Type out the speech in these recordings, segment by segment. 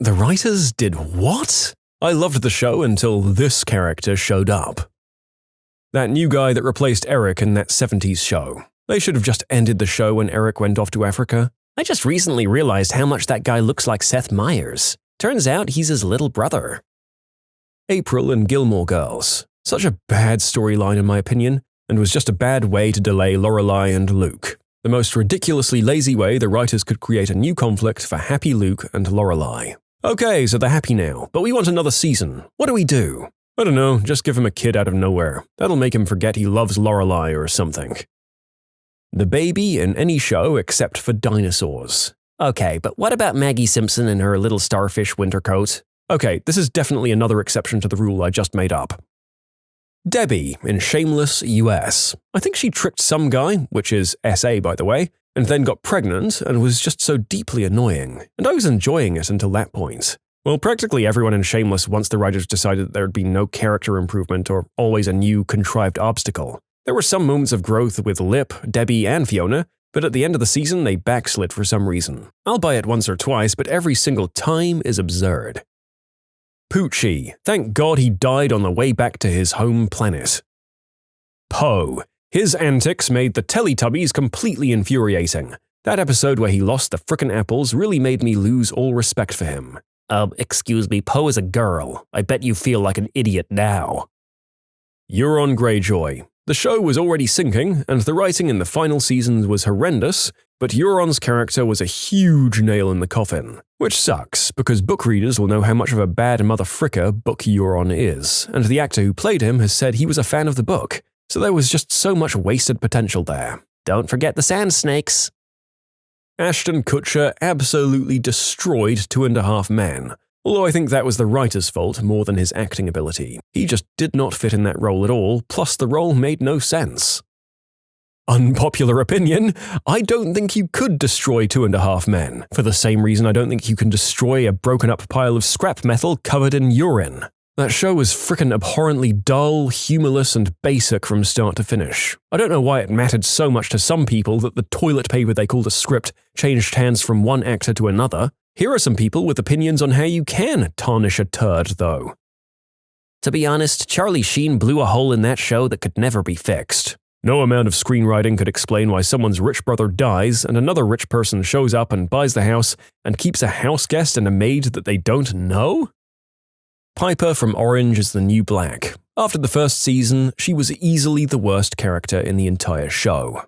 The writers did what? I loved the show until this character showed up. That new guy that replaced Eric in that 70s show. They should have just ended the show when Eric went off to Africa. I just recently realized how much that guy looks like Seth Meyers. Turns out he's his little brother. April and Gilmore Girls. Such a bad storyline in my opinion, and was just a bad way to delay Lorelai and Luke. The most ridiculously lazy way the writers could create a new conflict for happy Luke and Lorelai. Okay, so they're happy now, but we want another season. What do we do? I don't know, just give him a kid out of nowhere. That'll make him forget he loves Lorelai or something. The baby in any show except for dinosaurs. Okay, but what about Maggie Simpson in her little starfish winter coat? Okay, this is definitely another exception to the rule I just made up. Debbie in Shameless US. I think she tricked some guy, which is SA by the way, and then got pregnant and was just so deeply annoying, and I was enjoying it until that point. Well, practically everyone in Shameless once the writers decided that there would be no character improvement or always a new contrived obstacle. There were some moments of growth with Lip, Debbie, and Fiona, but at the end of the season they backslid for some reason. I'll buy it once or twice, but every single time is absurd. Poochie. Thank God he died on the way back to his home planet. Poe. His antics made the Teletubbies completely infuriating. That episode where he lost the frickin' apples really made me lose all respect for him. Excuse me, Poe is a girl. I bet you feel like an idiot now. Euron Greyjoy. The show was already sinking, and the writing in the final season was horrendous, but Euron's character was a huge nail in the coffin. Which sucks, because book readers will know how much of a bad motherfricker Book Euron is, and the actor who played him has said he was a fan of the book, so there was just so much wasted potential there. Don't forget the sand snakes. Ashton Kutcher absolutely destroyed 2.5 Men. Although I think that was the writer's fault more than his acting ability. He just did not fit in that role at all, plus the role made no sense. Unpopular opinion, I don't think you could destroy 2.5 Men, for the same reason I don't think you can destroy a broken up pile of scrap metal covered in urine. That show was frickin' abhorrently dull, humorless, and basic from start to finish. I don't know why it mattered so much to some people that the toilet paper they called a script changed hands from one actor to another. Here are some people with opinions on how you can tarnish a turd, though. To be honest, Charlie Sheen blew a hole in that show that could never be fixed. No amount of screenwriting could explain why someone's rich brother dies and another rich person shows up and buys the house and keeps a house guest and a maid that they don't know? Piper from Orange is the New Black. After the first season, she was easily the worst character in the entire show.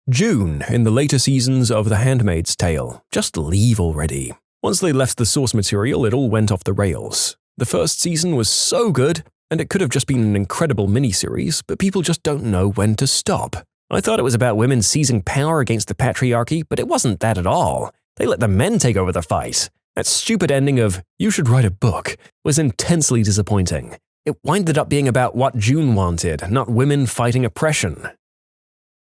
June in the later seasons of The Handmaid's Tale. Just leave already. Once they left the source material, it all went off the rails. The first season was so good, and it could have just been an incredible miniseries, but people just don't know when to stop. I thought it was about women seizing power against the patriarchy, but it wasn't that at all. They let the men take over the fight. That stupid ending of, "you should write a book," was intensely disappointing. It winded up being about what June wanted, not women fighting oppression.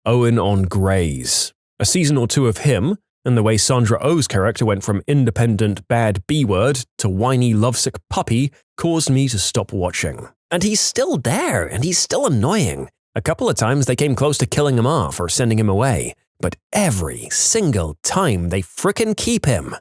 Owen on Greys. A season or two of him, and the way Sandra Oh's character went from independent bad B-word to whiny lovesick puppy caused me to stop watching. And he's still there, and he's still annoying. A couple of times they came close to killing him off or sending him away, but every single time they frickin' keep him.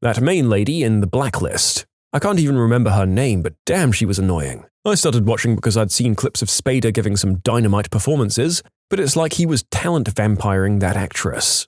That main lady in The Blacklist. I can't even remember her name, but damn she was annoying. I started watching because I'd seen clips of Spader giving some dynamite performances, but it's like he was talent vampiring that actress.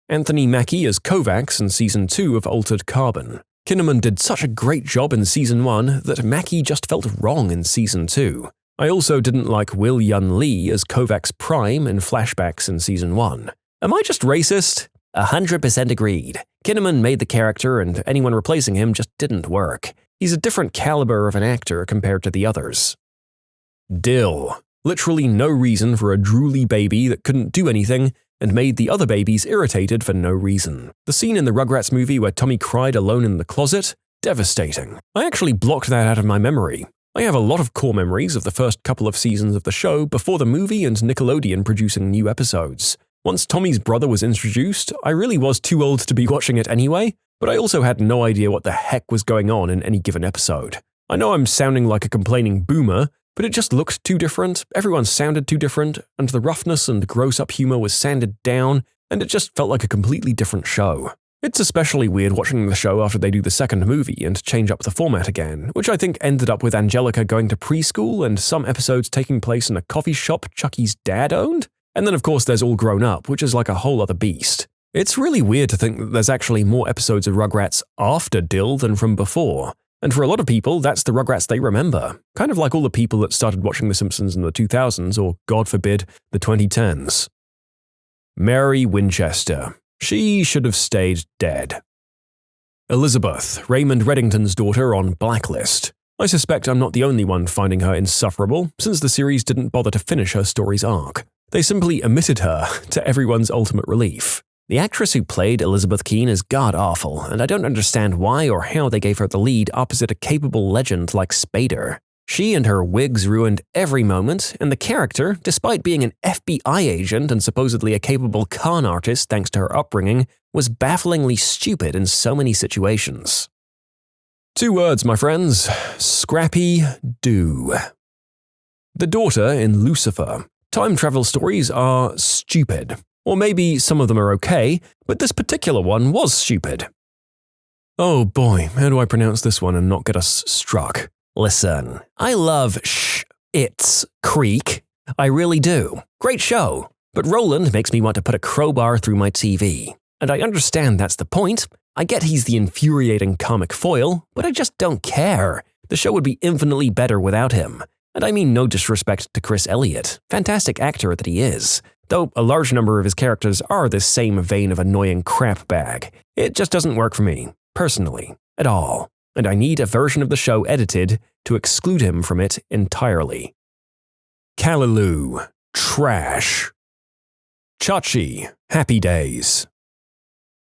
Anthony Mackie as Kovacs in Season 2 of Altered Carbon. Kinnaman did such a great job in Season 1 that Mackie just felt wrong in Season 2. I also didn't like Will Yun Lee as Kovacs Prime in flashbacks in Season 1. Am I just racist? 100% agreed. Kinnaman made the character and anyone replacing him just didn't work. He's a different caliber of an actor compared to the others. Dill. Literally no reason for a drooly baby that couldn't do anything and made the other babies irritated for no reason. The scene in the Rugrats movie where Tommy cried alone in the closet? Devastating. I actually blocked that out of my memory. I have a lot of core memories of the first couple of seasons of the show before the movie and Nickelodeon producing new episodes. Once Tommy's brother was introduced, I really was too old to be watching it anyway, but I also had no idea what the heck was going on in any given episode. I know I'm sounding like a complaining boomer, but it just looked too different, everyone sounded too different, and the roughness and gross-up humor was sanded down, and it just felt like a completely different show. It's especially weird watching the show after they do the second movie and change up the format again, which I think ended up with Angelica going to preschool and some episodes taking place in a coffee shop Chucky's dad owned. And then of course there's All Grown Up, which is like a whole other beast. It's really weird to think that there's actually more episodes of Rugrats after Dill than from before. And for a lot of people, that's the Rugrats they remember. Kind of like all the people that started watching The Simpsons in the 2000s or, God forbid, the 2010s. Mary Winchester. She should have stayed dead. Elizabeth, Raymond Reddington's daughter on Blacklist. I suspect I'm not the only one finding her insufferable, since the series didn't bother to finish her story's arc. They simply omitted her, to everyone's ultimate relief. The actress who played Elizabeth Keene is god-awful, and I don't understand why or how they gave her the lead opposite a capable legend like Spader. She and her wigs ruined every moment, and the character, despite being an FBI agent and supposedly a capable con artist thanks to her upbringing, was bafflingly stupid in so many situations. 2 words, my friends. Scrappy-Doo. The daughter in Lucifer. Time travel stories are stupid. Or maybe some of them are okay, but this particular one was stupid. Oh boy, how do I pronounce this one and not get us struck? Listen, I love It's Creek. I really do. Great show. But Roland makes me want to put a crowbar through my TV. And I understand that's the point. I get he's the infuriating comic foil, but I just don't care. The show would be infinitely better without him. And I mean no disrespect to Chris Elliott, fantastic actor that he is. Though a large number of his characters are this same vein of annoying crap bag. It just doesn't work for me, personally, at all. And I need a version of the show edited to exclude him from it entirely. Callaloo. Trash. Chachi. Happy Days.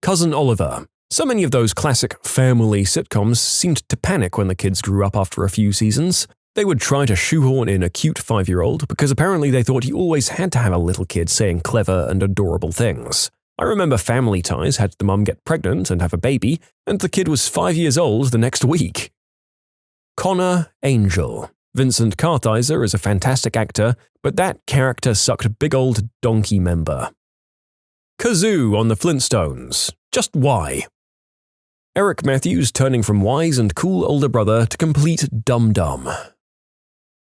Cousin Oliver. So many of those classic family sitcoms seemed to panic when the kids grew up after a few seasons. They would try to shoehorn in a cute 5-year-old because apparently they thought you always had to have a little kid saying clever and adorable things. I remember Family Ties had the mum get pregnant and have a baby, and the kid was 5 years old the next week. Connor Angel. Vincent Kartheiser is a fantastic actor, but that character sucked big old donkey member. Kazoo on the Flintstones. Just why? Eric Matthews turning from wise and cool older brother to complete dum-dum.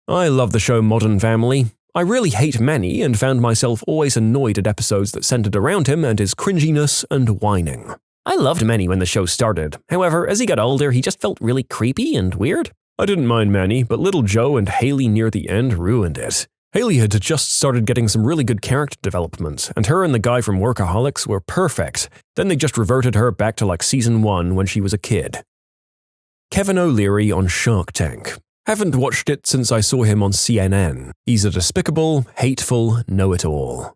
I love the show Modern Family. I really hate Manny and found myself always annoyed at episodes that centered around him and his cringiness and whining. I loved Manny when the show started. However, as he got older, he just felt really creepy and weird. I didn't mind Manny, but Little Joe and Haley near the end ruined it. Haley had just started getting some really good character development, and her and the guy from Workaholics were perfect. Then they just reverted her back to like season 1 when she was a kid. Kevin O'Leary on Shark Tank. Haven't watched it since I saw him on CNN. He's a despicable, hateful know-it-all.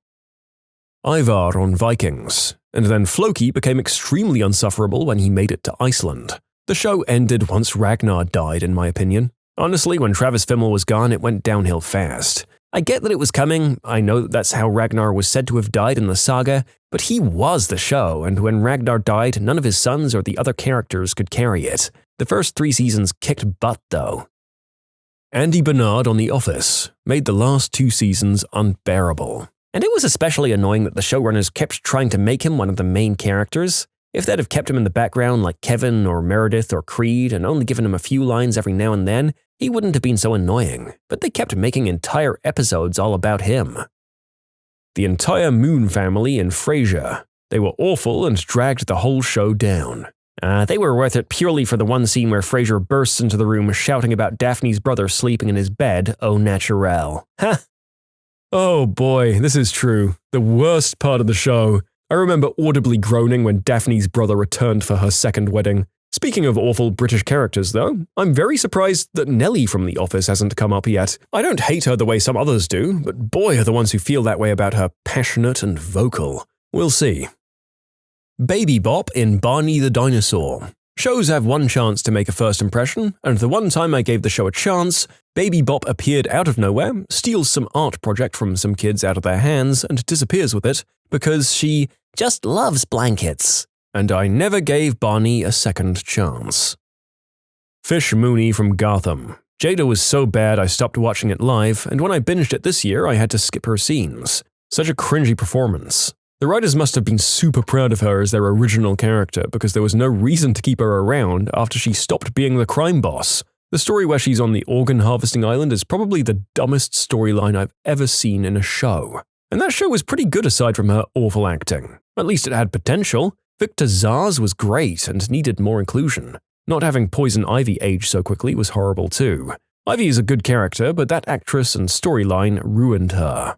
Ivar on Vikings. And then Floki became extremely insufferable when he made it to Iceland. The show ended once Ragnar died, in my opinion. Honestly, when Travis Fimmel was gone, it went downhill fast. I get that it was coming, I know that that's how Ragnar was said to have died in the saga, but he was the show, and when Ragnar died, none of his sons or the other characters could carry it. The first 3 seasons kicked butt, though. Andy Bernard on The Office made the last 2 seasons unbearable. And it was especially annoying that the showrunners kept trying to make him one of the main characters. If they'd have kept him in the background like Kevin or Meredith or Creed and only given him a few lines every now and then, he wouldn't have been so annoying. But they kept making entire episodes all about him. The entire Moon family in Frasier. They were awful and dragged the whole show down. They were worth it purely for the one scene where Frasier bursts into the room shouting about Daphne's brother sleeping in his bed, au naturel. Ha! Oh boy, this is true. The worst part of the show. I remember audibly groaning when Daphne's brother returned for her second wedding. Speaking of awful British characters, though, I'm very surprised that Nellie from The Office hasn't come up yet. I don't hate her the way some others do, but boy are the ones who feel that way about her passionate and vocal. We'll see. Baby Bop in Barney the Dinosaur. Shows have one chance to make a first impression, and the one time I gave the show a chance, Baby Bop appeared out of nowhere, steals some art project from some kids out of their hands, and disappears with it because she just loves blankets. And I never gave Barney a second chance. Fish Mooney from Gotham. Jada was so bad I stopped watching it live, and when I binged it this year I had to skip her scenes. Such a cringy performance. The writers must have been super proud of her as their original character because there was no reason to keep her around after she stopped being the crime boss. The story where she's on the organ harvesting island is probably the dumbest storyline I've ever seen in a show. And that show was pretty good aside from her awful acting. At least it had potential. Victor Zsasz was great and needed more inclusion. Not having Poison Ivy age so quickly was horrible too. Ivy is a good character, but that actress and storyline ruined her.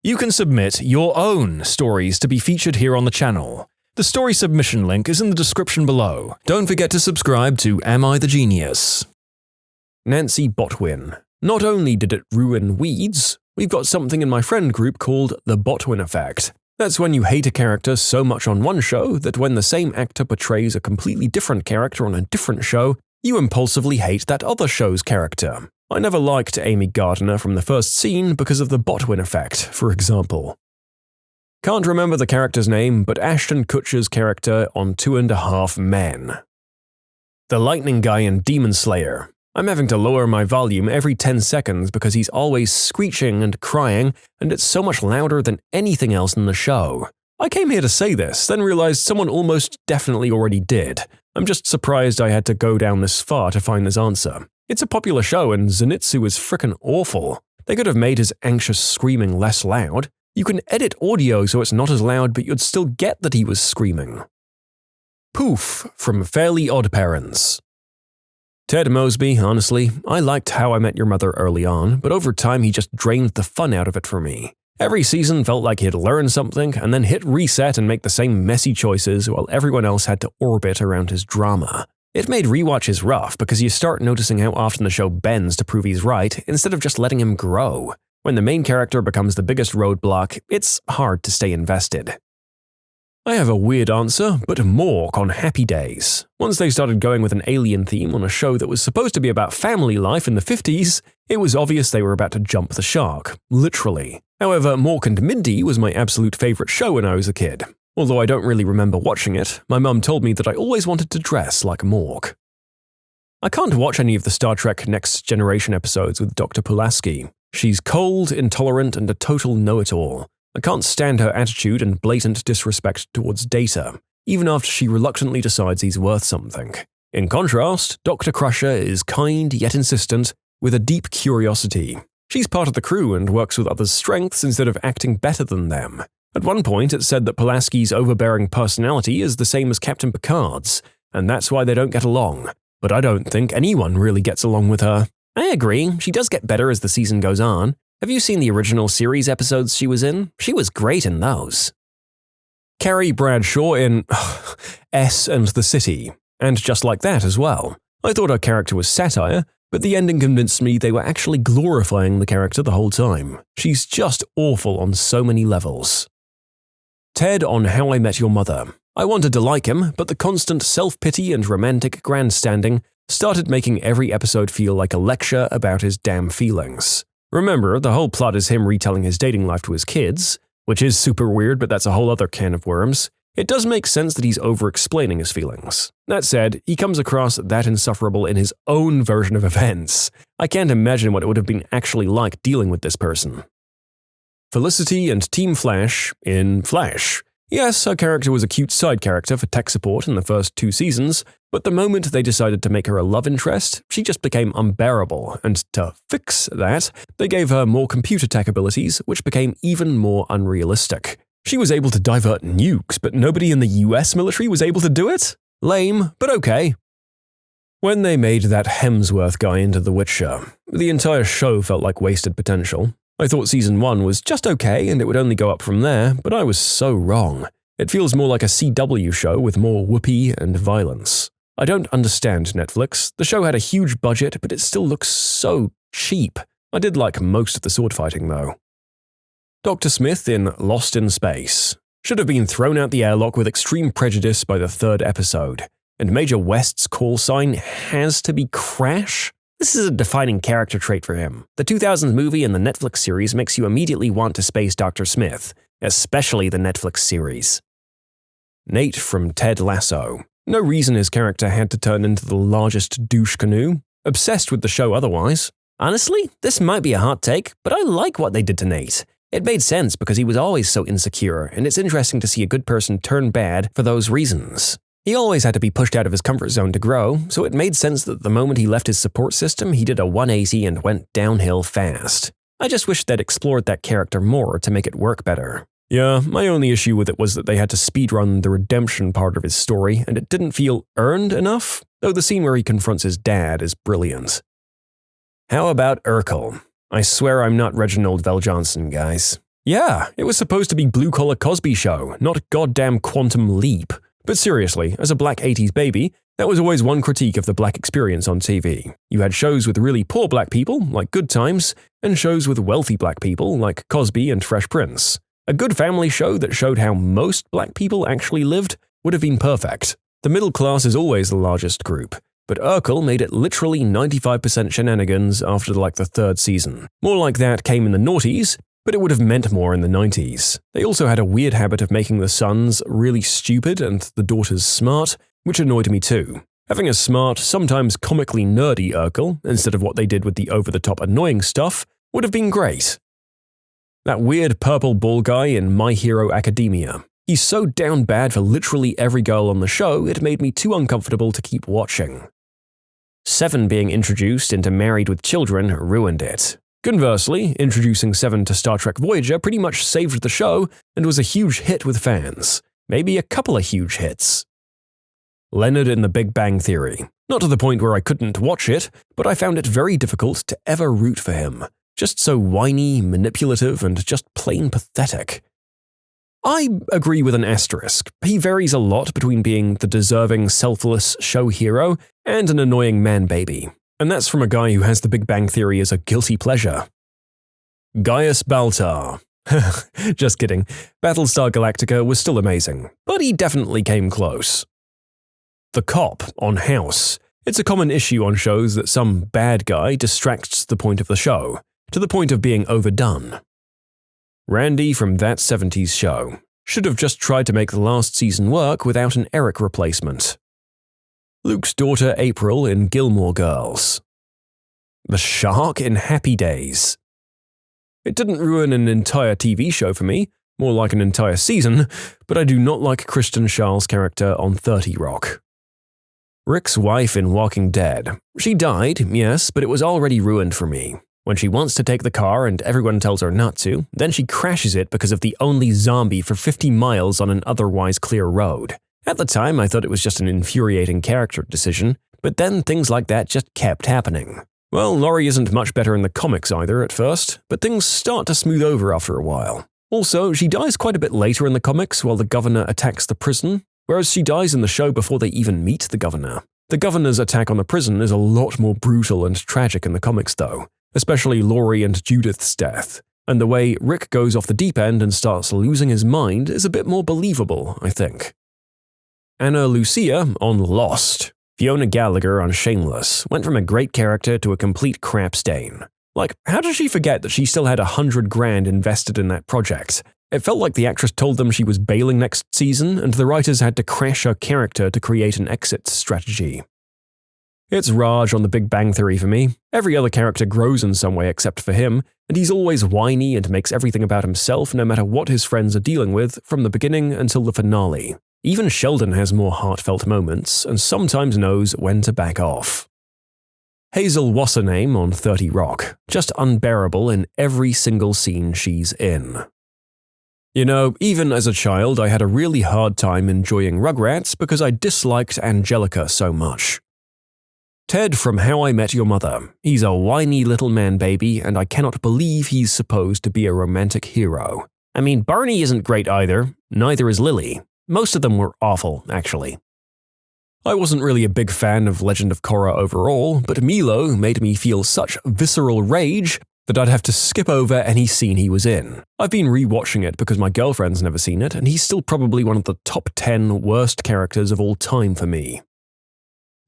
You can submit your own stories to be featured here on the channel. The story submission link is in the description below. Don't forget to subscribe to Am I the Genius? Nancy Botwin. Not only did it ruin Weeds, we've got something in my friend group called the Botwin effect. That's when you hate a character so much on one show that when the same actor portrays a completely different character on a different show, you impulsively hate that other show's character. I never liked Amy Gardner from the first scene because of the Botwin effect, for example. Can't remember the character's name, but Ashton Kutcher's character on 2.5 Men. The lightning guy in Demon Slayer. I'm having to lower my volume every 10 seconds because he's always screeching and crying, and it's so much louder than anything else in the show. I came here to say this, then realized someone almost definitely already did. I'm just surprised I had to go down this far to find this answer. It's a popular show and Zenitsu is frickin' awful. They could have made his anxious screaming less loud. You can edit audio so it's not as loud, but you'd still get that he was screaming. Poof from Fairly Odd Parents. Ted Mosby, honestly, I liked How I Met Your Mother early on, but over time he just drained the fun out of it for me. Every season felt like he'd learn something and then hit reset and make the same messy choices while everyone else had to orbit around his drama. It made rewatches rough because you start noticing how often the show bends to prove he's right instead of just letting him grow. When the main character becomes the biggest roadblock, it's hard to stay invested. I have a weird answer, but Mork on Happy Days. Once they started going with an alien theme on a show that was supposed to be about family life in the 50s, it was obvious they were about to jump the shark, literally. However, Mork and Mindy was my absolute favorite show when I was a kid. Although I don't really remember watching it, my mum told me that I always wanted to dress like Mork. I can't watch any of the Star Trek Next Generation episodes with Dr. Pulaski. She's cold, intolerant, and a total know-it-all. I can't stand her attitude and blatant disrespect towards Data, even after she reluctantly decides he's worth something. In contrast, Dr. Crusher is kind yet insistent, with a deep curiosity. She's part of the crew and works with others' strengths instead of acting better than them. At one point, it's said that Pulaski's overbearing personality is the same as Captain Picard's, and that's why they don't get along. But I don't think anyone really gets along with her. I agree, she does get better as the season goes on. Have you seen the original series episodes she was in? She was great in those. Carrie Bradshaw in S and the City, and Just Like That as well. I thought her character was satire, but the ending convinced me they were actually glorifying the character the whole time. She's just awful on so many levels. Ted on How I Met Your Mother. I wanted to like him, but the constant self-pity and romantic grandstanding started making every episode feel like a lecture about his damn feelings. Remember, the whole plot is him retelling his dating life to his kids, which is super weird, but that's a whole other can of worms. It does make sense that he's over-explaining his feelings. That said, he comes across that insufferable in his own version of events. I can't imagine what it would have been actually like dealing with this person. Felicity and Team Flash in Flash. Yes, her character was a cute side character for tech support in the first 2 seasons, but the moment they decided to make her a love interest, she just became unbearable, and to fix that, they gave her more computer tech abilities, which became even more unrealistic. She was able to divert nukes, but nobody in the US military was able to do it? Lame, but okay. When they made that Hemsworth guy into The Witcher, the entire show felt like wasted potential. I thought Season 1 was just okay and it would only go up from there, but I was so wrong. It feels more like a CW show with more whoopee and violence. I don't understand Netflix. The show had a huge budget, but it still looks so cheap. I did like most of the sword fighting, though. Dr. Smith in Lost in Space. Should have been thrown out the airlock with extreme prejudice by the 3rd episode. And Major West's call sign has to be Crash? This is a defining character trait for him. The 2000s movie and the Netflix series makes you immediately want to space Dr. Smith, especially the Netflix series. Nate from Ted Lasso. No reason his character had to turn into the largest douche canoe. Obsessed with the show otherwise. Honestly, this might be a hot take, but I like what they did to Nate. It made sense because he was always so insecure, and it's interesting to see a good person turn bad for those reasons. He always had to be pushed out of his comfort zone to grow, so it made sense that the moment he left his support system, he did a 180 and went downhill fast. I just wish they'd explored that character more to make it work better. Yeah, my only issue with it was that they had to speedrun the redemption part of his story, and it didn't feel earned enough, though the scene where he confronts his dad is brilliant. How about Urkel? I swear I'm not Reginald VelJohnson, guys. Yeah, it was supposed to be Blue Collar Cosby Show, not goddamn Quantum Leap. But seriously, as a black 80s baby, that was always one critique of the black experience on TV. You had shows with really poor black people, like Good Times, and shows with wealthy black people, like Cosby and Fresh Prince. A good family show that showed how most black people actually lived would have been perfect. The middle class is always the largest group, but Urkel made it literally 95% shenanigans after the third season. More like that came in the noughties, but it would have meant more in the 90s. They also had a weird habit of making the sons really stupid and the daughters smart, which annoyed me too. Having a smart, sometimes comically nerdy Urkel, instead of what they did with the over-the-top annoying stuff, would have been great. That weird purple ball guy in My Hero Academia. He's so down bad for literally every girl on the show, it made me too uncomfortable to keep watching. Seven being introduced into Married with Children ruined it. Conversely, introducing Seven to Star Trek Voyager pretty much saved the show and was a huge hit with fans. Maybe a couple of huge hits. Leonard in The Big Bang Theory. Not to the point where I couldn't watch it, but I found it very difficult to ever root for him. Just so whiny, manipulative, and just plain pathetic. I agree with an asterisk. He varies a lot between being the deserving, selfless show hero and an annoying man-baby. And that's from a guy who has The Big Bang Theory as a guilty pleasure. Gaius Baltar. Just kidding. Battlestar Galactica was still amazing, but he definitely came close. The Cop on House. It's a common issue on shows that some bad guy distracts the point of the show, to the point of being overdone. Randy from That 70s Show. Should have just tried to make the last season work without an Eric replacement. Luke's daughter April in Gilmore Girls. The Shark in Happy Days. It didn't ruin an entire TV show for me, more like an entire season, but I do not like Kristen Schaal's character on 30 Rock. Rick's wife in Walking Dead. She died, yes, but it was already ruined for me. When she wants to take the car and everyone tells her not to, then she crashes it because of the only zombie for 50 miles on an otherwise clear road. At the time, I thought it was just an infuriating character decision, but then things like that just kept happening. Well, Laurie isn't much better in the comics either at first, but things start to smooth over after a while. Also, she dies quite a bit later in the comics while the governor attacks the prison, whereas she dies in the show before they even meet the governor. The governor's attack on the prison is a lot more brutal and tragic in the comics though, especially Laurie and Judith's death, and the way Rick goes off the deep end and starts losing his mind is a bit more believable, I think. Ana Lucia on Lost. Fiona Gallagher on Shameless went from a great character to a complete crap stain. Like, how did she forget that she still had $100,000 invested in that project? It felt like the actress told them she was bailing next season, and the writers had to crash her character to create an exit strategy. It's Raj on The Big Bang Theory for me. Every other character grows in some way except for him, and he's always whiny and makes everything about himself no matter what his friends are dealing with from the beginning until the finale. Even Sheldon has more heartfelt moments, and sometimes knows when to back off. Hazel Wassernaame on 30 Rock, just unbearable in every single scene she's in. You know, even as a child I had a really hard time enjoying Rugrats because I disliked Angelica so much. Ted from How I Met Your Mother. He's a whiny little man-baby, and I cannot believe he's supposed to be a romantic hero. I mean, Barney isn't great either, neither is Lily. Most of them were awful, actually. I wasn't really a big fan of Legend of Korra overall, but Milo made me feel such visceral rage that I'd have to skip over any scene he was in. I've been rewatching it because my girlfriend's never seen it, and he's still probably one of the top 10 worst characters of all time for me.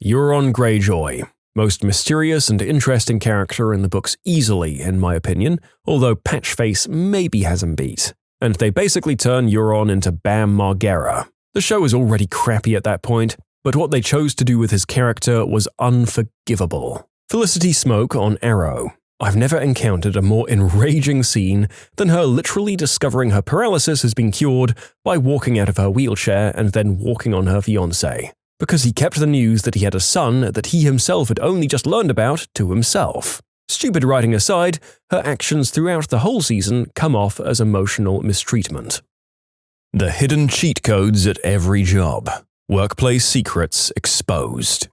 Euron Greyjoy. Most mysterious and interesting character in the books easily, in my opinion, although Patchface maybe has him beat. And they basically turn Euron into Bam Margera. The show was already crappy at that point, but what they chose to do with his character was unforgivable. Felicity Smoke on Arrow. I've never encountered a more enraging scene than her literally discovering her paralysis has been cured by walking out of her wheelchair and then walking on her fiancé, because he kept the news that he had a son that he himself had only just learned about to himself. Stupid writing aside, her actions throughout the whole season come off as emotional mistreatment. The hidden cheat codes at every job. Workplace secrets exposed.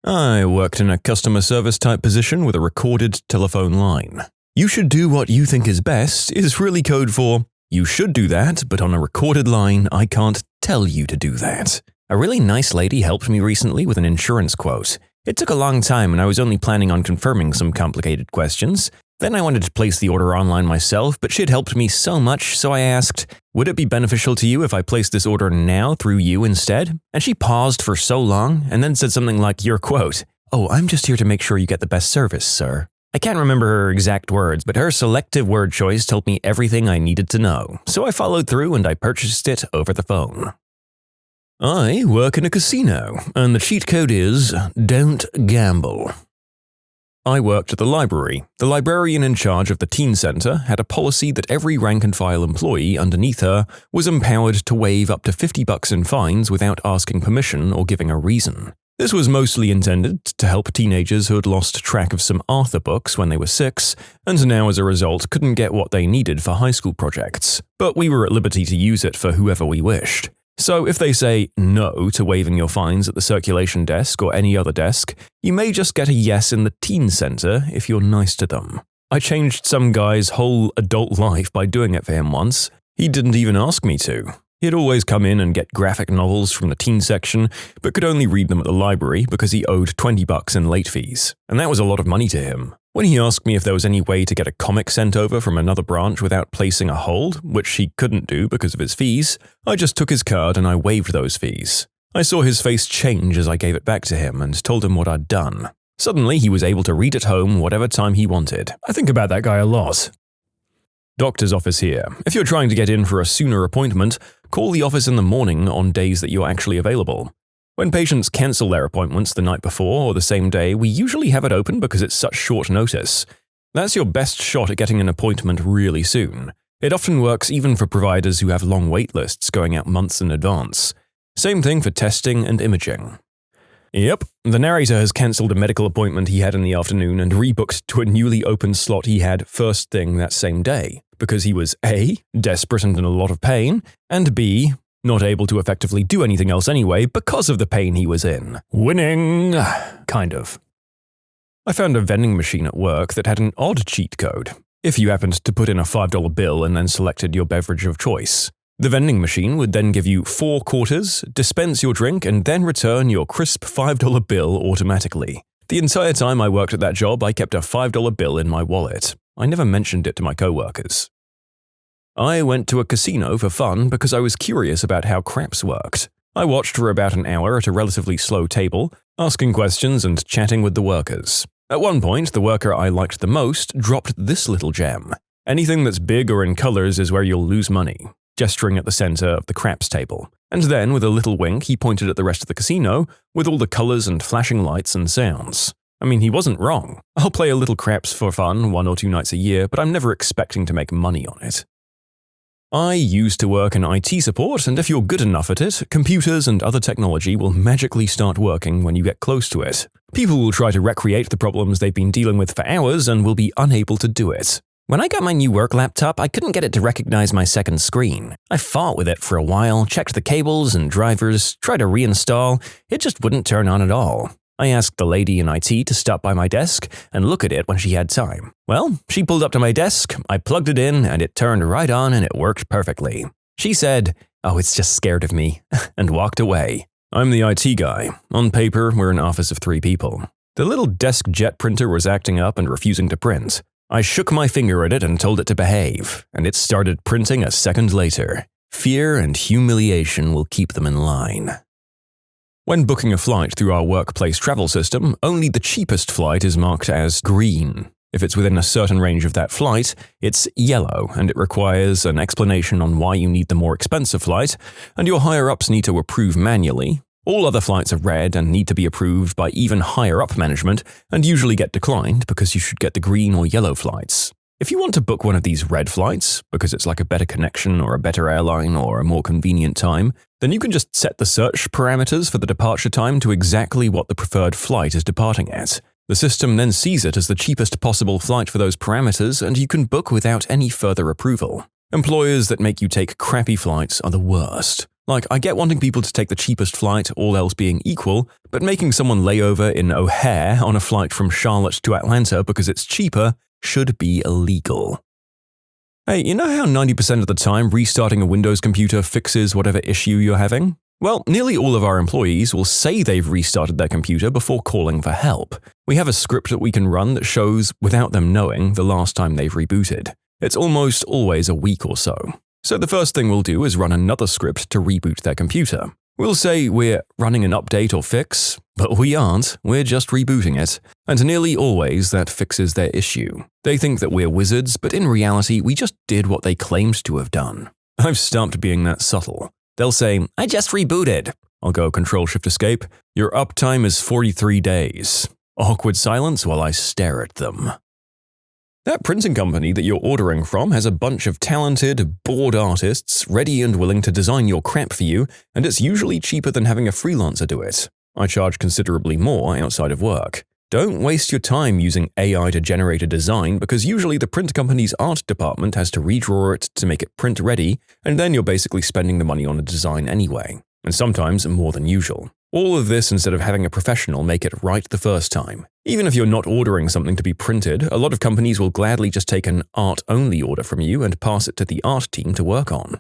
I worked in a customer service type position with a recorded telephone line. You should do what you think is best is really code for, you should do that, but on a recorded line, I can't tell you to do that. A really nice lady helped me recently with an insurance quote. It took a long time and I was only planning on confirming some complicated questions. Then I wanted to place the order online myself, but she had helped me so much, so I asked, would it be beneficial to you if I placed this order now through you instead? And she paused for so long and then said something like your quote, "Oh, I'm just here to make sure you get the best service, sir." I can't remember her exact words, but her selective word choice told me everything I needed to know, so I followed through and I purchased it over the phone. I work in a casino, and the cheat code is, don't gamble. I worked at the library. The librarian in charge of the teen center had a policy that every rank-and-file employee underneath her was empowered to waive up to $50 in fines without asking permission or giving a reason. This was mostly intended to help teenagers who had lost track of some Arthur books when they were 6, and now as a result couldn't get what they needed for high school projects, but we were at liberty to use it for whoever we wished. So if they say no to waiving your fines at the circulation desk or any other desk, you may just get a yes in the teen center if you're nice to them. I changed some guy's whole adult life by doing it for him once. He didn't even ask me to. He'd always come in and get graphic novels from the teen section, but could only read them at the library because he owed $20 in late fees, and that was a lot of money to him. When he asked me if there was any way to get a comic sent over from another branch without placing a hold, which he couldn't do because of his fees, I just took his card and I waived those fees. I saw his face change as I gave it back to him and told him what I'd done. Suddenly, he was able to read at home whatever time he wanted. I think about that guy a lot. Doctor's office here. If you're trying to get in for a sooner appointment, call the office in the morning on days that you're actually available. When patients cancel their appointments the night before or the same day, we usually have it open because it's such short notice. That's your best shot at getting an appointment really soon. It often works even for providers who have long wait lists going out months in advance. Same thing for testing and imaging. Yep, the narrator has cancelled a medical appointment he had in the afternoon and rebooked to a newly opened slot he had first thing that same day, because he was A, desperate and in a lot of pain, and B, not able to effectively do anything else anyway because of the pain he was in. Winning! Kind of. I found a vending machine at work that had an odd cheat code. If you happened to put in a $5 bill and then selected your beverage of choice, the vending machine would then give you 4 quarters, dispense your drink, and then return your crisp $5 bill automatically. The entire time I worked at that job, I kept a $5 bill in my wallet. I never mentioned it to my coworkers. I went to a casino for fun because I was curious about how craps worked. I watched for about an hour at a relatively slow table, asking questions and chatting with the workers. At one point, the worker I liked the most dropped this little gem. Anything that's big or in colors is where you'll lose money, gesturing at the center of the craps table. And then, with a little wink, he pointed at the rest of the casino, with all the colors and flashing lights and sounds. I mean, he wasn't wrong. I'll play a little craps for fun 1 or 2 nights a year, but I'm never expecting to make money on it. I used to work in IT support, and if you're good enough at it, computers and other technology will magically start working when you get close to it. People will try to recreate the problems they've been dealing with for hours and will be unable to do it. When I got my new work laptop, I couldn't get it to recognize my second screen. I fought with it for a while, checked the cables and drivers, tried to reinstall. It just wouldn't turn on at all. I asked the lady in IT to stop by my desk and look at it when she had time. Well, she pulled up to my desk, I plugged it in, and it turned right on and it worked perfectly. She said, "Oh, it's just scared of me," and walked away. I'm the IT guy. On paper, we're an office of 3 people. The little desk jet printer was acting up and refusing to print. I shook my finger at it and told it to behave, and it started printing a second later. Fear and humiliation will keep them in line. When booking a flight through our workplace travel system, only the cheapest flight is marked as green. If it's within a certain range of that flight, it's yellow, and it requires an explanation on why you need the more expensive flight, and your higher-ups need to approve manually, All other flights are red and need to be approved by even higher-up management and usually get declined because you should get the green or yellow flights. If you want to book one of these red flights, because it's like a better connection or a better airline or a more convenient time, then you can just set the search parameters for the departure time to exactly what the preferred flight is departing at. The system then sees it as the cheapest possible flight for those parameters, and you can book without any further approval. Employers that make you take crappy flights are the worst. Like, I get wanting people to take the cheapest flight, all else being equal, but making someone lay over in O'Hare on a flight from Charlotte to Atlanta because it's cheaper should be illegal. Hey, you know how 90% of the time restarting a Windows computer fixes whatever issue you're having? Well, nearly all of our employees will say they've restarted their computer before calling for help. We have a script that we can run that shows, without them knowing, the last time they've rebooted. It's almost always a week or so. So the first thing we'll do is run another script to reboot their computer. We'll say we're running an update or fix, but we aren't, we're just rebooting it. And nearly always that fixes their issue. They think that we're wizards, but in reality we just did what they claimed to have done. I've stopped being that subtle. They'll say, "I just rebooted." I'll go Control-Shift-Escape. "Your uptime is 43 days. Awkward silence while I stare at them. That printing company that you're ordering from has a bunch of talented, bored artists ready and willing to design your crap for you, and it's usually cheaper than having a freelancer do it. I charge considerably more outside of work. Don't waste your time using AI to generate a design because usually the print company's art department has to redraw it to make it print ready, and then you're basically spending the money on a design anyway, and sometimes more than usual. All of this instead of having a professional make it right the first time. Even if you're not ordering something to be printed, a lot of companies will gladly just take an art-only order from you and pass it to the art team to work on.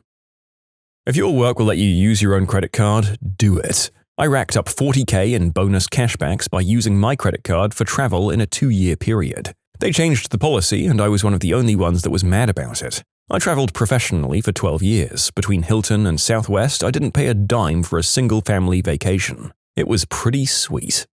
If your work will let you use your own credit card, do it. I racked up $40,000 in bonus cashbacks by using my credit card for travel in a 2-year period. They changed the policy, and I was one of the only ones that was mad about it. I traveled professionally for 12 years. Between Hilton and Southwest, I didn't pay a dime for a single family vacation. It was pretty sweet.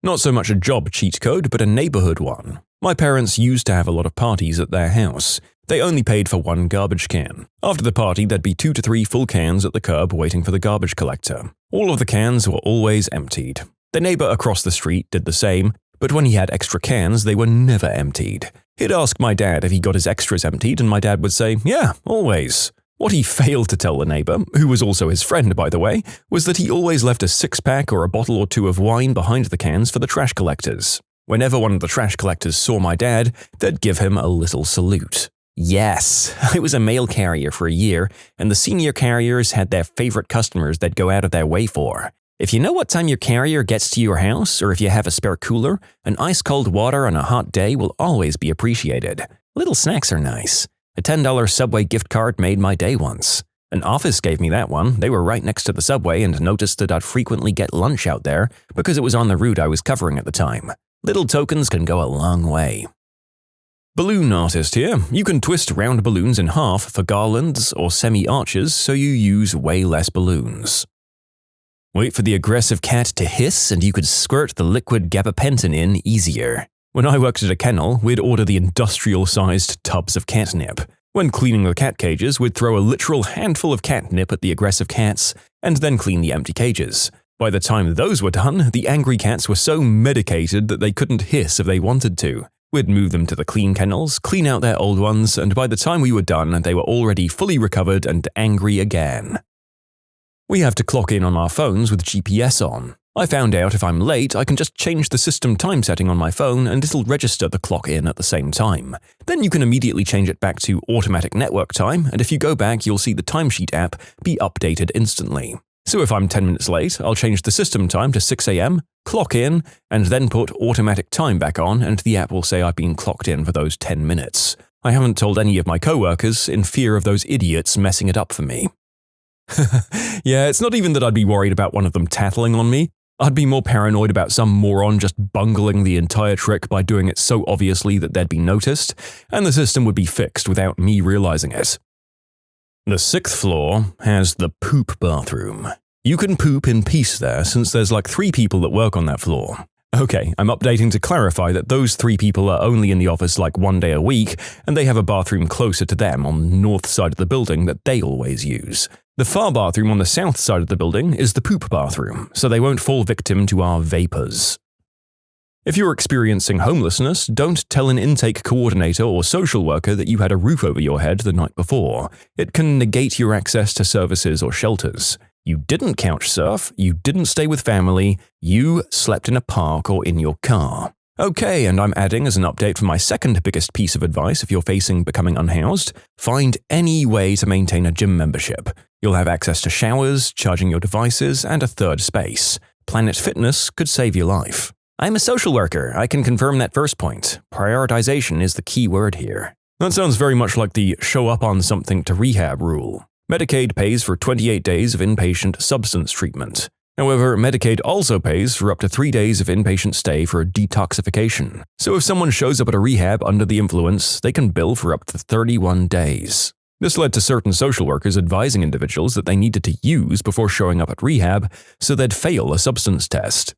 Not so much a job cheat code, but a neighborhood one. My parents used to have a lot of parties at their house. They only paid for one garbage can. After the party, there'd be 2 to 3 full cans at the curb waiting for the garbage collector. All of the cans were always emptied. The neighbor across the street did the same, but when he had extra cans, they were never emptied. He'd ask my dad if he got his extras emptied, and my dad would say, "Yeah, always." What he failed to tell the neighbor, who was also his friend by the way, was that he always left a 6-pack or a bottle or 2 of wine behind the cans for the trash collectors. Whenever one of the trash collectors saw my dad, they'd give him a little salute. Yes, I was a mail carrier for a year, and the senior carriers had their favorite customers they'd go out of their way for. If you know what time your carrier gets to your house, or if you have a spare cooler, an ice-cold water on a hot day will always be appreciated. Little snacks are nice. A $10 Subway gift card made my day once. An office gave me that one. They were right next to the Subway and noticed that I'd frequently get lunch out there because it was on the route I was covering at the time. Little tokens can go a long way. Balloon artist here. You can twist round balloons in half for garlands or semi-arches so you use way less balloons. Wait for the aggressive cat to hiss and you could squirt the liquid gabapentin in easier. When I worked at a kennel, we'd order the industrial-sized tubs of catnip. When cleaning the cat cages, we'd throw a literal handful of catnip at the aggressive cats and then clean the empty cages. By the time those were done, the angry cats were so medicated that they couldn't hiss if they wanted to. We'd move them to the clean kennels, clean out their old ones, and by the time we were done, they were already fully recovered and angry again. We have to clock in on our phones with GPS on. I found out if I'm late, I can just change the system time setting on my phone and it'll register the clock in at the same time. Then you can immediately change it back to automatic network time, and if you go back, you'll see the timesheet app be updated instantly. So if I'm 10 minutes late, I'll change the system time to 6 a.m., clock in, and then put automatic time back on, and the app will say I've been clocked in for those 10 minutes. I haven't told any of my coworkers in fear of those idiots messing it up for me. Yeah, it's not even that I'd be worried about one of them tattling on me. I'd be more paranoid about some moron just bungling the entire trick by doing it so obviously that they'd be noticed, and the system would be fixed without me realizing it. The 6th floor has the poop bathroom. You can poop in peace there since there's like 3 people that work on that floor. Okay, I'm updating to clarify that those 3 people are only in the office like 1 day a week, and they have a bathroom closer to them on the north side of the building that they always use. The far bathroom on the south side of the building is the poop bathroom, so they won't fall victim to our vapors. If you're experiencing homelessness, don't tell an intake coordinator or social worker that you had a roof over your head the night before. It can negate your access to services or shelters. You didn't couch surf, you didn't stay with family, you slept in a park or in your car. Okay, and I'm adding as an update for my second biggest piece of advice if you're facing becoming unhoused, find any way to maintain a gym membership. You'll have access to showers, charging your devices, and a third space. Planet Fitness could save your life. I'm a social worker, I can confirm that first point. Prioritization is the key word here. That sounds very much like the show up on something to rehab rule. Medicaid pays for 28 days of inpatient substance treatment. However, Medicaid also pays for up to 3 days of inpatient stay for detoxification. So if someone shows up at a rehab under the influence, they can bill for up to 31 days. This led to certain social workers advising individuals that they needed to use before showing up at rehab, so they'd fail a substance test.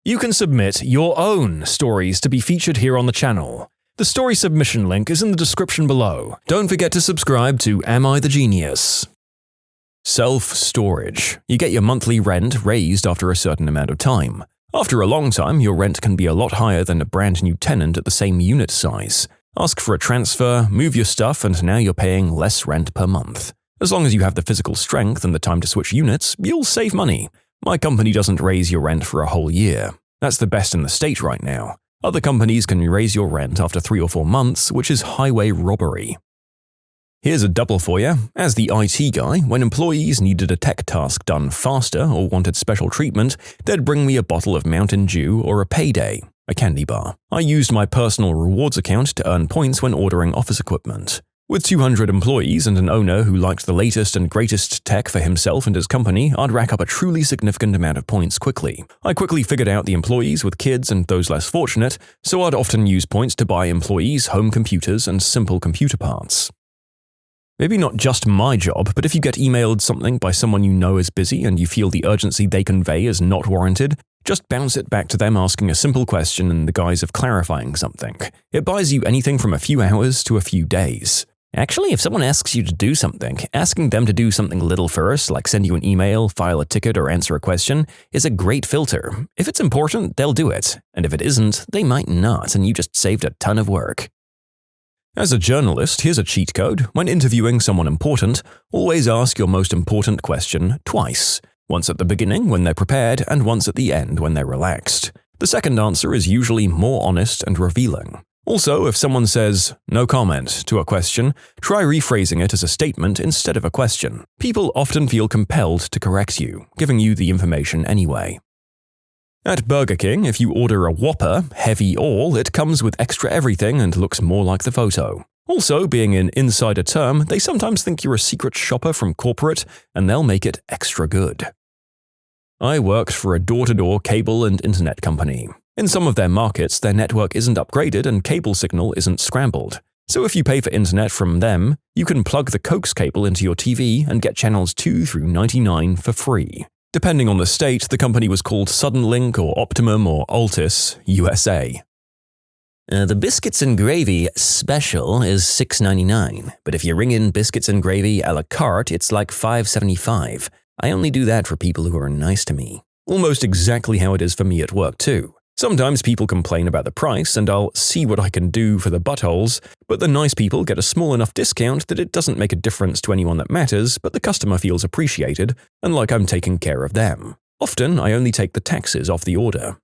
You can submit your own stories to be featured here on the channel. The story submission link is in the description below. Don't forget to subscribe to Am I the Genius? Self-storage. You get your monthly rent raised after a certain amount of time. After a long time, your rent can be a lot higher than a brand new tenant at the same unit size. Ask for a transfer, move your stuff, and now you're paying less rent per month. As long as you have the physical strength and the time to switch units, you'll save money. My company doesn't raise your rent for a whole year. That's the best in the state right now. Other companies can raise your rent after 3 or 4 months, which is highway robbery. Here's a double for you. As the IT guy, when employees needed a tech task done faster or wanted special treatment, they'd bring me a bottle of Mountain Dew or a Payday, a candy bar. I used my personal rewards account to earn points when ordering office equipment. With 200 employees and an owner who liked the latest and greatest tech for himself and his company, I'd rack up a truly significant amount of points quickly. I quickly figured out the employees with kids and those less fortunate, so I'd often use points to buy employees home computers and simple computer parts. Maybe not just my job, but if you get emailed something by someone you know is busy and you feel the urgency they convey is not warranted, just bounce it back to them asking a simple question in the guise of clarifying something. It buys you anything from a few hours to a few days. Actually, if someone asks you to do something, asking them to do something little first, like send you an email, file a ticket, or answer a question, is a great filter. If it's important, they'll do it. And if it isn't, they might not, and you just saved a ton of work. As a journalist, here's a cheat code. When interviewing someone important, always ask your most important question twice. Once at the beginning when they're prepared, and once at the end when they're relaxed. The second answer is usually more honest and revealing. Also, if someone says, "no comment" to a question, try rephrasing it as a statement instead of a question. People often feel compelled to correct you, giving you the information anyway. At Burger King, if you order a Whopper, heavy all, it comes with extra everything and looks more like the photo. Also, being an insider term, they sometimes think you're a secret shopper from corporate, and they'll make it extra good. I worked for a door-to-door cable and internet company. In some of their markets, their network isn't upgraded and cable signal isn't scrambled. So if you pay for internet from them, you can plug the coax cable into your TV and get channels 2 through 99 for free. Depending on the state, the company was called Suddenlink or Optimum or Altis, USA. The biscuits and gravy special is $6.99, but if you ring in biscuits and gravy a la carte, it's like $5.75. I only do that for people who are nice to me. Almost exactly how it is for me at work too. Sometimes people complain about the price and I'll see what I can do for the buttholes, but the nice people get a small enough discount that it doesn't make a difference to anyone that matters, but the customer feels appreciated and like I'm taking care of them. Often, I only take the taxes off the order.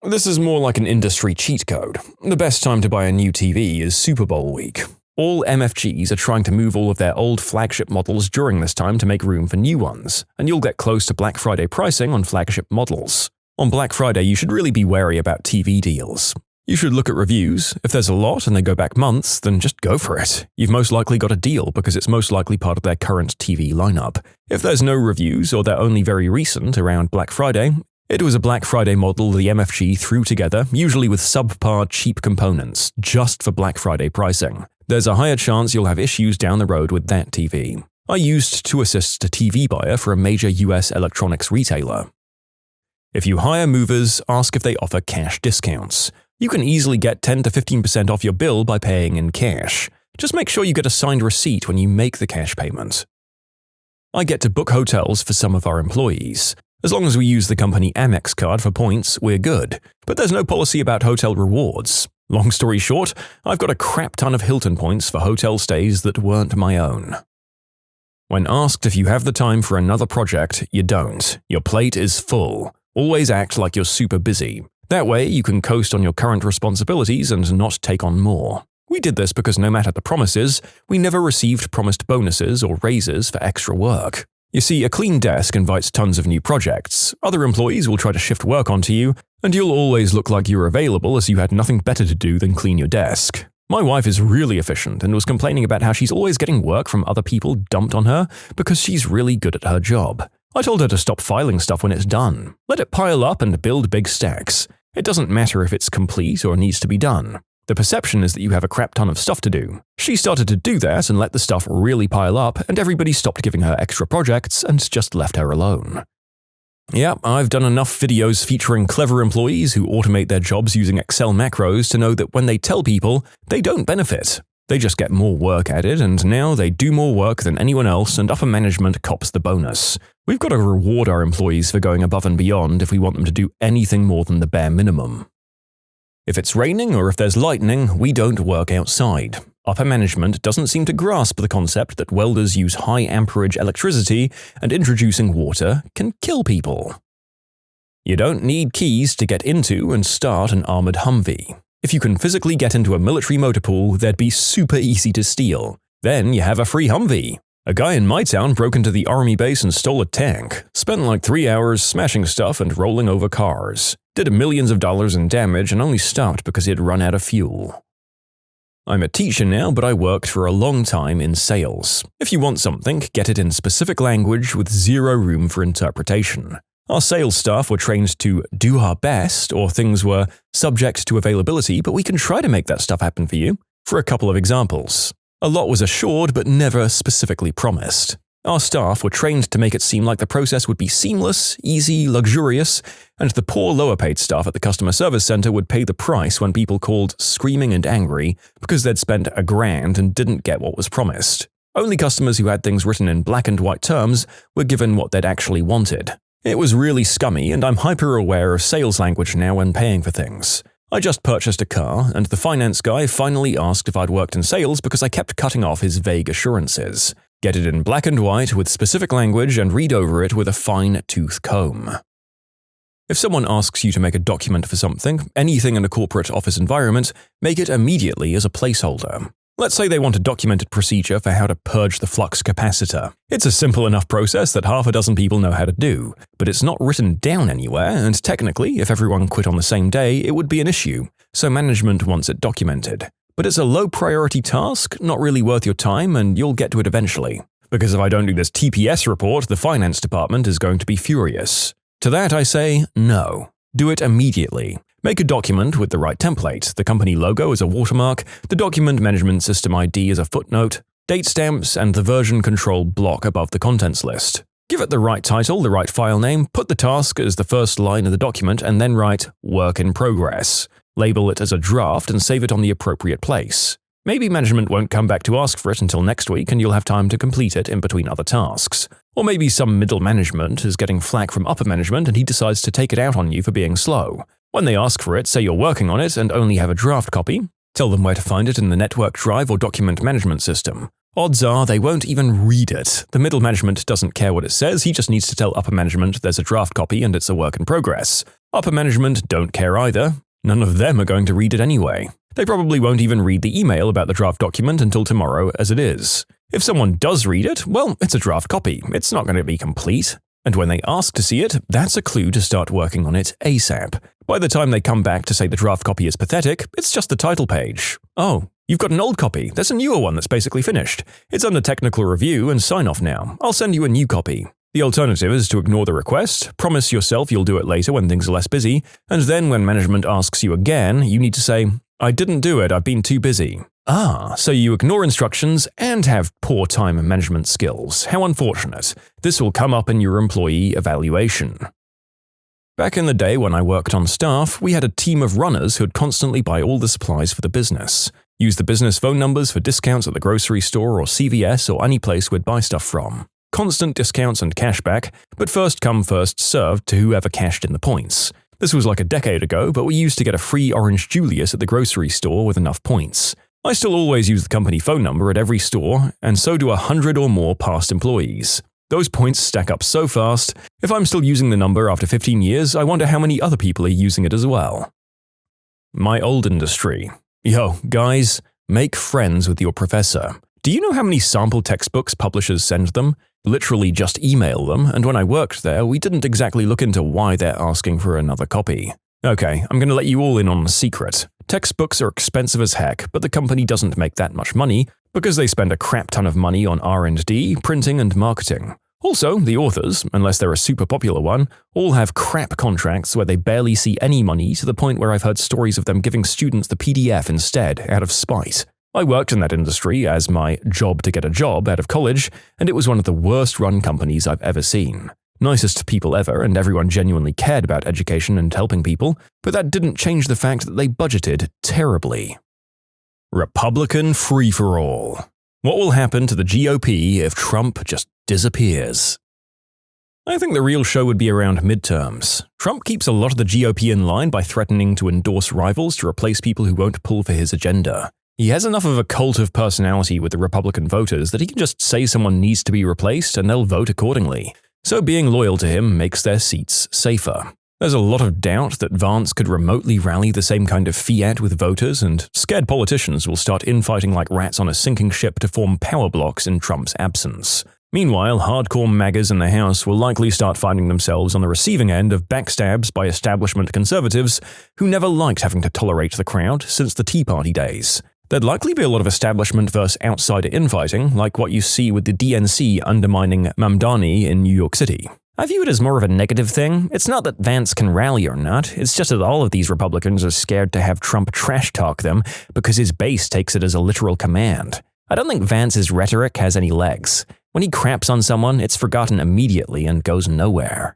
This is more like an industry cheat code. The best time to buy a new TV is Super Bowl week. All MFGs are trying to move all of their old flagship models during this time to make room for new ones, and you'll get close to Black Friday pricing on flagship models. On Black Friday, you should really be wary about TV deals. You should look at reviews. If there's a lot and they go back months, then just go for it. You've most likely got a deal because it's most likely part of their current TV lineup. If there's no reviews or they're only very recent around Black Friday, it was a Black Friday model the MFG threw together, usually with subpar cheap components, just for Black Friday pricing. There's a higher chance you'll have issues down the road with that TV. I used to assist a TV buyer for a major US electronics retailer. If you hire movers, ask if they offer cash discounts. You can easily get 10 to 15% off your bill by paying in cash. Just make sure you get a signed receipt when you make the cash payment. I get to book hotels for some of our employees. As long as we use the company Amex card for points, we're good. But there's no policy about hotel rewards. Long story short, I've got a crap ton of Hilton points for hotel stays that weren't my own. When asked if you have the time for another project, you don't. Your plate is full. Always act like you're super busy. That way, you can coast on your current responsibilities and not take on more. We did this because no matter the promises, we never received promised bonuses or raises for extra work. You see, a clean desk invites tons of new projects. Other employees will try to shift work onto you, and you'll always look like you're available as you had nothing better to do than clean your desk. My wife is really efficient and was complaining about how she's always getting work from other people dumped on her because she's really good at her job. I told her to stop filing stuff when it's done. Let it pile up and build big stacks. It doesn't matter if it's complete or needs to be done. The perception is that you have a crap ton of stuff to do. She started to do that and let the stuff really pile up, and everybody stopped giving her extra projects and just left her alone. Yeah, I've done enough videos featuring clever employees who automate their jobs using Excel macros to know that when they tell people, they don't benefit. They just get more work added, and now they do more work than anyone else, and upper management cops the bonus. We've got to reward our employees for going above and beyond if we want them to do anything more than the bare minimum. If it's raining or if there's lightning, we don't work outside. Upper management doesn't seem to grasp the concept that welders use high amperage electricity and introducing water can kill people. You don't need keys to get into and start an armored Humvee. If you can physically get into a military motor pool, they'd be super easy to steal. Then you have a free Humvee. A guy in my town broke into the army base and stole a tank, spent like 3 hours smashing stuff and rolling over cars, did millions of dollars in damage and only stopped because he had run out of fuel. I'm a teacher now, but I worked for a long time in sales. If you want something, get it in specific language with zero room for interpretation. Our sales staff were trained to do our best, or things were subject to availability, but we can try to make that stuff happen for you. For a couple of examples. A lot was assured but never specifically promised. Our staff were trained to make it seem like the process would be seamless, easy, luxurious, and the poor lower-paid staff at the customer service center would pay the price when people called screaming and angry because they'd spent $1,000 and didn't get what was promised. Only customers who had things written in black and white terms were given what they'd actually wanted. It was really scummy, and I'm hyper-aware of sales language now when paying for things. I just purchased a car, and the finance guy finally asked if I'd worked in sales because I kept cutting off his vague assurances. Get it in black and white with specific language and read over it with a fine-tooth comb. If someone asks you to make a document for something, anything in a corporate office environment, make it immediately as a placeholder. Let's say they want a documented procedure for how to purge the flux capacitor. It's a simple enough process that half a dozen people know how to do, but it's not written down anywhere, and technically, if everyone quit on the same day, it would be an issue, so management wants it documented. But it's a low-priority task, not really worth your time, and you'll get to it eventually. Because if I don't do this TPS report, the finance department is going to be furious. To that I say, no. Do it immediately. Make a document with the right template, the company logo as a watermark, the document management system ID as a footnote, date stamps, and the version control block above the contents list. Give it the right title, the right file name, put the task as the first line of the document, and then write Work in Progress. Label it as a draft and save it on the appropriate place. Maybe management won't come back to ask for it until next week and you'll have time to complete it in between other tasks. Or maybe some middle management is getting flack from upper management and he decides to take it out on you for being slow. When they ask for it, say you're working on it and only have a draft copy. Tell them where to find it in the network drive or document management system. Odds are they won't even read it. The middle management doesn't care what it says, he just needs to tell upper management there's a draft copy and it's a work in progress. Upper management don't care either. None of them are going to read it anyway. They probably won't even read the email about the draft document until tomorrow as it is. If someone does read it, well, it's a draft copy. It's not going to be complete. And when they ask to see it, that's a clue to start working on it ASAP. By the time they come back to say the draft copy is pathetic, it's just the title page. Oh, you've got an old copy. There's a newer one that's basically finished. It's under technical review and sign-off now. I'll send you a new copy. The alternative is to ignore the request, promise yourself you'll do it later when things are less busy, and then when management asks you again, you need to say, I didn't do it, I've been too busy. Ah, so you ignore instructions and have poor time management skills. How unfortunate. This will come up in your employee evaluation. Back in the day when I worked on staff, we had a team of runners who'd constantly buy all the supplies for the business, use the business phone numbers for discounts at the grocery store or CVS or any place we'd buy stuff from. Constant discounts and cashback, but first come first served to whoever cashed in the points. This was like a decade ago, but we used to get a free Orange Julius at the grocery store with enough points. I still always use the company phone number at every store, and so do 100 or more past employees. Those points stack up so fast, if I'm still using the number after 15 years, I wonder how many other people are using it as well. My old industry. Yo, guys, make friends with your professor. Do you know how many sample textbooks publishers send them? Literally just email them, and when I worked there, we didn't exactly look into why they're asking for another copy. Okay, I'm gonna let you all in on a secret. Textbooks are expensive as heck, but the company doesn't make that much money because they spend a crap ton of money on R&D, printing, and marketing. Also, the authors, unless they're a super popular one, all have crap contracts where they barely see any money to the point where I've heard stories of them giving students the PDF instead out of spite. I worked in that industry as my job to get a job out of college, and it was one of the worst run companies I've ever seen. Nicest people ever, and everyone genuinely cared about education and helping people, but that didn't change the fact that they budgeted terribly. Republican free-for-all. What will happen to the GOP if Trump just disappears? I think the real show would be around midterms. Trump keeps a lot of the GOP in line by threatening to endorse rivals to replace people who won't pull for his agenda. He has enough of a cult of personality with the Republican voters that he can just say someone needs to be replaced and they'll vote accordingly. So being loyal to him makes their seats safer. There's a lot of doubt that Vance could remotely rally the same kind of fiat with voters, and scared politicians will start infighting like rats on a sinking ship to form power blocks in Trump's absence. Meanwhile, hardcore MAGAs in the House will likely start finding themselves on the receiving end of backstabs by establishment conservatives who never liked having to tolerate the crowd since the Tea Party days. There'd likely be a lot of establishment versus outsider infighting, like what you see with the DNC undermining Mamdani in New York City. I view it as more of a negative thing. It's not that Vance can rally or not, it's just that all of these Republicans are scared to have Trump trash talk them because his base takes it as a literal command. I don't think Vance's rhetoric has any legs. When he craps on someone, it's forgotten immediately and goes nowhere.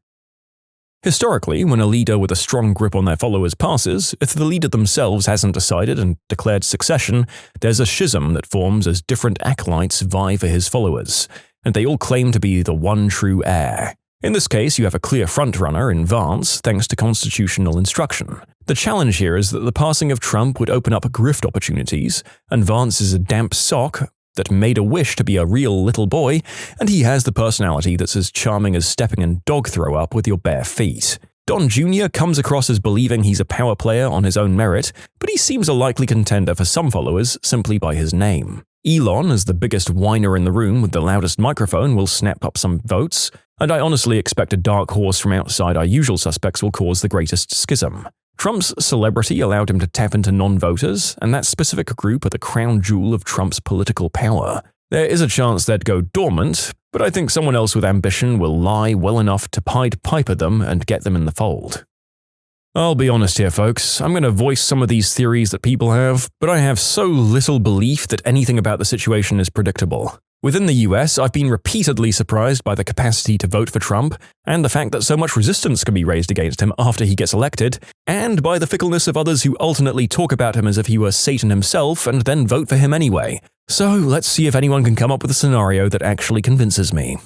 Historically, when a leader with a strong grip on their followers passes, if the leader themselves hasn't decided and declared succession, there's a schism that forms as different acolytes vie for his followers, and they all claim to be the one true heir. In this case, you have a clear frontrunner in Vance thanks to constitutional instruction. The challenge here is that the passing of Trump would open up grift opportunities, and Vance is a damp sock that made a wish to be a real little boy, and he has the personality that's as charming as stepping in dog throw up with your bare feet. Don Jr. comes across as believing he's a power player on his own merit, but he seems a likely contender for some followers simply by his name. Elon, as the biggest whiner in the room with the loudest microphone, will snap up some votes, and I honestly expect a dark horse from outside our usual suspects will cause the greatest schism. Trump's celebrity allowed him to tap into non-voters, and that specific group are the crown jewel of Trump's political power. There is a chance they'd go dormant, but I think someone else with ambition will lie well enough to Pied Piper them and get them in the fold. I'll be honest here, folks, I'm going to voice some of these theories that people have, but I have so little belief that anything about the situation is predictable. Within the US, I've been repeatedly surprised by the capacity to vote for Trump, and the fact that so much resistance can be raised against him after he gets elected, and by the fickleness of others who alternately talk about him as if he were Satan himself and then vote for him anyway. So let's see if anyone can come up with a scenario that actually convinces me.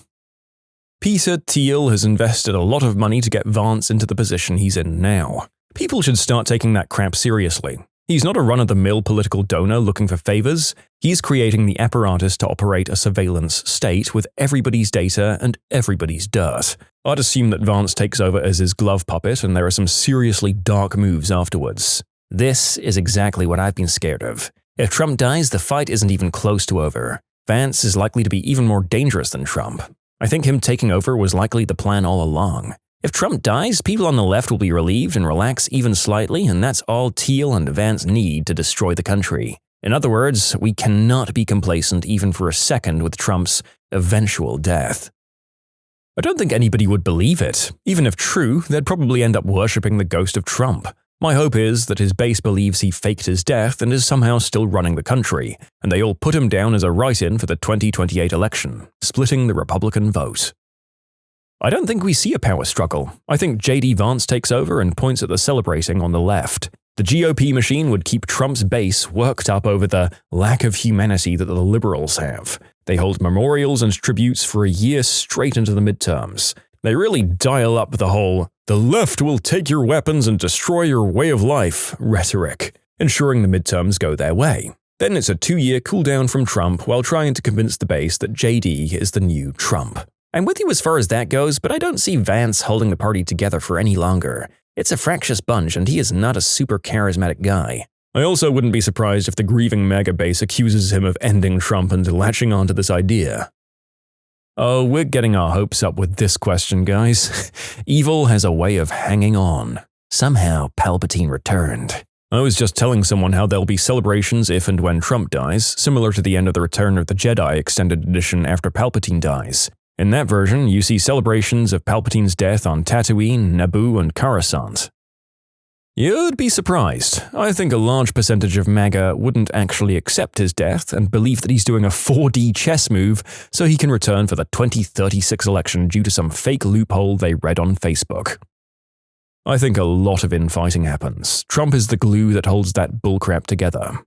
Peter Thiel has invested a lot of money to get Vance into the position he's in now. People should start taking that crap seriously. He's not a run-of-the-mill political donor looking for favors. He's creating the apparatus to operate a surveillance state with everybody's data and everybody's dirt. I'd assume that Vance takes over as his glove puppet and there are some seriously dark moves afterwards. This is exactly what I've been scared of. If Trump dies, the fight isn't even close to over. Vance is likely to be even more dangerous than Trump. I think him taking over was likely the plan all along. If Trump dies, people on the left will be relieved and relax even slightly, and that's all Thiel and Vance need to destroy the country. In other words, we cannot be complacent even for a second with Trump's eventual death. I don't think anybody would believe it. Even if true, they'd probably end up worshipping the ghost of Trump. My hope is that his base believes he faked his death and is somehow still running the country, and they all put him down as a write-in for the 2028 election, splitting the Republican vote. I don't think we see a power struggle. I think J.D. Vance takes over and points at the celebrating on the left. The GOP machine would keep Trump's base worked up over the lack of humanity that the liberals have. They hold memorials and tributes for a year straight into the midterms. They really dial up the whole, "the left will take your weapons and destroy your way of life" rhetoric, ensuring the midterms go their way. Then it's a 2-year cool-down from Trump while trying to convince the base that JD is the new Trump. I'm with you as far as that goes, but I don't see Vance holding the party together for any longer. It's a fractious bunch, and he is not a super charismatic guy. I also wouldn't be surprised if the grieving MAGA base accuses him of ending Trump and latching onto this idea. Oh, we're getting our hopes up with this question, guys. Evil has a way of hanging on. Somehow Palpatine returned. I was just telling someone how there'll be celebrations if and when Trump dies, similar to the end of the Return of the Jedi Extended Edition after Palpatine dies. In that version, you see celebrations of Palpatine's death on Tatooine, Naboo, and Coruscant. You'd be surprised. I think a large percentage of MAGA wouldn't actually accept his death and believe that he's doing a 4D chess move so he can return for the 2036 election due to some fake loophole they read on Facebook. I think a lot of infighting happens. Trump is the glue that holds that bullcrap together.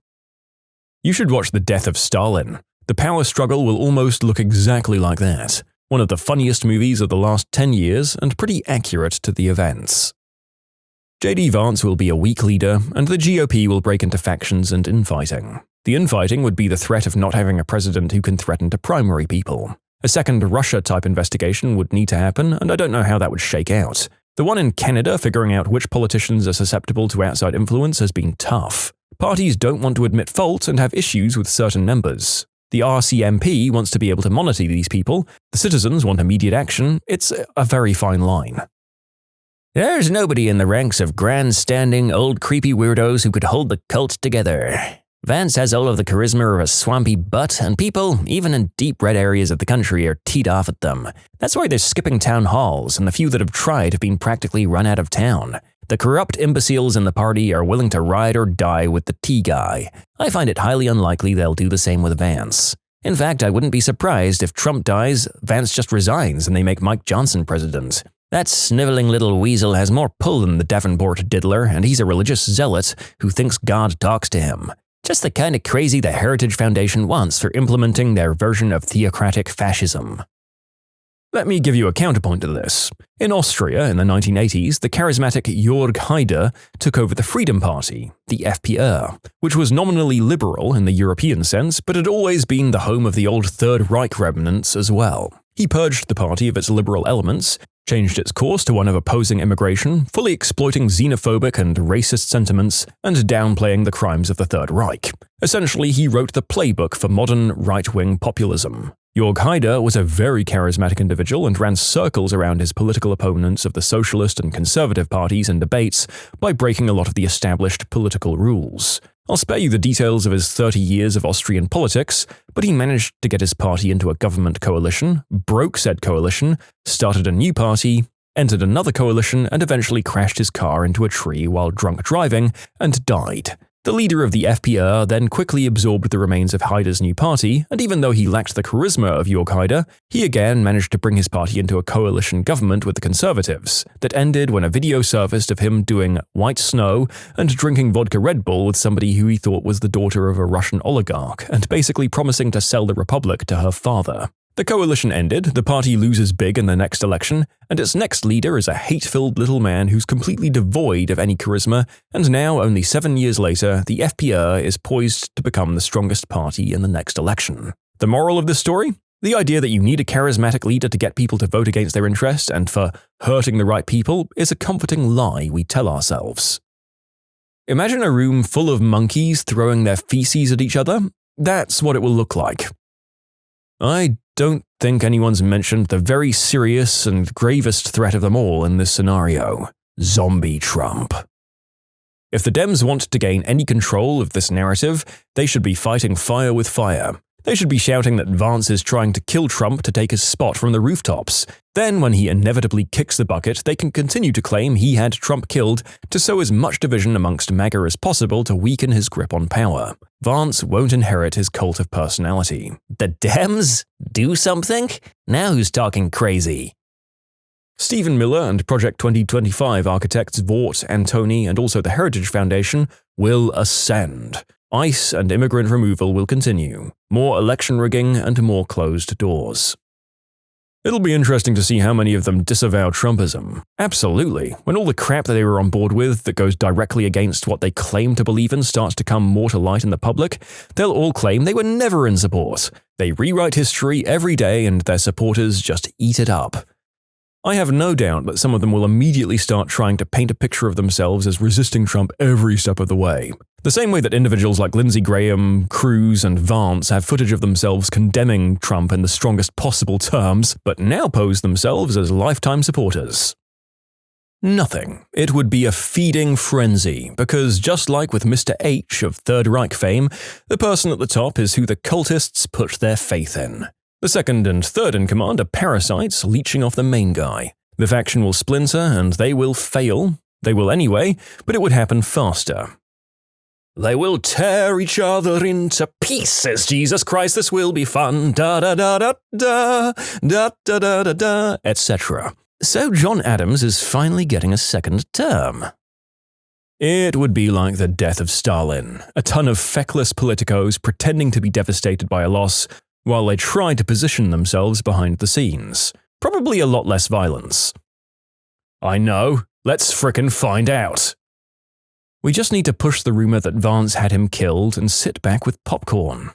You should watch The Death of Stalin. The power struggle will almost look exactly like that. One of the funniest movies of the last 10 years and pretty accurate to the events. J.D. Vance will be a weak leader, and the GOP will break into factions and infighting. The infighting would be the threat of not having a president who can threaten to primary people. A second Russia-type investigation would need to happen, and I don't know how that would shake out. The one in Canada figuring out which politicians are susceptible to outside influence has been tough. Parties don't want to admit fault and have issues with certain members. The RCMP wants to be able to monitor these people. The citizens want immediate action. It's a very fine line. There's nobody in the ranks of grandstanding, old creepy weirdos who could hold the cult together. Vance has all of the charisma of a swampy butt, and people, even in deep red areas of the country, are teed off at them. That's why they're skipping town halls, and the few that have tried have been practically run out of town. The corrupt imbeciles in the party are willing to ride or die with the T guy. I find it highly unlikely they'll do the same with Vance. In fact, I wouldn't be surprised if Trump dies, Vance just resigns and they make Mike Johnson president. That sniveling little weasel has more pull than the Davenport diddler, and he's a religious zealot who thinks God talks to him. Just the kind of crazy the Heritage Foundation wants for implementing their version of theocratic fascism. Let me give you a counterpoint to this. In Austria in the 1980s, the charismatic Jörg Haider took over the Freedom Party, the FPÖ, which was nominally liberal in the European sense, but had always been the home of the old Third Reich remnants as well. He purged the party of its liberal elements, changed its course to one of opposing immigration, fully exploiting xenophobic and racist sentiments, and downplaying the crimes of the Third Reich. Essentially, he wrote the playbook for modern right-wing populism. Jörg Haider was a very charismatic individual and ran circles around his political opponents of the socialist and conservative parties in debates by breaking a lot of the established political rules. I'll spare you the details of his 30 years of Austrian politics, but he managed to get his party into a government coalition, broke said coalition, started a new party, entered another coalition, and eventually crashed his car into a tree while drunk driving and died. The leader of the FPÖ then quickly absorbed the remains of Haider's new party, and even though he lacked the charisma of Jörg Haider, he again managed to bring his party into a coalition government with the Conservatives, that ended when a video surfaced of him doing white snow and drinking vodka Red Bull with somebody who he thought was the daughter of a Russian oligarch, and basically promising to sell the republic to her father. The coalition ended, the party loses big in the next election, and its next leader is a hate-filled little man who's completely devoid of any charisma, and now, only 7 years later, the FPÖ is poised to become the strongest party in the next election. The moral of this story? The idea that you need a charismatic leader to get people to vote against their interests and for hurting the right people is a comforting lie we tell ourselves. Imagine a room full of monkeys throwing their feces at each other. That's what it will look like. I don't think anyone's mentioned the very serious and gravest threat of them all in this scenario: Zombie Trump. If the Dems want to gain any control of this narrative, they should be fighting fire with fire. They should be shouting that Vance is trying to kill Trump to take his spot from the rooftops. Then, when he inevitably kicks the bucket, they can continue to claim he had Trump killed to sow as much division amongst MAGA as possible to weaken his grip on power. Vance won't inherit his cult of personality. The Dems? Do something? Now who's talking crazy? Stephen Miller and Project 2025 architects Vought, Antony, and also the Heritage Foundation will ascend. ICE and immigrant removal will continue. More election rigging and more closed doors. It'll be interesting to see how many of them disavow Trumpism. Absolutely. When all the crap that they were on board with that goes directly against what they claim to believe in starts to come more to light in the public, they'll all claim they were never in support. They rewrite history every day and their supporters just eat it up. I have no doubt that some of them will immediately start trying to paint a picture of themselves as resisting Trump every step of the way. The same way that individuals like Lindsey Graham, Cruz, and Vance have footage of themselves condemning Trump in the strongest possible terms, but now pose themselves as lifetime supporters. Nothing. It would be a feeding frenzy, because just like with Mr. H of Third Reich fame, the person at the top is who the cultists put their faith in. The second and third in command are parasites leeching off the main guy. The faction will splinter and they will fail. They will anyway, but it would happen faster. They will tear each other into pieces. Jesus Christ, this will be fun. Da da da da da da da da da da, etc. So John Adams is finally getting a second term. It would be like the death of Stalin. A ton of feckless politicos pretending to be devastated by a loss, while they try to position themselves behind the scenes. Probably a lot less violence. I know, let's frickin' find out. We just need to push the rumor that Vance had him killed and sit back with popcorn.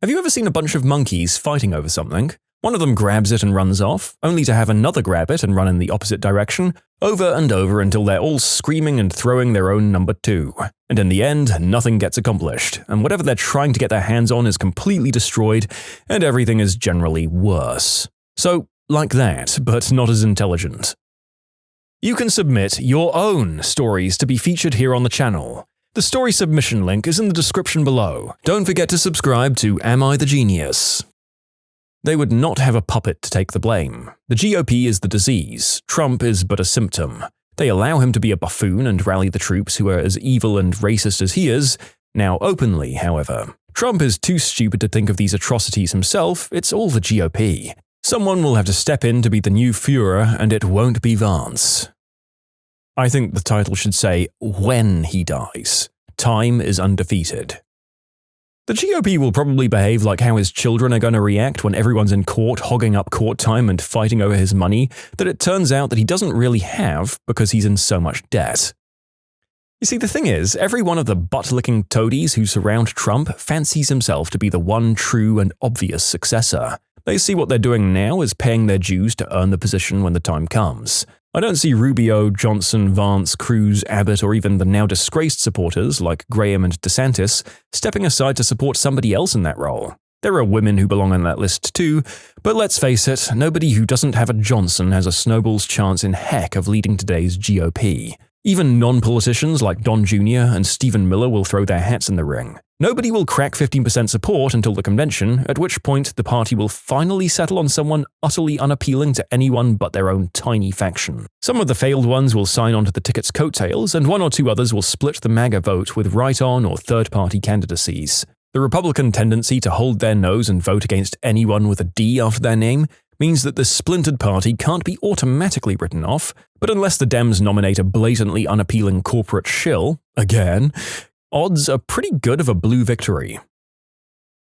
Have you ever seen a bunch of monkeys fighting over something? One of them grabs it and runs off, only to have another grab it and run in the opposite direction, over and over until they're all screaming and throwing their own number 2. And in the end, nothing gets accomplished, and whatever they're trying to get their hands on is completely destroyed, and everything is generally worse. So, like that, but not as intelligent. You can submit your own stories to be featured here on the channel. The story submission link is in the description below. Don't forget to subscribe to Am I the Genius? They would not have a puppet to take the blame. The GOP is the disease. Trump is but a symptom. They allow him to be a buffoon and rally the troops who are as evil and racist as he is, now openly, however. Trump is too stupid to think of these atrocities himself, it's all the GOP. Someone will have to step in to be the new Führer, and it won't be Vance. I think the title should say, when he dies. Time is undefeated. The GOP will probably behave like how his children are going to react when everyone's in court hogging up court time and fighting over his money that it turns out that he doesn't really have because he's in so much debt. You see, the thing is, every one of the butt-licking toadies who surround Trump fancies himself to be the one true and obvious successor. They see what they're doing now as paying their dues to earn the position when the time comes. I don't see Rubio, Johnson, Vance, Cruz, Abbott, or even the now disgraced supporters like Graham and DeSantis stepping aside to support somebody else in that role. There are women who belong on that list too, but let's face it, nobody who doesn't have a Johnson has a snowball's chance in heck of leading today's GOP. Even non-politicians like Don Jr. and Stephen Miller will throw their hats in the ring. Nobody will crack 15% support until the convention, at which point the party will finally settle on someone utterly unappealing to anyone but their own tiny faction. Some of the failed ones will sign onto the ticket's coattails, and one or two others will split the MAGA vote with write-on or third-party candidacies. The Republican tendency to hold their nose and vote against anyone with a D after their name means that the splintered party can't be automatically written off, but unless the Dems nominate a blatantly unappealing corporate shill, again, odds are pretty good of a blue victory.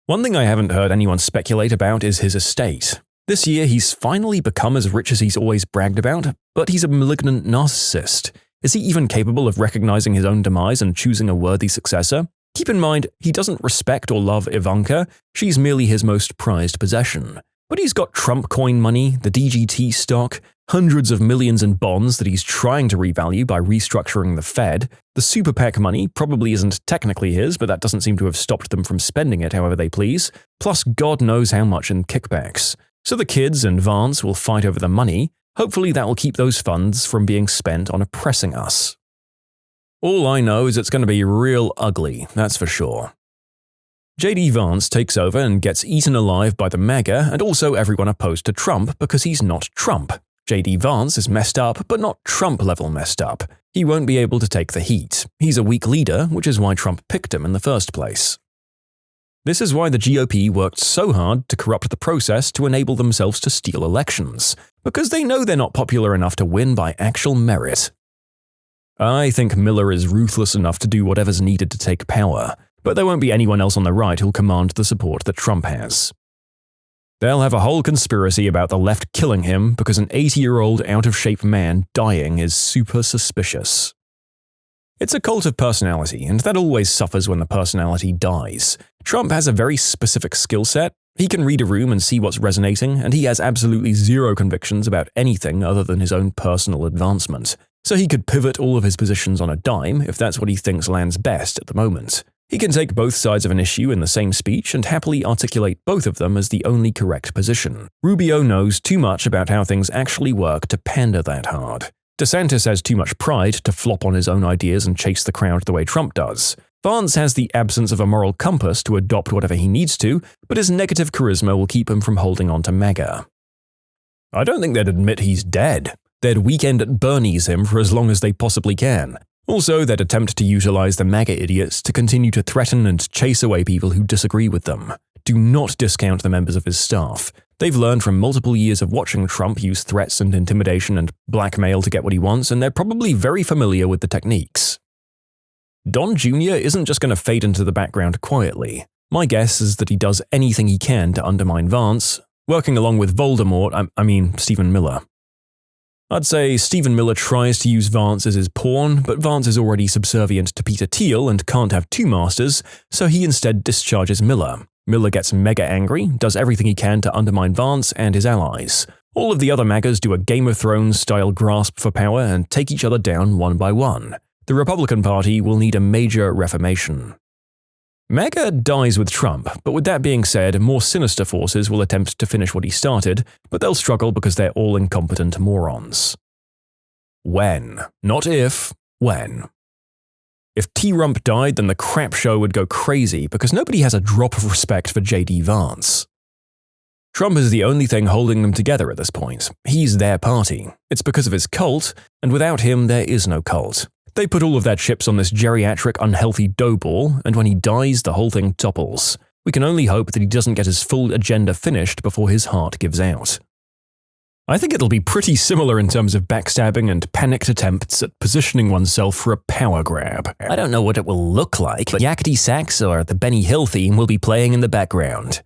One thing I haven't heard anyone speculate about is his estate. This year he's finally become as rich as he's always bragged about, but he's a malignant narcissist. Is he even capable of recognizing his own demise and choosing a worthy successor? Keep in mind, he doesn't respect or love Ivanka, she's merely his most prized possession. But he's got Trump coin money, the DGT stock, hundreds of millions in bonds that he's trying to revalue by restructuring the Fed. The super PAC money probably isn't technically his, but that doesn't seem to have stopped them from spending it however they please. Plus God knows how much in kickbacks. So the kids and Vance will fight over the money. Hopefully that will keep those funds from being spent on oppressing us. All I know is it's going to be real ugly, that's for sure. J.D. Vance takes over and gets eaten alive by the MAGA and also everyone opposed to Trump because he's not Trump. J.D. Vance is messed up, but not Trump-level messed up. He won't be able to take the heat. He's a weak leader, which is why Trump picked him in the first place. This is why the GOP worked so hard to corrupt the process to enable themselves to steal elections, because they know they're not popular enough to win by actual merit. I think Miller is ruthless enough to do whatever's needed to take power, but there won't be anyone else on the right who'll command the support that Trump has. They'll have a whole conspiracy about the left killing him because an 80-year-old out-of-shape man dying is super suspicious. It's a cult of personality, and that always suffers when the personality dies. Trump has a very specific skill set. He can read a room and see what's resonating, and he has absolutely zero convictions about anything other than his own personal advancement. So he could pivot all of his positions on a dime if that's what he thinks lands best at the moment. He can take both sides of an issue in the same speech and happily articulate both of them as the only correct position. Rubio knows too much about how things actually work to pander that hard. DeSantis has too much pride to flop on his own ideas and chase the crowd the way Trump does. Vance has the absence of a moral compass to adopt whatever he needs to, but his negative charisma will keep him from holding on to MAGA. I don't think they'd admit he's dead. They'd weekend at Bernie's him for as long as they possibly can. Also, they'd attempt to utilize the MAGA idiots to continue to threaten and chase away people who disagree with them. Do not discount the members of his staff. They've learned from multiple years of watching Trump use threats and intimidation and blackmail to get what he wants, and they're probably very familiar with the techniques. Don Jr. isn't just going to fade into the background quietly. My guess is that he does anything he can to undermine Vance, working along with Voldemort, Stephen Miller. I'd say Stephen Miller tries to use Vance as his pawn, but Vance is already subservient to Peter Thiel and can't have two masters, so he instead discharges Miller. Miller gets mega angry, does everything he can to undermine Vance and his allies. All of the other MAGAs do a Game of Thrones-style grasp for power and take each other down one by one. The Republican Party will need a major reformation. MAGA dies with Trump, but with that being said, more sinister forces will attempt to finish what he started, but they'll struggle because they're all incompetent morons. When, not if, when. If T-Rump died, then the crap show would go crazy because nobody has a drop of respect for J.D. Vance. Trump is the only thing holding them together at this point. He's their party. It's because of his cult, and without him there is no cult. They put all of their chips on this geriatric, unhealthy dough ball, and when he dies, the whole thing topples. We can only hope that he doesn't get his full agenda finished before his heart gives out. I think it'll be pretty similar in terms of backstabbing and panicked attempts at positioning oneself for a power grab. I don't know what it will look like, but yakety sax or the Benny Hill theme will be playing in the background.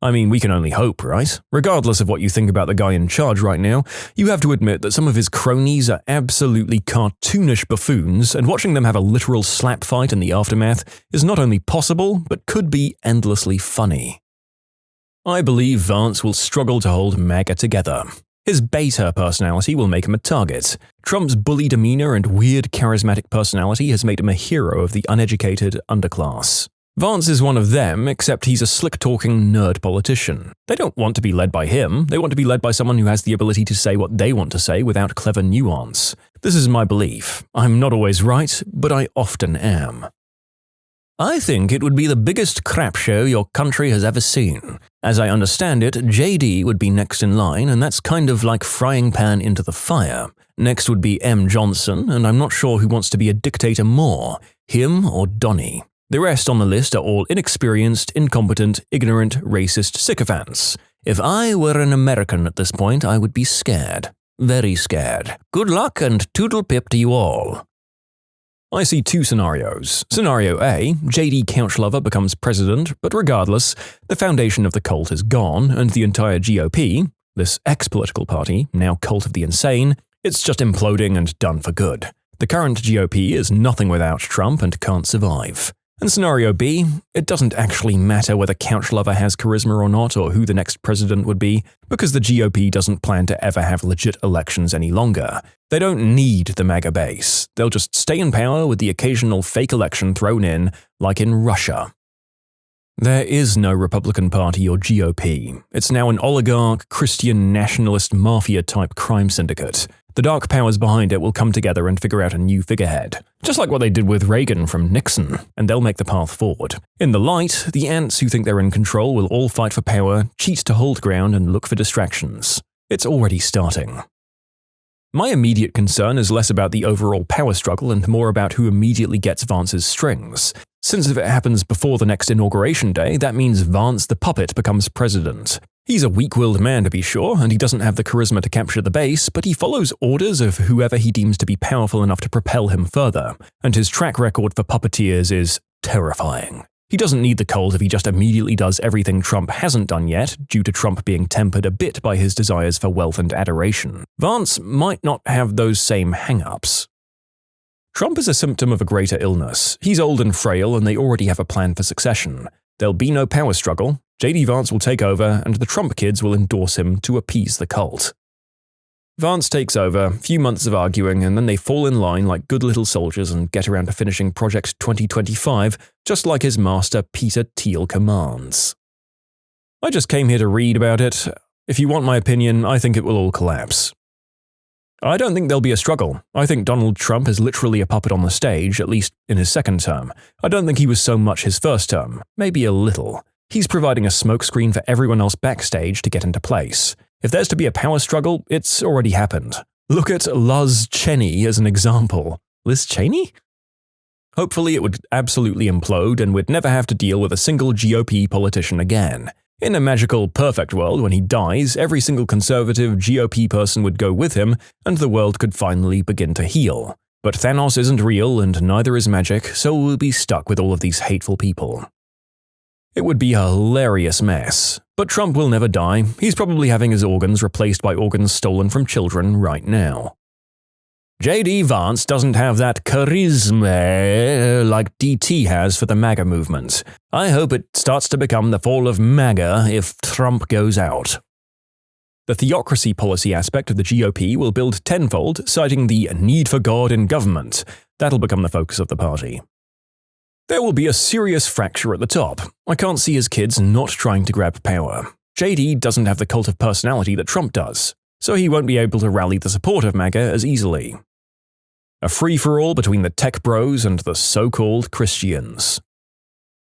I mean, we can only hope, right? Regardless of what you think about the guy in charge right now, you have to admit that some of his cronies are absolutely cartoonish buffoons, and watching them have a literal slap fight in the aftermath is not only possible, but could be endlessly funny. I believe Vance will struggle to hold MAGA together. His beta personality will make him a target. Trump's bully demeanor and weird charismatic personality has made him a hero of the uneducated underclass. Vance is one of them, except he's a slick-talking nerd politician. They don't want to be led by him, they want to be led by someone who has the ability to say what they want to say without clever nuance. This is my belief. I'm not always right, but I often am. I think it would be the biggest crap show your country has ever seen. As I understand it, JD would be next in line, and that's kind of like frying pan into the fire. Next would be M. Johnson, and I'm not sure who wants to be a dictator more, him or Donnie. The rest on the list are all inexperienced, incompetent, ignorant, racist sycophants. If I were an American at this point, I would be scared. Very scared. Good luck and toodle pip to you all. I see two scenarios. Scenario A, JD couch lover becomes president, but regardless, the foundation of the cult is gone, and the entire GOP, this ex-political party, now cult of the insane, it's just imploding and done for good. The current GOP is nothing without Trump and can't survive. And scenario B, it doesn't actually matter whether couch lover has charisma or not or who the next president would be, because the GOP doesn't plan to ever have legit elections any longer. They don't need the MAGA base. They'll just stay in power with the occasional fake election thrown in, like in Russia. There is no Republican Party or GOP. It's now an oligarch, Christian nationalist mafia-type crime syndicate. The dark powers behind it will come together and figure out a new figurehead. Just like what they did with Reagan from Nixon, and they'll make the path forward. In the light, the ants who think they're in control will all fight for power, cheat to hold ground, and look for distractions. It's already starting. My immediate concern is less about the overall power struggle and more about who immediately gets Vance's strings. Since if it happens before the next inauguration day, that means Vance the puppet becomes president. He's a weak-willed man to be sure, and he doesn't have the charisma to capture the base, but he follows orders of whoever he deems to be powerful enough to propel him further, and his track record for puppeteers is terrifying. He doesn't need the cult if he just immediately does everything Trump hasn't done yet, due to Trump being tempered a bit by his desires for wealth and adoration. Vance might not have those same hang-ups. Trump is a symptom of a greater illness. He's old and frail, and they already have a plan for succession. There'll be no power struggle. J.D. Vance will take over, and the Trump kids will endorse him to appease the cult. Vance takes over, a few months of arguing, and then they fall in line like good little soldiers and get around to finishing Project 2025, just like his master Peter Thiel commands. I just came here to read about it. If you want my opinion, I think it will all collapse. I don't think there'll be a struggle. I think Donald Trump is literally a puppet on the stage, at least in his second term. I don't think he was so much his first term, maybe a little. He's providing a smokescreen for everyone else backstage to get into place. If there's to be a power struggle, it's already happened. Look at Liz Cheney as an example. Liz Cheney? Hopefully it would absolutely implode and we'd never have to deal with a single GOP politician again. In a magical, perfect world, when he dies, every single conservative GOP person would go with him, and the world could finally begin to heal. But Thanos isn't real, and neither is magic, so we'll be stuck with all of these hateful people. It would be a hilarious mess. But Trump will never die. He's probably having his organs replaced by organs stolen from children right now. J.D. Vance doesn't have that charisma like DT has for the MAGA movement. I hope it starts to become the fall of MAGA if Trump goes out. The theocracy policy aspect of the GOP will build tenfold, citing the need for God in government. That'll become the focus of the party. There will be a serious fracture at the top. I can't see his kids not trying to grab power. JD doesn't have the cult of personality that Trump does, so he won't be able to rally the support of MAGA as easily. A free-for-all between the tech bros and the so-called Christians.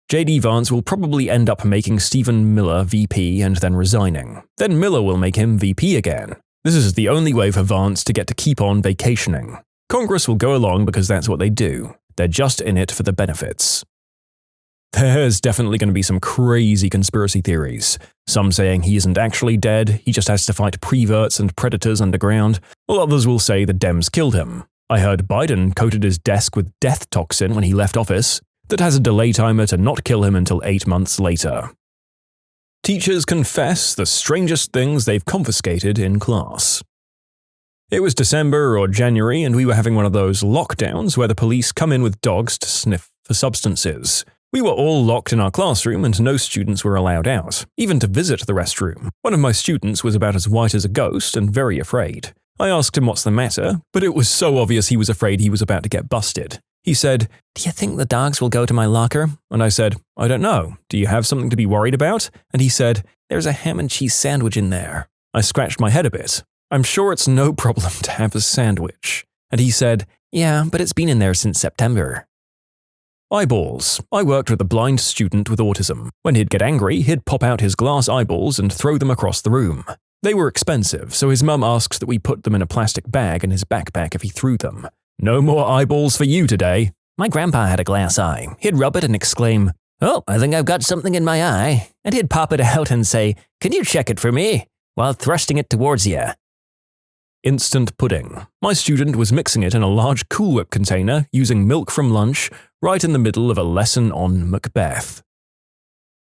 J.D. Vance will probably end up making Stephen Miller VP and then resigning. Then Miller will make him VP again. This is the only way for Vance to get to keep on vacationing. Congress will go along because that's what they do. They're just in it for the benefits. There's definitely going to be some crazy conspiracy theories. Some saying he isn't actually dead, he just has to fight preverts and predators underground, while others will say the Dems killed him. I heard Biden coated his desk with death toxin when he left office that has a delay timer to not kill him until 8 months later. Teachers confess the strangest things they've confiscated in class. It was December or January and we were having one of those lockdowns where the police come in with dogs to sniff for substances. We were all locked in our classroom and no students were allowed out, even to visit the restroom. One of my students was about as white as a ghost and very afraid. I asked him what's the matter, but it was so obvious he was afraid he was about to get busted. He said, "Do you think the dogs will go to my locker?" And I said, "I don't know. Do you have something to be worried about?" And he said, "There's a ham and cheese sandwich in there." I scratched my head a bit. "I'm sure it's no problem to have a sandwich." And he said, "Yeah, but it's been in there since September." Eyeballs. I worked with a blind student with autism. When he'd get angry, he'd pop out his glass eyeballs and throw them across the room. They were expensive, so his mum asked that we put them in a plastic bag in his backpack if he threw them. "No more eyeballs for you today." My grandpa had a glass eye. He'd rub it and exclaim, "Oh, I think I've got something in my eye." And he'd pop it out and say, "Can you check it for me?" while thrusting it towards you. Instant pudding. My student was mixing it in a large Cool Whip container using milk from lunch right in the middle of a lesson on Macbeth.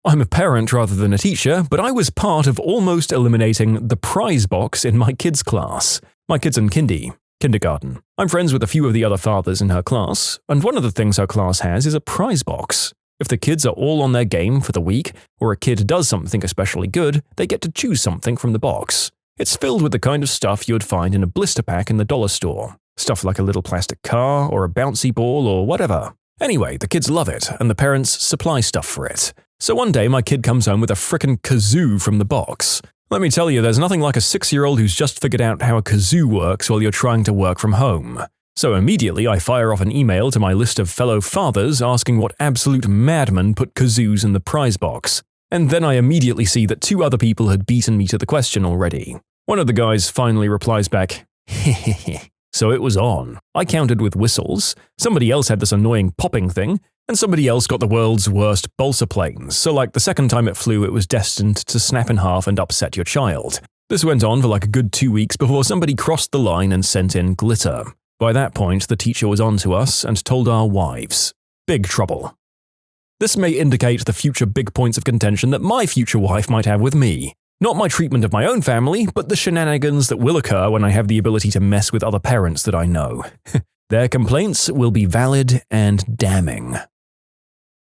I'm a parent rather than a teacher, but I was part of almost eliminating the prize box in my kids' class. My kid's in kindergarten. I'm friends with a few of the other fathers in her class, and one of the things her class has is a prize box. If the kids are all on their game for the week, or a kid does something especially good, they get to choose something from the box. It's filled with the kind of stuff you would find in a blister pack in the dollar store. Stuff like a little plastic car, or a bouncy ball, or whatever. Anyway, the kids love it, and the parents supply stuff for it. So one day my kid comes home with a frickin' kazoo from the box. Let me tell you, there's nothing like a 6-year-old who's just figured out how a kazoo works while you're trying to work from home. So immediately I fire off an email to my list of fellow fathers asking what absolute madman put kazoos in the prize box. And then I immediately see that 2 other people had beaten me to the question already. One of the guys finally replies back, "Hehehe." So it was on. I counted with whistles, somebody else had this annoying popping thing, And somebody else got the world's worst balsa planes, so like the second time it flew it was destined to snap in half and upset your child. This went on for like a good 2 weeks before somebody crossed the line and sent in glitter. By that point, the teacher was on to us and told our wives. Big trouble. This may indicate the future big points of contention that my future wife might have with me. Not my treatment of my own family, but the shenanigans that will occur when I have the ability to mess with other parents that I know. Their complaints will be valid and damning.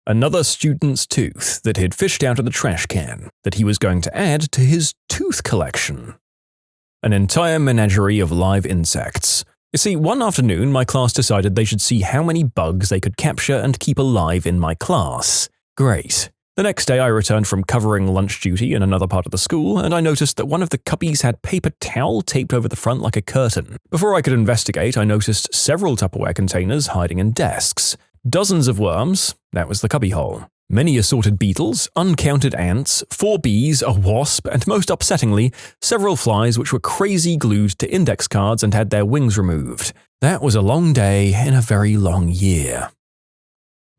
Another student's tooth that he'd fished out of the trash can that he was going to add to his tooth collection. An entire menagerie of live insects. You see, one afternoon my class decided they should see how many bugs they could capture and keep alive in my class. Great. The next day I returned from covering lunch duty in another part of the school, and I noticed that one of the cubbies had paper towel taped over the front like a curtain. Before I could investigate, I noticed several Tupperware containers hiding in desks. Dozens of worms, that was the cubbyhole. Many assorted beetles, uncounted ants, 4 bees, a wasp, and most upsettingly, several flies which were crazy glued to index cards and had their wings removed. That was a long day in a very long year.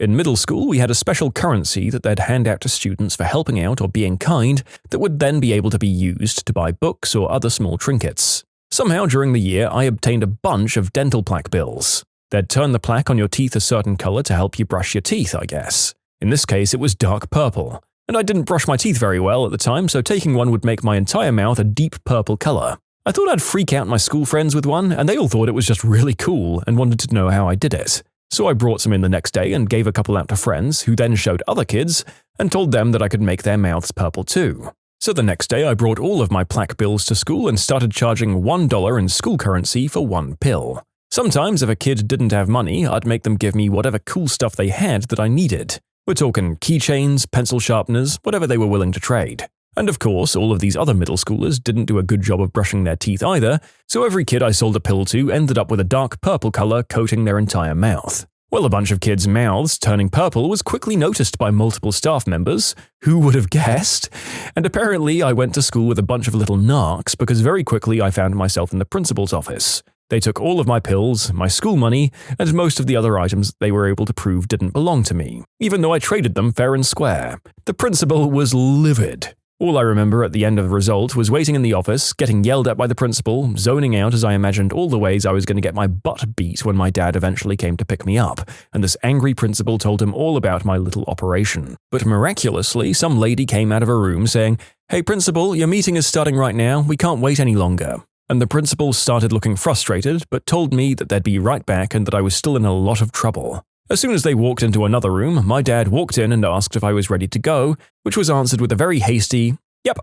In middle school, we had a special currency that they'd hand out to students for helping out or being kind that would then be able to be used to buy books or other small trinkets. Somehow during the year, I obtained a bunch of dental plaque bills. They'd turn the plaque on your teeth a certain color to help you brush your teeth, I guess. In this case, it was dark purple. And I didn't brush my teeth very well at the time, so taking one would make my entire mouth a deep purple color. I thought I'd freak out my school friends with one, and they all thought it was just really cool and wanted to know how I did it. So I brought some in the next day and gave a couple out to friends, who then showed other kids and told them that I could make their mouths purple too. So the next day I brought all of my plaque bills to school and started charging $1 in school currency for one pill. Sometimes if a kid didn't have money, I'd make them give me whatever cool stuff they had that I needed. We're talking keychains, pencil sharpeners, whatever they were willing to trade. And of course, all of these other middle schoolers didn't do a good job of brushing their teeth either, so every kid I sold a pill to ended up with a dark purple color coating their entire mouth. Well, a bunch of kids' mouths turning purple was quickly noticed by multiple staff members. Who would have guessed? And apparently I went to school with a bunch of little narcs because very quickly I found myself in the principal's office. They took all of my pills, my school money, and most of the other items they were able to prove didn't belong to me, even though I traded them fair and square. The principal was livid. All I remember at the end of the result was waiting in the office, getting yelled at by the principal, zoning out as I imagined all the ways I was going to get my butt beat when my dad eventually came to pick me up, and this angry principal told him all about my little operation. But miraculously, some lady came out of a room saying, "Hey principal, your meeting is starting right now, we can't wait any longer." And the principal started looking frustrated, but told me that they'd be right back and that I was still in a lot of trouble. As soon as they walked into another room, my dad walked in and asked if I was ready to go, which was answered with a very hasty, "Yep."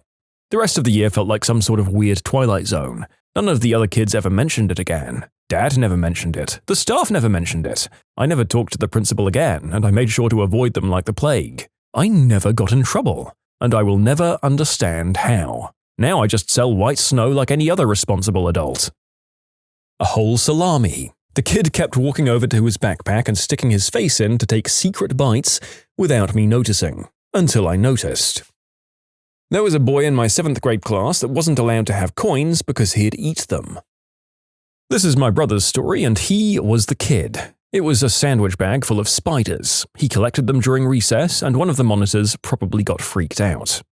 The rest of the year felt like some sort of weird Twilight Zone. None of the other kids ever mentioned it again. Dad never mentioned it. The staff never mentioned it. I never talked to the principal again, and I made sure to avoid them like the plague. I never got in trouble, and I will never understand how. Now I just sell white snow like any other responsible adult. A whole salami. The kid kept walking over to his backpack and sticking his face in to take secret bites without me noticing. Until I noticed. There was a boy in my 7th grade class that wasn't allowed to have coins because he'd eat them. This is my brother's story, and he was the kid. It was a sandwich bag full of spiders. He collected them during recess, and one of the monitors probably got freaked out.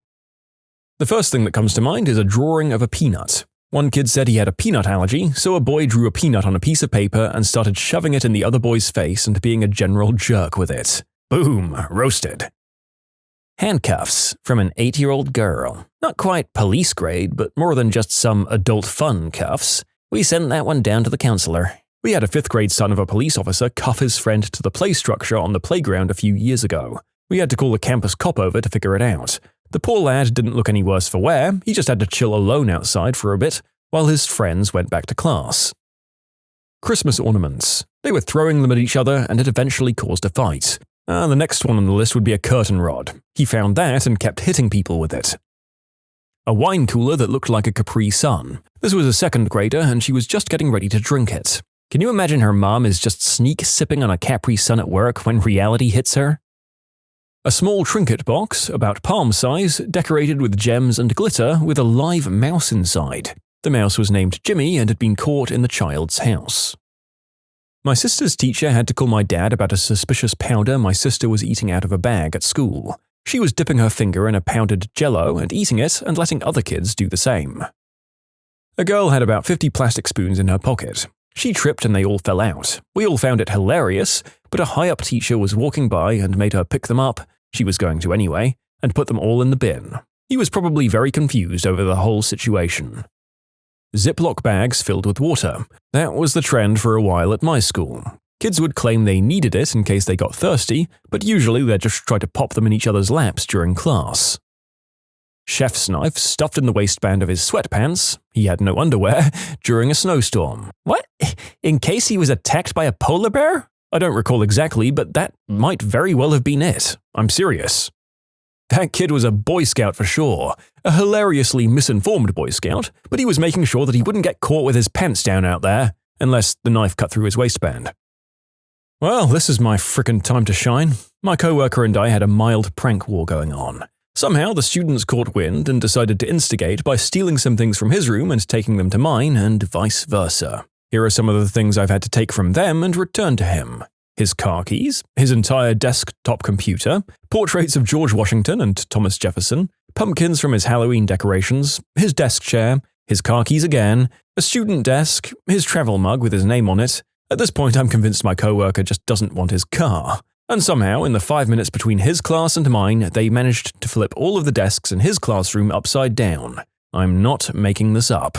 The first thing that comes to mind is a drawing of a peanut. One kid said he had a peanut allergy, so a boy drew a peanut on a piece of paper and started shoving it in the other boy's face and being a general jerk with it. Boom, roasted. Handcuffs from an 8-year-old girl. Not quite police grade, but more than just some adult fun cuffs. We sent that one down to the counselor. We had a 5th grade son of a police officer cuff his friend to the play structure on the playground a few years ago. We had to call the campus cop over to figure it out. The poor lad didn't look any worse for wear, he just had to chill alone outside for a bit, while his friends went back to class. Christmas ornaments. They were throwing them at each other, and it eventually caused a fight. The next one on the list would be a curtain rod. He found that and kept hitting people with it. A wine cooler that looked like a Capri Sun. This was a 2nd grader, and she was just getting ready to drink it. Can you imagine her mom is just sneak sipping on a Capri Sun at work when reality hits her? A small trinket box, about palm size, decorated with gems and glitter with a live mouse inside. The mouse was named Jimmy and had been caught in the child's house. My sister's teacher had to call my dad about a suspicious powder my sister was eating out of a bag at school. She was dipping her finger in a powdered Jell-O and eating it and letting other kids do the same. A girl had about 50 plastic spoons in her pocket. She tripped and they all fell out. We all found it hilarious, but a high-up teacher was walking by and made her pick them up, she was going to anyway, and put them all in the bin. He was probably very confused over the whole situation. Ziploc bags filled with water. That was the trend for a while at my school. Kids would claim they needed it in case they got thirsty, but usually they'd just try to pop them in each other's laps during class. Chef's knife stuffed in the waistband of his sweatpants, he had no underwear, during a snowstorm. What? In case he was attacked by a polar bear? I don't recall exactly, but that might very well have been it. I'm serious. That kid was a Boy Scout for sure. A hilariously misinformed Boy Scout, but he was making sure that he wouldn't get caught with his pants down out there, unless the knife cut through his waistband. Well, this is my frickin' time to shine. My coworker and I had a mild prank war going on. Somehow the students caught wind and decided to instigate by stealing some things from his room and taking them to mine, and vice versa. Here are some of the things I've had to take from them and return to him. His car keys, his entire desktop computer, portraits of George Washington and Thomas Jefferson, pumpkins from his Halloween decorations, his desk chair, his car keys again, a student desk, his travel mug with his name on it. At this point, I'm convinced my coworker just doesn't want his car. And somehow, in the 5 minutes between his class and mine, they managed to flip all of the desks in his classroom upside down. I'm not making this up.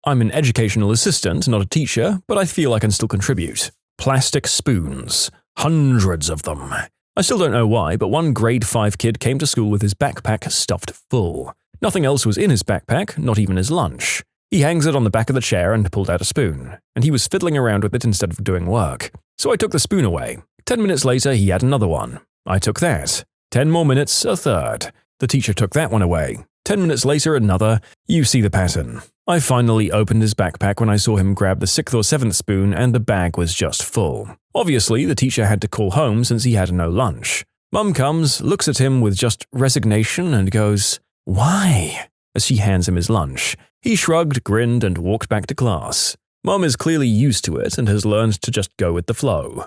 I'm an educational assistant, not a teacher, but I feel I can still contribute. Plastic spoons. Hundreds of them. I still don't know why, but one grade 5 kid came to school with his backpack stuffed full. Nothing else was in his backpack, not even his lunch. He hangs it on the back of the chair and pulled out a spoon, and he was fiddling around with it instead of doing work. So I took the spoon away. 10 minutes later, he had another one. I took that. 10 more minutes, a third. The teacher took that one away. 10 minutes later, another. You see the pattern. I finally opened his backpack when I saw him grab the 6th or 7th spoon and the bag was just full. Obviously, the teacher had to call home since he had no lunch. Mum comes, looks at him with just resignation and goes, "Why?" as she hands him his lunch. He shrugged, grinned, and walked back to class. Mum is clearly used to it and has learned to just go with the flow.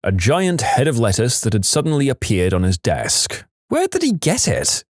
A giant head of lettuce that had suddenly appeared on his desk. Where did he get it?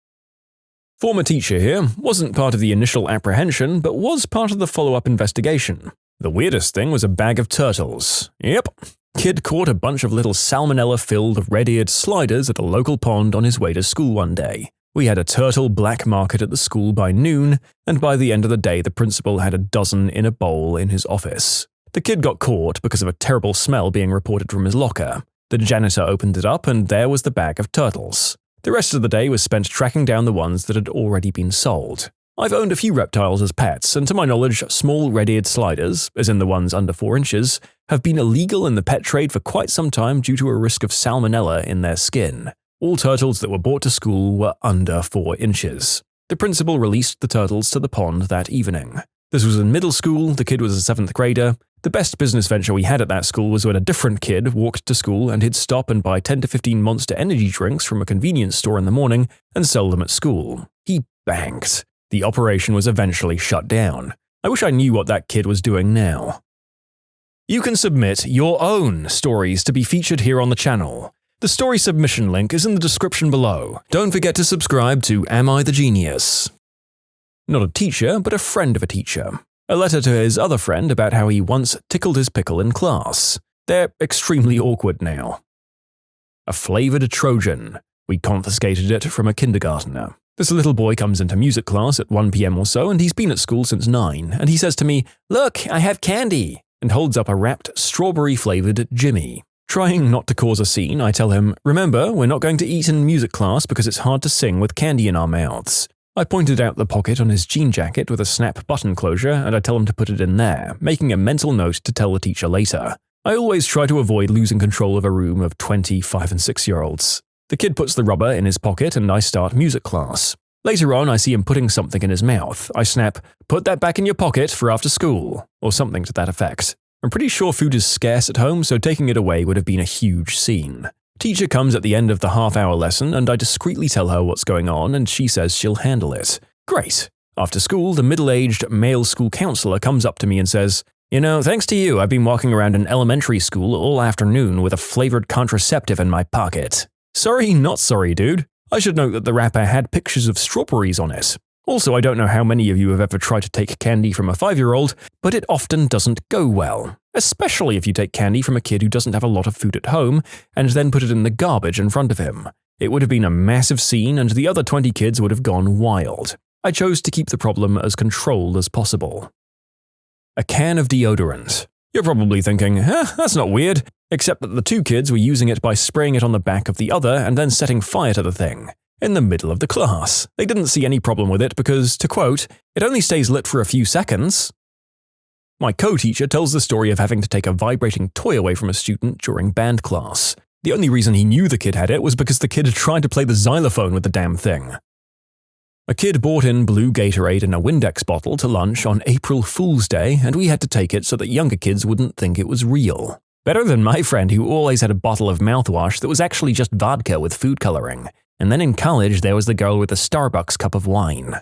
Former teacher here, wasn't part of the initial apprehension, but was part of the follow-up investigation. The weirdest thing was a bag of turtles. Yep. Kid caught a bunch of little salmonella-filled red-eared sliders at a local pond on his way to school one day. We had a turtle black market at the school by noon, and by the end of the day the principal had a dozen in a bowl in his office. The kid got caught because of a terrible smell being reported from his locker. The janitor opened it up and there was the bag of turtles. The rest of the day was spent tracking down the ones that had already been sold. I've owned a few reptiles as pets, and to my knowledge, small red-eared sliders, as in the ones under 4 inches, have been illegal in the pet trade for quite some time due to a risk of salmonella in their skin. All turtles that were brought to school were under 4 inches. The principal released the turtles to the pond that evening. This was in middle school, the kid was a 7th grader. The best business venture we had at that school was when a different kid walked to school and he'd stop and buy 10 to 15 Monster energy drinks from a convenience store in the morning and sell them at school. He banked. The operation was eventually shut down. I wish I knew what that kid was doing now. You can submit your own stories to be featured here on the channel. The story submission link is in the description below. Don't forget to subscribe to Am I the Genius? Not a teacher, but a friend of a teacher. A letter to his other friend about how he once tickled his pickle in class. They're extremely awkward now. A flavored Trojan. We confiscated it from a kindergartner. This little boy comes into music class at 1 p.m. or so, and he's been at school since 9, and he says to me, "Look, I have candy," and holds up a wrapped strawberry-flavored Jimmy. Trying not to cause a scene, I tell him, "Remember, we're not going to eat in music class because it's hard to sing with candy in our mouths." I pointed out the pocket on his jean jacket with a snap button closure, and I tell him to put it in there, making a mental note to tell the teacher later. I always try to avoid losing control of a room of 20, 5, and 6-year-olds. The kid puts the rubber in his pocket and I start music class. Later on, I see him putting something in his mouth. I snap, "Put that back in your pocket for after school," or something to that effect. I'm pretty sure food is scarce at home, so taking it away would have been a huge scene. Teacher comes at the end of the half-hour lesson and I discreetly tell her what's going on and she says she'll handle it. Great. After school, the middle-aged male school counselor comes up to me and says, You know, thanks to you, I've been walking around an elementary school all afternoon with a flavored contraceptive in my pocket. Sorry, not sorry, dude. I should note that the wrapper had pictures of strawberries on it. Also, I don't know how many of you have ever tried to take candy from a 5-year-old, but it often doesn't go well. Especially if you take candy from a kid who doesn't have a lot of food at home and then put it in the garbage in front of him. It would have been a massive scene and the other 20 kids would have gone wild. I chose to keep the problem as controlled as possible. A can of deodorant. You're probably thinking, that's not weird, except that the 2 kids were using it by spraying it on the back of the other and then setting fire to the thing. In the middle of the class. They didn't see any problem with it because, to quote, it only stays lit for a few seconds. My co-teacher tells the story of having to take a vibrating toy away from a student during band class. The only reason he knew the kid had it was because the kid had tried to play the xylophone with the damn thing. A kid brought in blue Gatorade in a Windex bottle to lunch on April Fool's Day, and we had to take it so that younger kids wouldn't think it was real. Better than my friend who always had a bottle of mouthwash that was actually just vodka with food coloring. And then in college, there was the girl with the Starbucks cup of wine.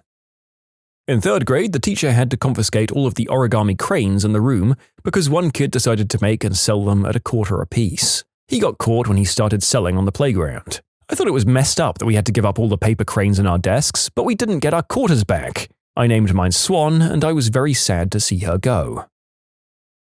In 3rd grade, the teacher had to confiscate all of the origami cranes in the room because one kid decided to make and sell them at $0.25 apiece. He got caught when he started selling on the playground. I thought it was messed up that we had to give up all the paper cranes in our desks, but we didn't get our quarters back. I named mine Swan, and I was very sad to see her go.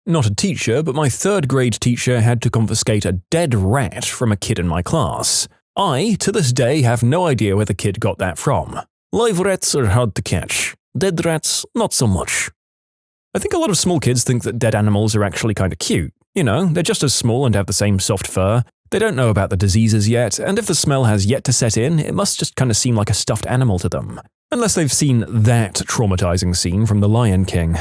Not a teacher, but my 3rd grade teacher had to confiscate a dead rat from a kid in my class. I, to this day, have no idea where the kid got that from. Live rats are hard to catch. Dead rats, not so much. I think a lot of small kids think that dead animals are actually kind of cute. You know, they're just as small and have the same soft fur. They don't know about the diseases yet, and if the smell has yet to set in, it must just kind of seem like a stuffed animal to them. Unless they've seen that traumatizing scene from The Lion King.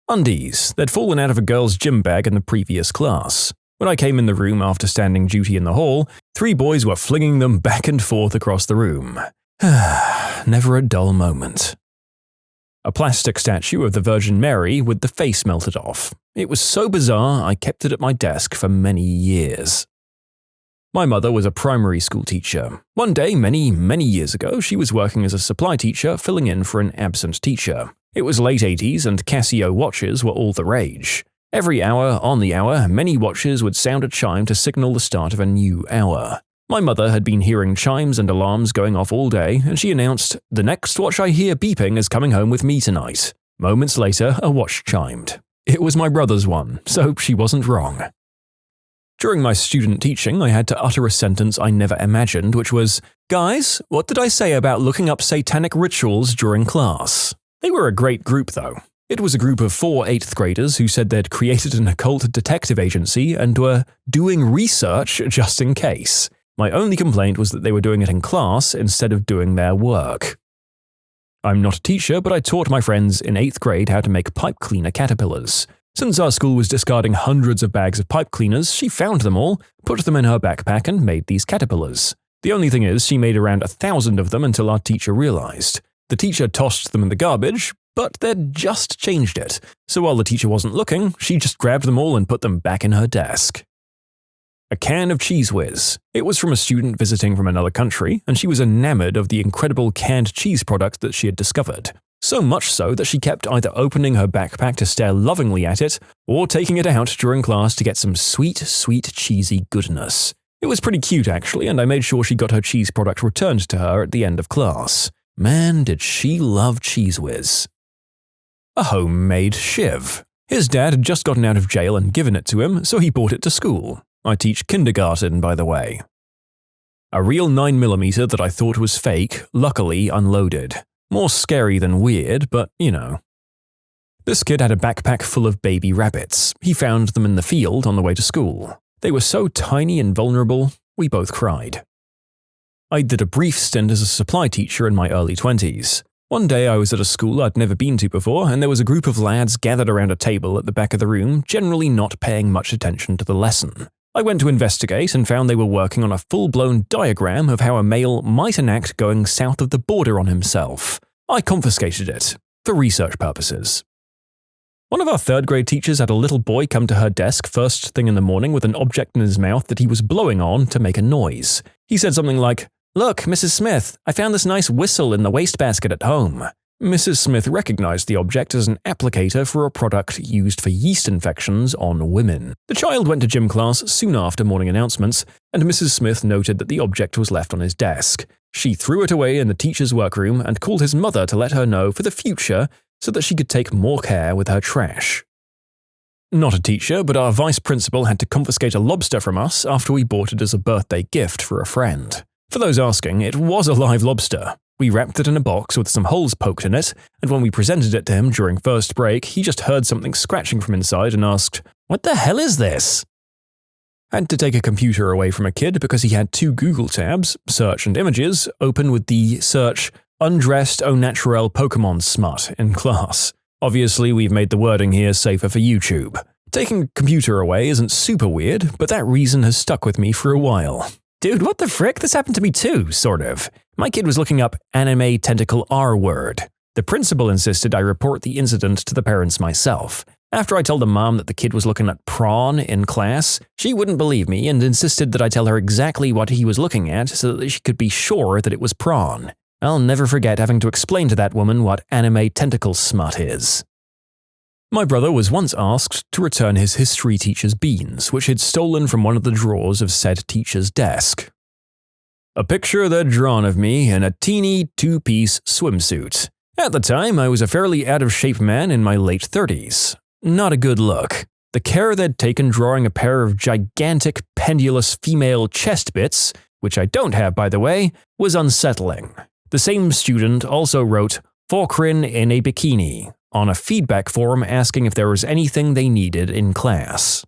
Undies. They'd fallen out of a girl's gym bag in the previous class. When I came in the room after standing duty in the hall, 3 boys were flinging them back and forth across the room. Never a dull moment. A plastic statue of the Virgin Mary with the face melted off. It was so bizarre, I kept it at my desk for many years. My mother was a primary school teacher. One day, many years ago, she was working as a supply teacher filling in for an absent teacher. It was late 80s and Casio watches were all the rage. Every hour, on the hour, many watches would sound a chime to signal the start of a new hour. My mother had been hearing chimes and alarms going off all day, and she announced, "The next watch I hear beeping is coming home with me tonight." Moments later, a watch chimed. It was my brother's one, so she wasn't wrong. During my student teaching, I had to utter a sentence I never imagined, which was, "Guys, what did I say about looking up satanic rituals during class?" They were a great group, though. It was a group of 4 8th graders who said they'd created an occult detective agency and were doing research just in case. My only complaint was that they were doing it in class instead of doing their work. I'm not a teacher, but I taught my friends in 8th grade how to make pipe cleaner caterpillars. Since our school was discarding hundreds of bags of pipe cleaners, she found them all, put them in her backpack and made these caterpillars. The only thing is, she made around 1,000 of them until our teacher realized. The teacher tossed them in the garbage, but they'd just changed it. So while the teacher wasn't looking, she just grabbed them all and put them back in her desk. A can of Cheese Whiz. It was from a student visiting from another country, and she was enamored of the incredible canned cheese product that she had discovered. So much so that she kept either opening her backpack to stare lovingly at it, or taking it out during class to get some sweet, cheesy goodness. It was pretty cute actually, and I made sure she got her cheese product returned to her at the end of class. Man, did she love Cheese Whiz. A homemade shiv. His dad had just gotten out of jail and given it to him, so he brought it to school. I teach kindergarten, by the way. A real 9mm that I thought was fake, luckily unloaded. More scary than weird, but you know. This kid had a backpack full of baby rabbits. He found them in the field on the way to school. They were so tiny and vulnerable, we both cried. I did a brief stint as a supply teacher in my early 20s. One day I was at a school I'd never been to before, and there was a group of lads gathered around a table at the back of the room, generally not paying much attention to the lesson. I went to investigate and found they were working on a full-blown diagram of how a male might enact going south of the border on himself. I confiscated it, for research purposes. One of our 3rd grade teachers had a little boy come to her desk first thing in the morning with an object in his mouth that he was blowing on to make a noise. He said something like, "Look, Mrs. Smith, I found this nice whistle in the wastebasket at home." Mrs. Smith recognized the object as an applicator for a product used for yeast infections on women. The child went to gym class soon after morning announcements, and Mrs. Smith noted that the object was left on his desk. She threw it away in the teacher's workroom and called his mother to let her know for the future so that she could take more care with her trash. Not a teacher, but our vice principal had to confiscate a lobster from us after we bought it as a birthday gift for a friend. For those asking, it was a live lobster. We wrapped it in a box with some holes poked in it, and when we presented it to him during first break, he just heard something scratching from inside and asked, "What the hell is this?" Had to take a computer away from a kid because he had 2 Google tabs, search and images, open with the search "undressed au naturel Pokemon smut" in class. Obviously, we've made the wording here safer for YouTube. Taking a computer away isn't super weird, but that reason has stuck with me for a while. Dude, what the frick? This happened to me too, sort of. My kid was looking up anime tentacle R word. The principal insisted I report the incident to the parents myself. After I told the mom that the kid was looking at prawn in class, she wouldn't believe me and insisted that I tell her exactly what he was looking at so that she could be sure that it was prawn. I'll never forget having to explain to that woman what anime tentacle smut is. My brother was once asked to return his history teacher's beans, which he'd stolen from one of the drawers of said teacher's desk. A picture they'd drawn of me in a teeny 2-piece swimsuit. At the time, I was a fairly out-of-shape man in my late 30s. Not a good look. The care they'd taken drawing a pair of gigantic, pendulous female chest bits, which I don't have by the way, was unsettling. The same student also wrote "Fokrin in a bikini" on a feedback forum asking if there was anything they needed in class.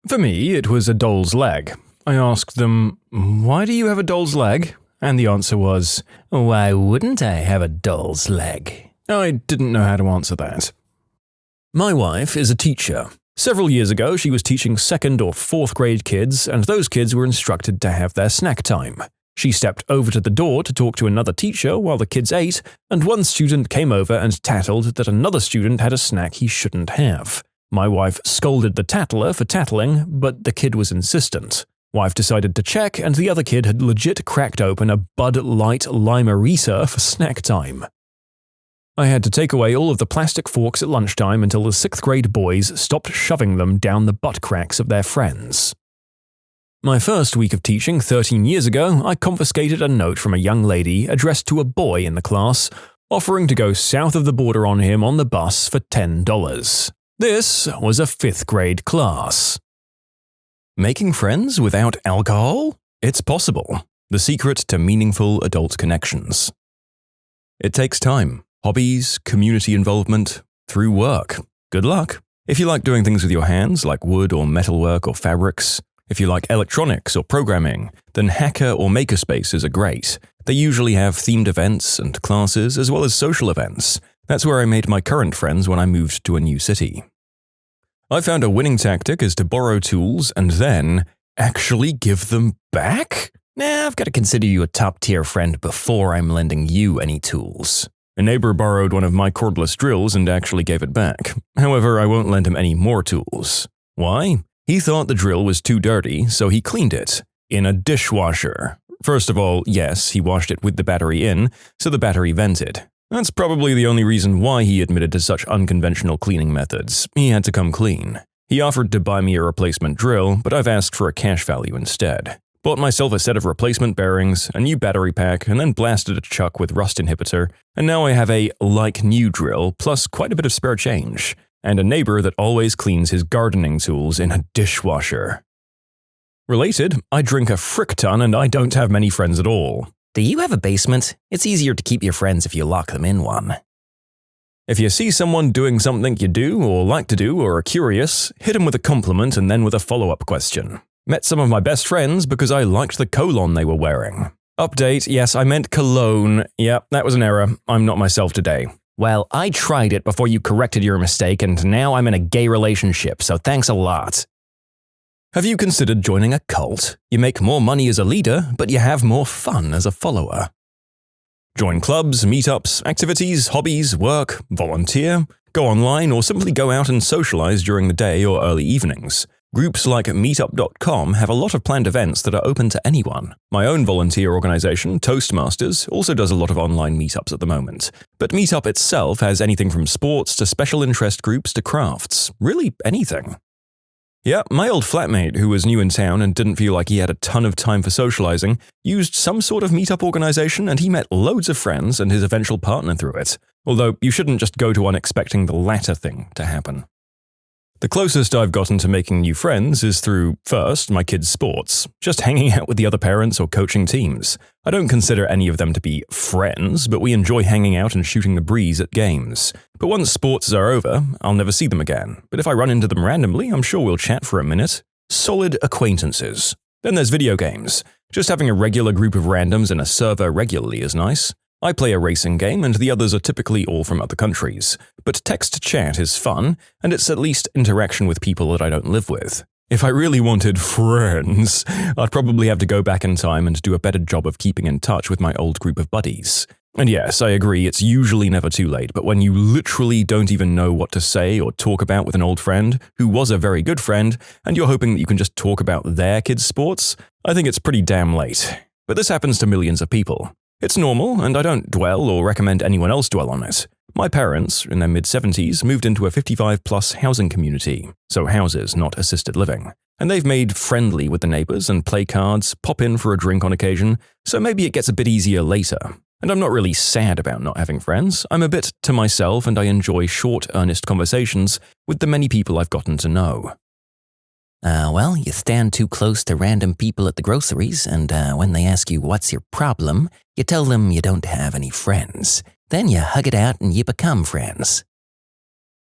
For me, it was a doll's leg. I asked them, "Why do you have a doll's leg?" And the answer was, "Why wouldn't I have a doll's leg?" I didn't know how to answer that. My wife is a teacher. Several years ago, she was teaching 2nd or 4th grade kids, and those kids were instructed to have their snack time. She stepped over to the door to talk to another teacher while the kids ate, and one student came over and tattled that another student had a snack he shouldn't have. My wife scolded the tattler for tattling, but the kid was insistent. Wife decided to check, and the other kid had legit cracked open a Bud Light Lime-A-Rita for snack time. I had to take away all of the plastic forks at lunchtime until the 6th grade boys stopped shoving them down the butt cracks of their friends. My first week of teaching 13 years ago, I confiscated a note from a young lady addressed to a boy in the class, offering to go south of the border on him on the bus for $10. This was a 5th grade class. Making friends without alcohol? It's possible. The secret to meaningful adult connections. It takes time, hobbies, community involvement, through work. Good luck. If you like doing things with your hands, like wood or metalwork or fabrics, if you like electronics or programming, then Hacker or Makerspaces are great. They usually have themed events and classes as well as social events. That's where I made my current friends when I moved to a new city. I found a winning tactic is to borrow tools and then actually give them back? Nah, I've got to consider you a top-tier friend before I'm lending you any tools. A neighbor borrowed one of my cordless drills and actually gave it back. However, I won't lend him any more tools. Why? He thought the drill was too dirty, so he cleaned it. In a dishwasher. First of all, yes, he washed it with the battery in, so the battery vented. That's probably the only reason why he admitted to such unconventional cleaning methods. He had to come clean. He offered to buy me a replacement drill, but I've asked for a cash value instead. Bought myself a set of replacement bearings, a new battery pack, and then blasted a chuck with rust inhibitor, and now I have a like-new drill, plus quite a bit of spare change. And a neighbor that always cleans his gardening tools in a dishwasher. Related, I drink a frick ton and I don't have many friends at all. Do you have a basement? It's easier to keep your friends if you lock them in one. If you see someone doing something you do or like to do or are curious, hit them with a compliment and then with a follow-up question. Met some of my best friends because I liked the colon they were wearing. Update, yes, I meant cologne. Yep, that was an error. I'm not myself today. Well, I tried it before you corrected your mistake and now I'm in a gay relationship, so thanks a lot. Have you considered joining a cult? You make more money as a leader, but you have more fun as a follower. Join clubs, meetups, activities, hobbies, work, volunteer, go online or simply go out and socialize during the day or early evenings. Groups like meetup.com have a lot of planned events that are open to anyone. My own volunteer organization, Toastmasters, also does a lot of online meetups at the moment. But Meetup itself has anything from sports to special interest groups to crafts. Really anything. Yeah, my old flatmate, who was new in town and didn't feel like he had a ton of time for socializing, used some sort of meetup organization and he met loads of friends and his eventual partner through it. Although you shouldn't just go to one expecting the latter thing to happen. The closest I've gotten to making new friends is through, first, my kids' sports, just hanging out with the other parents or coaching teams. I don't consider any of them to be friends, but we enjoy hanging out and shooting the breeze at games. But once sports are over, I'll never see them again. But if I run into them randomly, I'm sure we'll chat for a minute. Solid acquaintances. Then there's video games. Just having a regular group of randoms in a server regularly is nice. I play a racing game and the others are typically all from other countries. But text chat is fun, and it's at least interaction with people that I don't live with. If I really wanted friends, I'd probably have to go back in time and do a better job of keeping in touch with my old group of buddies. And yes, I agree, it's usually never too late, but when you literally don't even know what to say or talk about with an old friend, who was a very good friend, and you're hoping that you can just talk about their kids' sports, I think it's pretty damn late. But this happens to millions of people. It's normal, and I don't dwell or recommend anyone else dwell on it. My parents, in their mid-70s, moved into a 55-plus housing community, so houses, not assisted living. And they've made friendly with the neighbors and play cards, pop in for a drink on occasion, so maybe it gets a bit easier later. And I'm not really sad about not having friends. I'm a bit to myself and I enjoy short, earnest conversations with the many people I've gotten to know. Well, you stand too close to random people at the groceries, and when they ask you what's your problem, you tell them you don't have any friends. Then you hug it out and you become friends.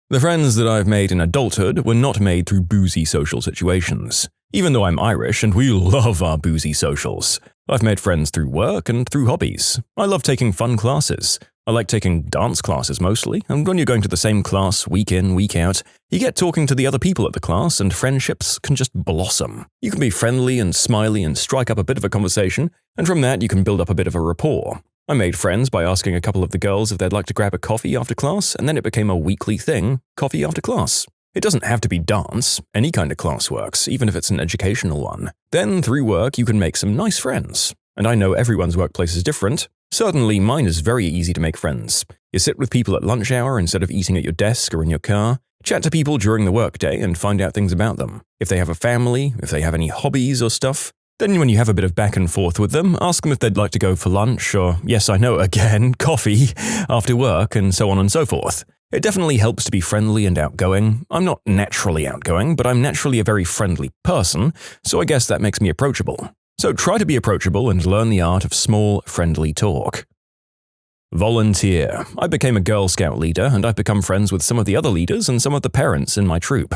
The friends that I've made in adulthood were not made through boozy social situations. Even though I'm Irish and we love our boozy socials. I've made friends through work and through hobbies. I love taking fun classes. I like taking dance classes mostly, and when you're going to the same class week in, week out, you get talking to the other people at the class and friendships can just blossom. You can be friendly and smiley and strike up a bit of a conversation, and from that you can build up a bit of a rapport. I made friends by asking a couple of the girls if they'd like to grab a coffee after class, and then it became a weekly thing, coffee after class. It doesn't have to be dance, any kind of class works, even if it's an educational one. Then, through work, you can make some nice friends. And I know everyone's workplace is different. Certainly, mine is very easy to make friends. You sit with people at lunch hour instead of eating at your desk or in your car, chat to people during the workday and find out things about them. If they have a family, if they have any hobbies or stuff. Then when you have a bit of back and forth with them, ask them if they'd like to go for lunch or, yes I know again, coffee, after work and so on and so forth. It definitely helps to be friendly and outgoing. I'm not naturally outgoing, but I'm naturally a very friendly person, so I guess that makes me approachable. So try to be approachable and learn the art of small, friendly talk. Volunteer. I became a Girl Scout leader and I've become friends with some of the other leaders and some of the parents in my troop.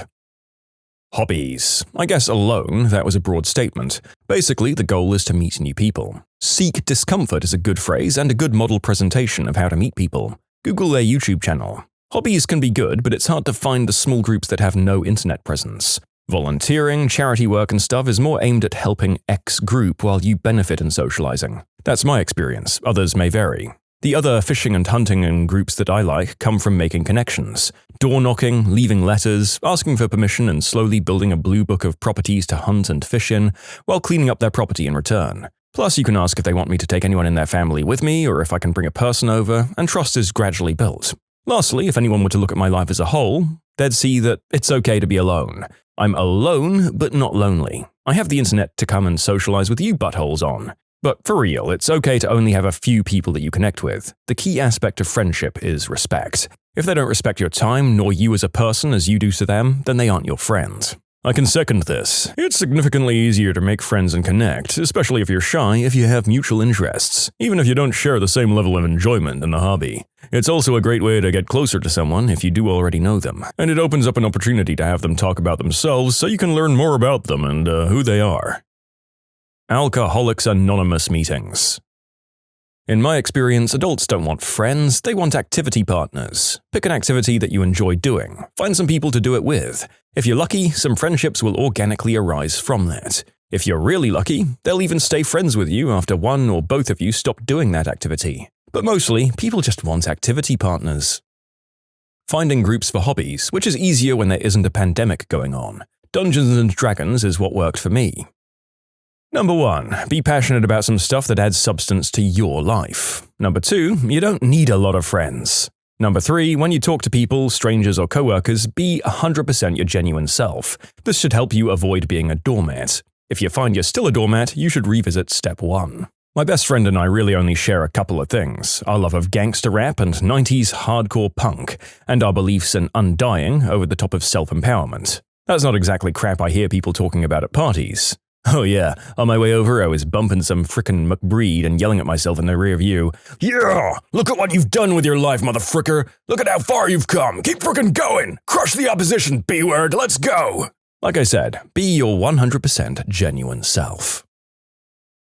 Hobbies. I guess alone, that was a broad statement. Basically, the goal is to meet new people. Seek discomfort is a good phrase and a good model presentation of how to meet people. Google their YouTube channel. Hobbies can be good, but it's hard to find the small groups that have no internet presence. Volunteering, charity work and stuff is more aimed at helping X group while you benefit in socializing. That's my experience, others may vary. The other fishing and hunting and groups that I like come from making connections. Door knocking, leaving letters, asking for permission and slowly building a blue book of properties to hunt and fish in, while cleaning up their property in return. Plus you can ask if they want me to take anyone in their family with me or if I can bring a person over, and trust is gradually built. Lastly, if anyone were to look at my life as a whole, they'd see that it's okay to be alone. I'm alone, but not lonely. I have the internet to come and socialize with you buttholes on. But for real, it's okay to only have a few people that you connect with. The key aspect of friendship is respect. If they don't respect your time, nor you as a person as you do to them, then they aren't your friend. I can second this. It's significantly easier to make friends and connect, especially if you're shy, if you have mutual interests, even if you don't share the same level of enjoyment in the hobby. It's also a great way to get closer to someone if you do already know them, and it opens up an opportunity to have them talk about themselves so you can learn more about them and who they are. Alcoholics Anonymous meetings. In my experience, adults don't want friends, they want activity partners. Pick an activity that you enjoy doing. Find some people to do it with. If you're lucky, some friendships will organically arise from that. If you're really lucky, they'll even stay friends with you after one or both of you stop doing that activity. But mostly, people just want activity partners. Finding groups for hobbies, which is easier when there isn't a pandemic going on. Dungeons & Dragons is what worked for me. Number 1. Be passionate about some stuff that adds substance to your life. Number 2. You don't need a lot of friends. Number 3. When you talk to people, strangers or coworkers, be 100% your genuine self. This should help you avoid being a doormat. If you find you're still a doormat, you should revisit step 1. My best friend and I really only share a couple of things: our love of gangster rap and 90s hardcore punk, and our beliefs in undying over the top of self-empowerment. That's not exactly crap I hear people talking about at parties. Oh yeah, on my way over I was bumping some frickin' McBreed and yelling at myself in the rear view. Yeah, look at what you've done with your life, motherfricker! Look at how far you've come! Keep frickin' going! Crush the opposition, B-word, let's go! Like I said, be your 100% genuine self.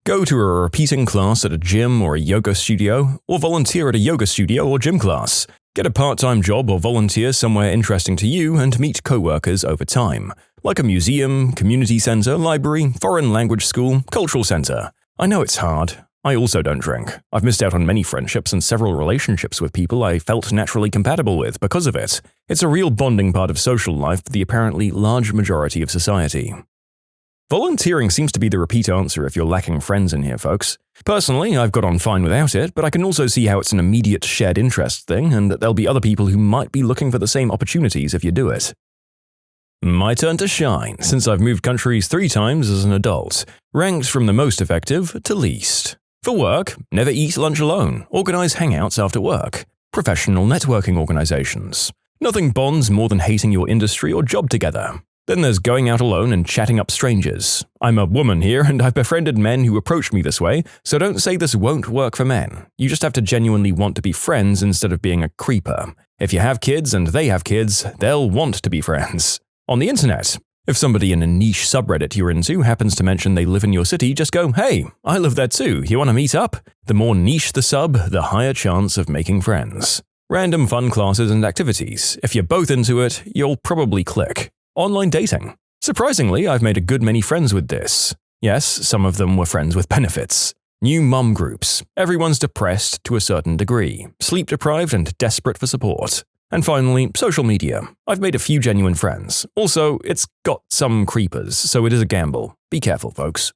Go to a repeating class at a gym or a yoga studio, or volunteer at a yoga studio or gym class. Get a part-time job or volunteer somewhere interesting to you and meet co-workers over time, like a museum, community center, library, foreign language school, cultural center. I know it's hard. I also don't drink. I've missed out on many friendships and several relationships with people I felt naturally compatible with because of it. It's a real bonding part of social life for the apparently large majority of society. Volunteering seems to be the repeat answer if you're lacking friends in here, folks. Personally, I've got on fine without it, but I can also see how it's an immediate shared interest thing and that there'll be other people who might be looking for the same opportunities if you do it. My turn to shine, since I've moved countries 3 times as an adult, ranked from the most effective to least. For work, never eat lunch alone, organize hangouts after work. Professional networking organizations. Nothing bonds more than hating your industry or job together. Then there's going out alone and chatting up strangers. I'm a woman here and I've befriended men who approach me this way, so don't say this won't work for men. You just have to genuinely want to be friends instead of being a creeper. If you have kids and they have kids, they'll want to be friends. On the internet, if somebody in a niche subreddit you're into happens to mention they live in your city, just go, "Hey, I live there too, you want to meet up?" The more niche the sub, the higher chance of making friends. Random fun classes and activities. If you're both into it, you'll probably click. Online dating. Surprisingly, I've made a good many friends with this. Yes, some of them were friends with benefits. New mum groups. Everyone's depressed to a certain degree, sleep deprived and desperate for support. And finally, social media. I've made a few genuine friends. Also, it's got some creepers, so it is a gamble. Be careful, folks.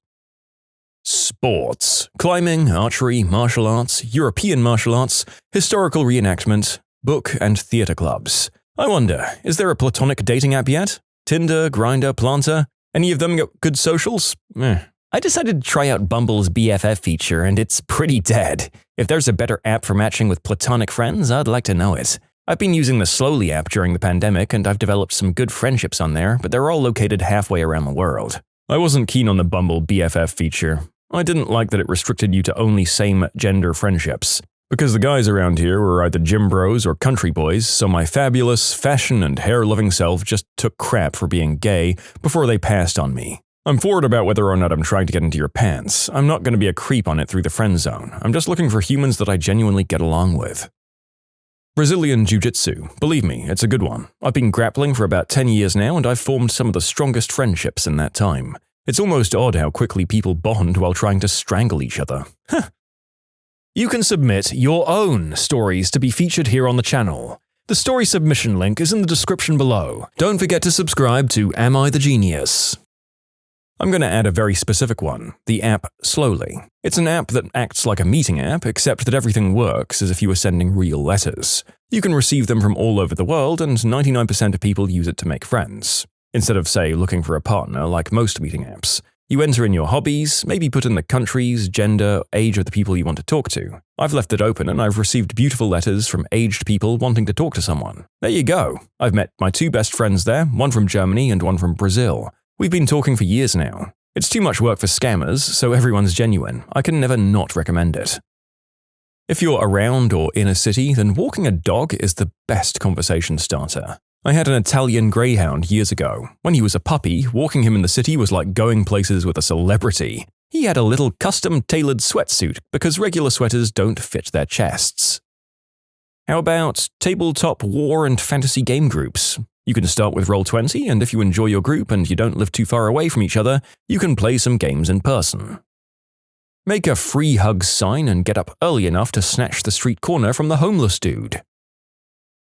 Sports. Climbing, archery, martial arts, European martial arts, historical reenactment, book and theater clubs. I wonder, is there a platonic dating app yet? Tinder, Grindr, Planter? Any of them got good socials? I decided to try out Bumble's BFF feature, and it's pretty dead. If there's a better app for matching with platonic friends, I'd like to know it. I've been using the Slowly app during the pandemic, and I've developed some good friendships on there, but they're all located halfway around the world. I wasn't keen on the Bumble BFF feature. I didn't like that it restricted you to only same-gender friendships. Because the guys around here were either gym bros or country boys, so my fabulous, fashion and hair-loving self just took crap for being gay before they passed on me. I'm forward about whether or not I'm trying to get into your pants. I'm not going to be a creep on it through the friend zone. I'm just looking for humans that I genuinely get along with. Brazilian Jiu-Jitsu. Believe me, it's a good one. I've been grappling for about 10 years now and I've formed some of the strongest friendships in that time. It's almost odd how quickly people bond while trying to strangle each other. You can submit your own stories to be featured here on the channel. The story submission link is in the description below. Don't forget to subscribe to Am I the Genius? I'm going to add a very specific one, the app Slowly. It's an app that acts like a meeting app, except that everything works as if you were sending real letters. You can receive them from all over the world, and 99% of people use it to make friends. Instead of, say, looking for a partner like most meeting apps. You enter in your hobbies, maybe put in the countries, gender, age of the people you want to talk to. I've left it open and I've received beautiful letters from aged people wanting to talk to someone. There you go. I've met my 2 best friends there, one from Germany and one from Brazil. We've been talking for years now. It's too much work for scammers, so everyone's genuine. I can never not recommend it. If you're around or in a city, then walking a dog is the best conversation starter. I had an Italian greyhound years ago. When he was a puppy, walking him in the city was like going places with a celebrity. He had a little custom-tailored sweatsuit because regular sweaters don't fit their chests. How about tabletop war and fantasy game groups? You can start with Roll20, and if you enjoy your group and you don't live too far away from each other, you can play some games in person. Make a free hugs sign and get up early enough to snatch the street corner from the homeless dude.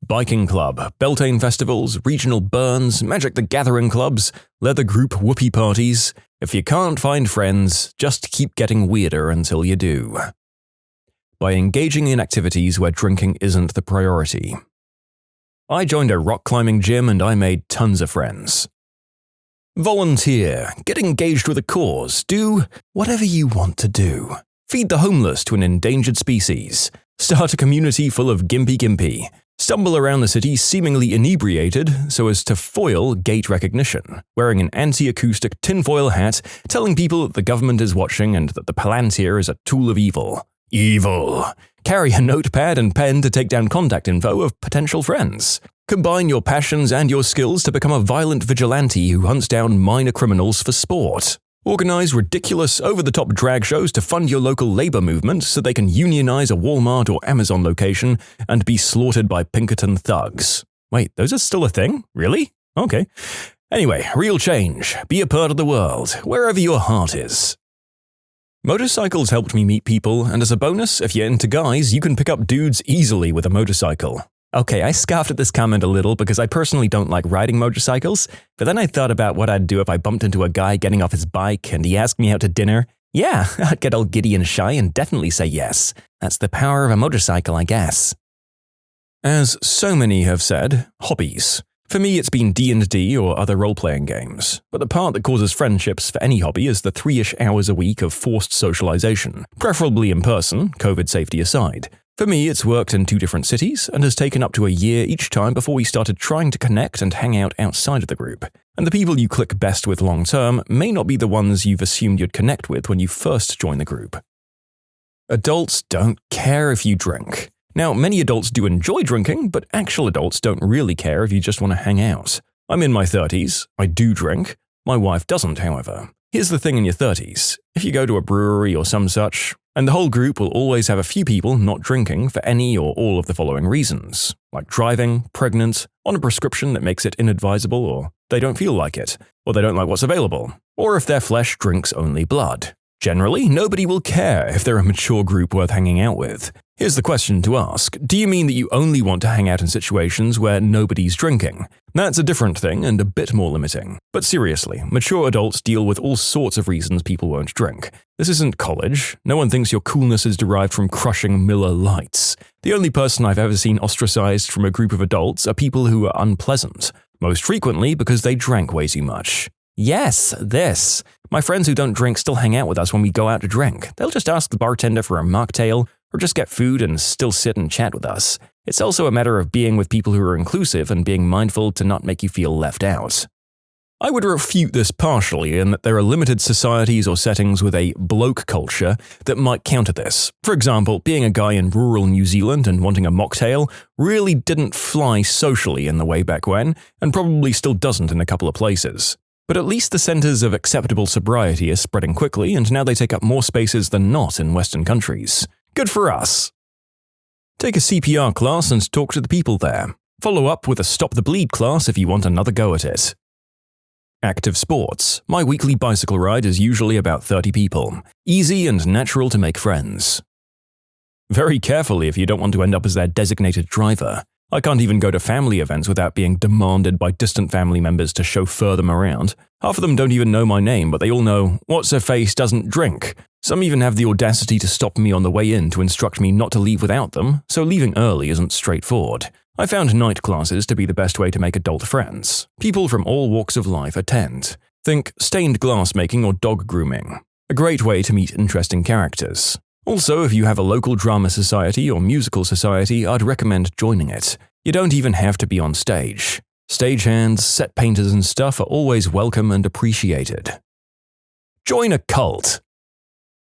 Biking club, Beltane festivals, regional burns, Magic the Gathering clubs, leather group whoopee parties. If you can't find friends, just keep getting weirder until you do. By engaging in activities where drinking isn't the priority. I joined a rock climbing gym and I made tons of friends. Volunteer, get engaged with a cause, do whatever you want to do. Feed the homeless to an endangered species. Start a community full of gimpy. Stumble around the city seemingly inebriated so as to foil gate recognition, wearing an anti-acoustic tinfoil hat, telling people that the government is watching and that the Palantir is a tool of evil. Evil. Carry a notepad and pen to take down contact info of potential friends. Combine your passions and your skills to become a violent vigilante who hunts down minor criminals for sport. Organize ridiculous, over-the-top drag shows to fund your local labor movement so they can unionize a Walmart or Amazon location and be slaughtered by Pinkerton thugs. Wait, those are still a thing? Really? Okay. Anyway, real change. Be a part of the world, wherever your heart is. Motorcycles helped me meet people, and as a bonus, if you're into guys, you can pick up dudes easily with a motorcycle. Okay, I scoffed at this comment a little because I personally don't like riding motorcycles, but then I thought about what I'd do if I bumped into a guy getting off his bike and he asked me out to dinner. Yeah, I'd get all giddy and shy and definitely say yes. That's the power of a motorcycle, I guess. As so many have said, hobbies. For me, it's been D&D or other role-playing games, but the part that causes friendships for any hobby is the 3-ish hours a week of forced socialization, preferably in person, COVID safety aside. For me, it's worked in 2 different cities and has taken up to a year each time before we started trying to connect and hang out outside of the group. And the people you click best with long-term may not be the ones you've assumed you'd connect with when you first joined the group. Adults don't care if you drink. Now, many adults do enjoy drinking, but actual adults don't really care if you just want to hang out. I'm in my 30s. I do drink. My wife doesn't, however. Here's the thing in your 30s. If you go to a brewery or some such, and the whole group will always have a few people not drinking for any or all of the following reasons, like driving, pregnant, on a prescription that makes it inadvisable, or they don't feel like it, or they don't like what's available, or if their flesh drinks only blood. Generally, nobody will care if they're a mature group worth hanging out with. Here's the question to ask. Do you mean that you only want to hang out in situations where nobody's drinking? That's a different thing and a bit more limiting. But seriously, mature adults deal with all sorts of reasons people won't drink. This isn't college. No one thinks your coolness is derived from crushing Miller Lights. The only person I've ever seen ostracized from a group of adults are people who are unpleasant, most frequently because they drank way too much. Yes, this. My friends who don't drink still hang out with us when we go out to drink. They'll just ask the bartender for a mocktail, or just get food and still sit and chat with us. It's also a matter of being with people who are inclusive and being mindful to not make you feel left out. I would refute this partially in that there are limited societies or settings with a bloke culture that might counter this. For example, being a guy in rural New Zealand and wanting a mocktail really didn't fly socially in the way back when, and probably still doesn't in a couple of places. But at least the centers of acceptable sobriety are spreading quickly, and now they take up more spaces than not in Western countries. Good for us. Take a CPR class and talk to the people there. Follow up with a Stop the Bleed class if you want another go at it. Active sports. My weekly bicycle ride is usually about 30 people. Easy and natural to make friends. Very carefully if you don't want to end up as their designated driver. I can't even go to family events without being demanded by distant family members to chauffeur them around. Half of them don't even know my name, but they all know, what's-her-face doesn't drink. Some even have the audacity to stop me on the way in to instruct me not to leave without them, so leaving early isn't straightforward. I found night classes to be the best way to make adult friends. People from all walks of life attend. Think stained glass making or dog grooming. A great way to meet interesting characters. Also, if you have a local drama society or musical society, I'd recommend joining it. You don't even have to be on stage. Stagehands, set painters and stuff are always welcome and appreciated. Join a cult.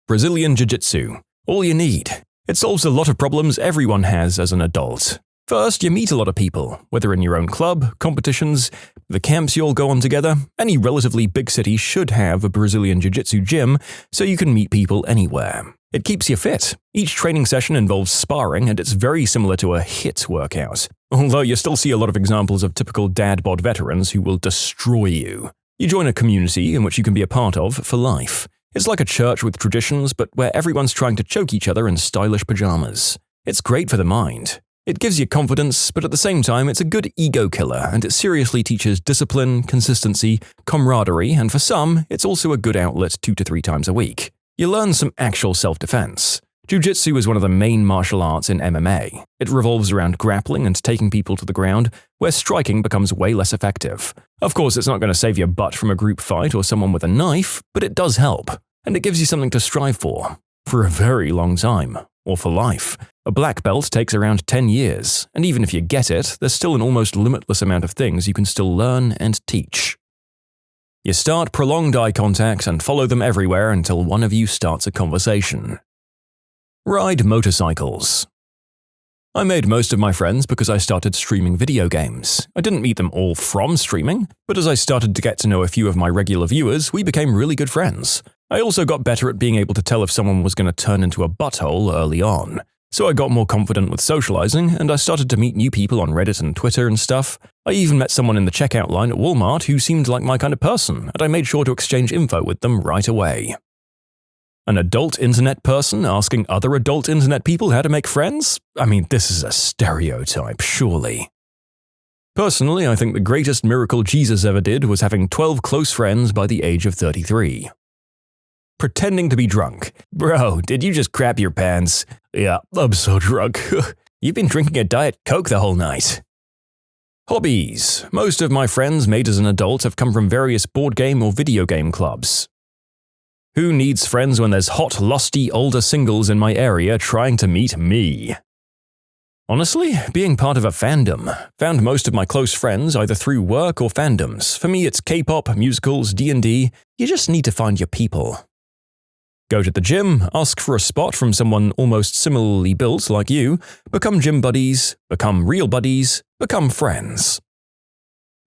Brazilian Jiu-Jitsu. All you need. It solves a lot of problems everyone has as an adult. First, you meet a lot of people, whether in your own club, competitions, the camps you all go on together. Any relatively big city should have a Brazilian Jiu-Jitsu gym, so you can meet people anywhere. It keeps you fit. Each training session involves sparring, and it's very similar to a HIIT workout. Although you still see a lot of examples of typical dad bod veterans who will destroy you. You join a community in which you can be a part of for life. It's like a church with traditions, but where everyone's trying to choke each other in stylish pajamas. It's great for the mind. It gives you confidence, but at the same time, it's a good ego killer, and it seriously teaches discipline, consistency, camaraderie, and for some, it's also a good outlet 2 to 3 times a week. You learn some actual self-defense. Jiu-jitsu is one of the main martial arts in MMA. It revolves around grappling and taking people to the ground, where striking becomes way less effective. Of course, it's not going to save your butt from a group fight or someone with a knife, but it does help, and it gives you something to strive for a very long time, or for life. A black belt takes around 10 years, and even if you get it, there's still an almost limitless amount of things you can still learn and teach. You start prolonged eye contact and follow them everywhere until one of you starts a conversation. Ride motorcycles. I made most of my friends because I started streaming video games. I didn't meet them all from streaming, but as I started to get to know a few of my regular viewers, we became really good friends. I also got better at being able to tell if someone was going to turn into a butthole early on. So I got more confident with socializing, and I started to meet new people on Reddit and Twitter and stuff. I even met someone in the checkout line at Walmart who seemed like my kind of person, and I made sure to exchange info with them right away. An adult internet person asking other adult internet people how to make friends? I mean, this is a stereotype, surely. Personally, I think the greatest miracle Jesus ever did was having 12 close friends by the age of 33. Pretending to be drunk. Bro, did you just crap your pants? Yeah, I'm so drunk. You've been drinking a Diet Coke the whole night. Hobbies. Most of my friends made as an adult have come from various board game or video game clubs. Who needs friends when there's hot, lusty, older singles in my area trying to meet me? Honestly, being part of a fandom. Found most of my close friends either through work or fandoms. For me, it's K-pop, musicals, D&D. You just need to find your people. Go to the gym, ask for a spot from someone almost similarly built like you, become gym buddies, become real buddies, become friends.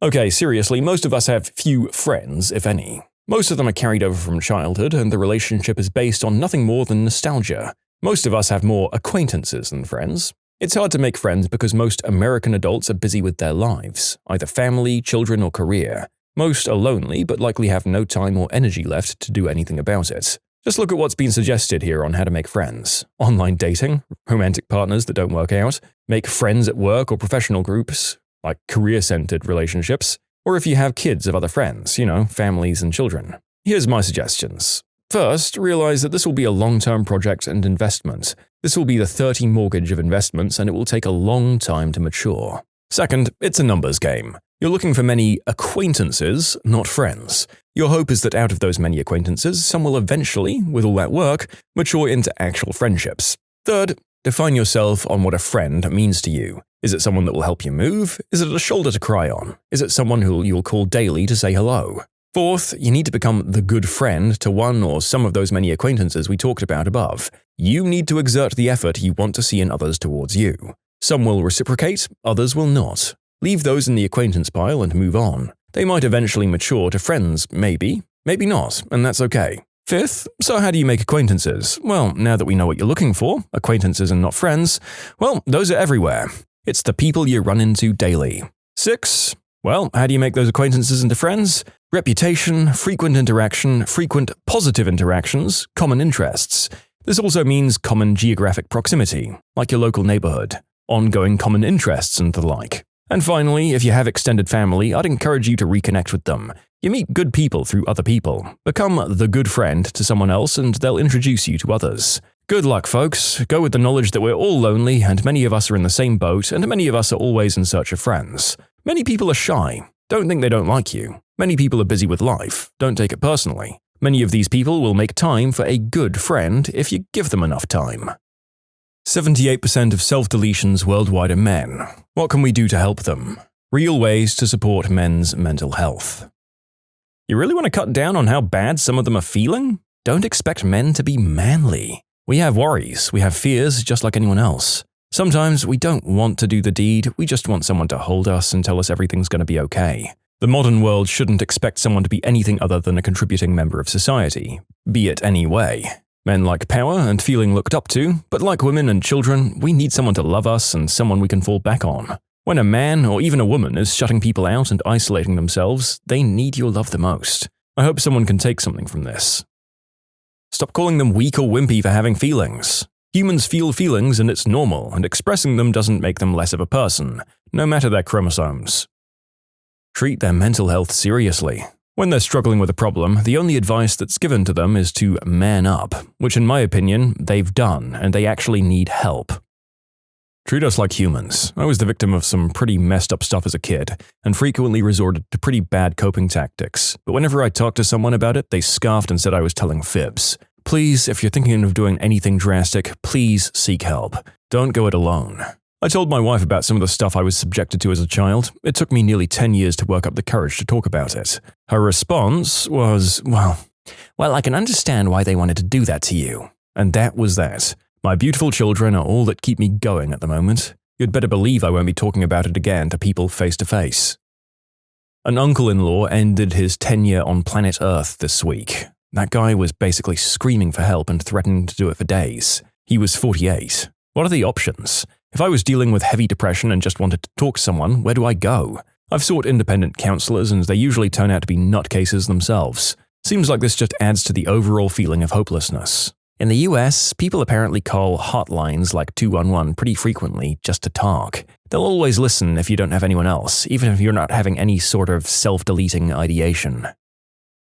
Okay, seriously, most of us have few friends, if any. Most of them are carried over from childhood, and the relationship is based on nothing more than nostalgia. Most of us have more acquaintances than friends. It's hard to make friends because most American adults are busy with their lives, either family, children, or career. Most are lonely, but likely have no time or energy left to do anything about it. Just look at what's been suggested here on how to make friends. Online dating, romantic partners that don't work out, make friends at work or professional groups, like career-centered relationships, or if you have kids of other friends, families and children. Here's my suggestions. First, realize that this will be a long-term project and investment. This will be the 30 mortgage of investments, and it will take a long time to mature. Second, it's a numbers game. You're looking for many acquaintances, not friends. Your hope is that out of those many acquaintances, some will eventually, with all that work, mature into actual friendships. Third, define yourself on what a friend means to you. Is it someone that will help you move? Is it a shoulder to cry on? Is it someone who you'll call daily to say hello? Fourth, you need to become the good friend to one or some of those many acquaintances we talked about above. You need to exert the effort you want to see in others towards you. Some will reciprocate, others will not. Leave those in the acquaintance pile and move on. They might eventually mature to friends, maybe not, and that's okay. Fifth, so how do you make acquaintances? Well, now that we know what you're looking for, acquaintances and not friends, well, those are everywhere. It's the people you run into daily. 6. Well, how do you make those acquaintances into friends? Reputation, frequent interaction, frequent positive interactions, common interests. This also means common geographic proximity, like your local neighborhood, ongoing common interests and the like. And finally, if you have extended family, I'd encourage you to reconnect with them. You meet good people through other people. Become the good friend to someone else and they'll introduce you to others. Good luck, folks. Go with the knowledge that we're all lonely and many of us are in the same boat and many of us are always in search of friends. Many people are shy. Don't think they don't like you. Many people are busy with life. Don't take it personally. Many of these people will make time for a good friend if you give them enough time. 78% of self-deletions worldwide are men. What can we do to help them? Real ways to support men's mental health. You really want to cut down on how bad some of them are feeling? Don't expect men to be manly. We have worries, we have fears just like anyone else. Sometimes we don't want to do the deed, we just want someone to hold us and tell us everything's going to be okay. The modern world shouldn't expect someone to be anything other than a contributing member of society, be it any way. Men like power and feeling looked up to, but like women and children, we need someone to love us and someone we can fall back on. When a man or even a woman is shutting people out and isolating themselves, they need your love the most. I hope someone can take something from this. Stop calling them weak or wimpy for having feelings. Humans feel feelings and it's normal, and expressing them doesn't make them less of a person, no matter their chromosomes. Treat their mental health seriously. When they're struggling with a problem, the only advice that's given to them is to man up, which in my opinion, they've done, and they actually need help. Treat us like humans. I was the victim of some pretty messed up stuff as a kid, and frequently resorted to pretty bad coping tactics, but whenever I talked to someone about it, they scoffed and said I was telling fibs. Please, if you're thinking of doing anything drastic, please seek help. Don't go it alone. I told my wife about some of the stuff I was subjected to as a child. It took me nearly 10 years to work up the courage to talk about it. Her response was, well, I can understand why they wanted to do that to you. And that was that. My beautiful children are all that keep me going at the moment. You'd better believe I won't be talking about it again to people face to face. An uncle-in-law ended his tenure on planet Earth this week. That guy was basically screaming for help and threatening to do it for days. He was 48. What are the options? If I was dealing with heavy depression and just wanted to talk to someone, where do I go? I've sought independent counselors and they usually turn out to be nutcases themselves. Seems like this just adds to the overall feeling of hopelessness. In the US, people apparently call hotlines like 211 pretty frequently just to talk. They'll always listen if you don't have anyone else, even if you're not having any sort of self-deleting ideation.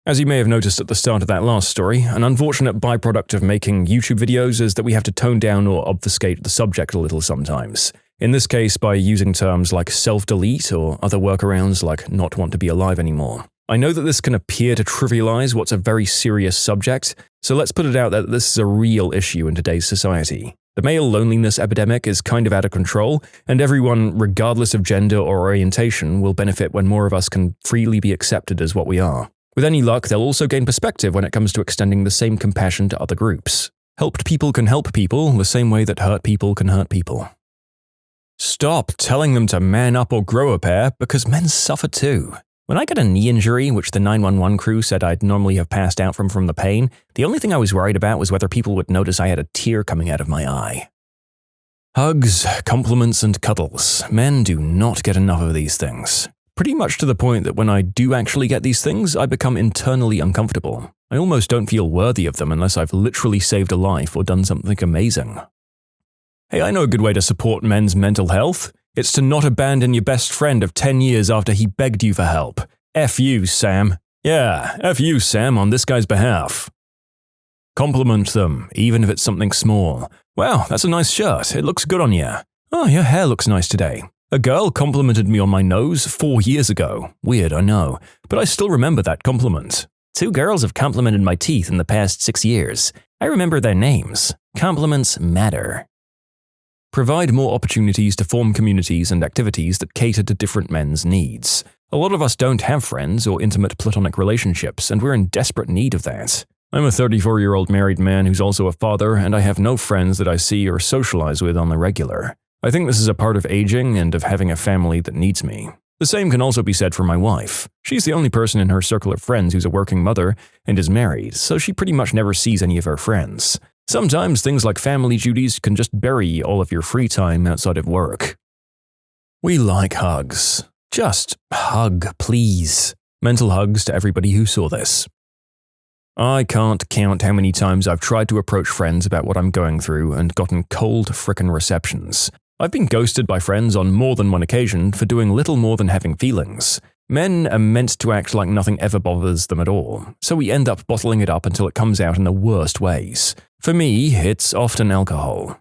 As you may have noticed at the start of that last story, an unfortunate byproduct of making YouTube videos is that we have to tone down or obfuscate the subject a little sometimes. In this case, by using terms like self-delete or other workarounds like not want to be alive anymore. I know that this can appear to trivialize what's a very serious subject, so let's put it out that this is a real issue in today's society. The male loneliness epidemic is kind of out of control, and everyone, regardless of gender or orientation, will benefit when more of us can freely be accepted as what we are. With any luck, they'll also gain perspective when it comes to extending the same compassion to other groups. Helped people can help people the same way that hurt people can hurt people. Stop telling them to man up or grow a pair, because men suffer too. When I got a knee injury, which the 911 crew said I'd normally have passed out from the pain, the only thing I was worried about was whether people would notice I had a tear coming out of my eye. Hugs, compliments, and cuddles. Men do not get enough of these things. Pretty much to the point that when I do actually get these things, I become internally uncomfortable. I almost don't feel worthy of them unless I've literally saved a life or done something amazing. Hey, I know a good way to support men's mental health. It's to not abandon your best friend of 10 years after he begged you for help. F you, Sam. Yeah, F you, Sam, on this guy's behalf. Compliment them, even if it's something small. Wow, that's a nice shirt. It looks good on you. Oh, your hair looks nice today. A girl complimented me on my nose 4 years ago. Weird, I know, but I still remember that compliment. 2 girls have complimented my teeth in the past 6 years. I remember their names. Compliments matter. Provide more opportunities to form communities and activities that cater to different men's needs. A lot of us don't have friends or intimate platonic relationships, and we're in desperate need of that. I'm a 34-year-old married man who's also a father, and I have no friends that I see or socialize with on the regular. I think this is a part of aging and of having a family that needs me. The same can also be said for my wife. She's the only person in her circle of friends who's a working mother and is married, so she pretty much never sees any of her friends. Sometimes things like family duties can just bury all of your free time outside of work. We like hugs. Just hug, please. Mental hugs to everybody who saw this. I can't count how many times I've tried to approach friends about what I'm going through and gotten cold frickin' receptions. I've been ghosted by friends on more than one occasion for doing little more than having feelings. Men are meant to act like nothing ever bothers them at all, so we end up bottling it up until it comes out in the worst ways. For me, it's often alcohol.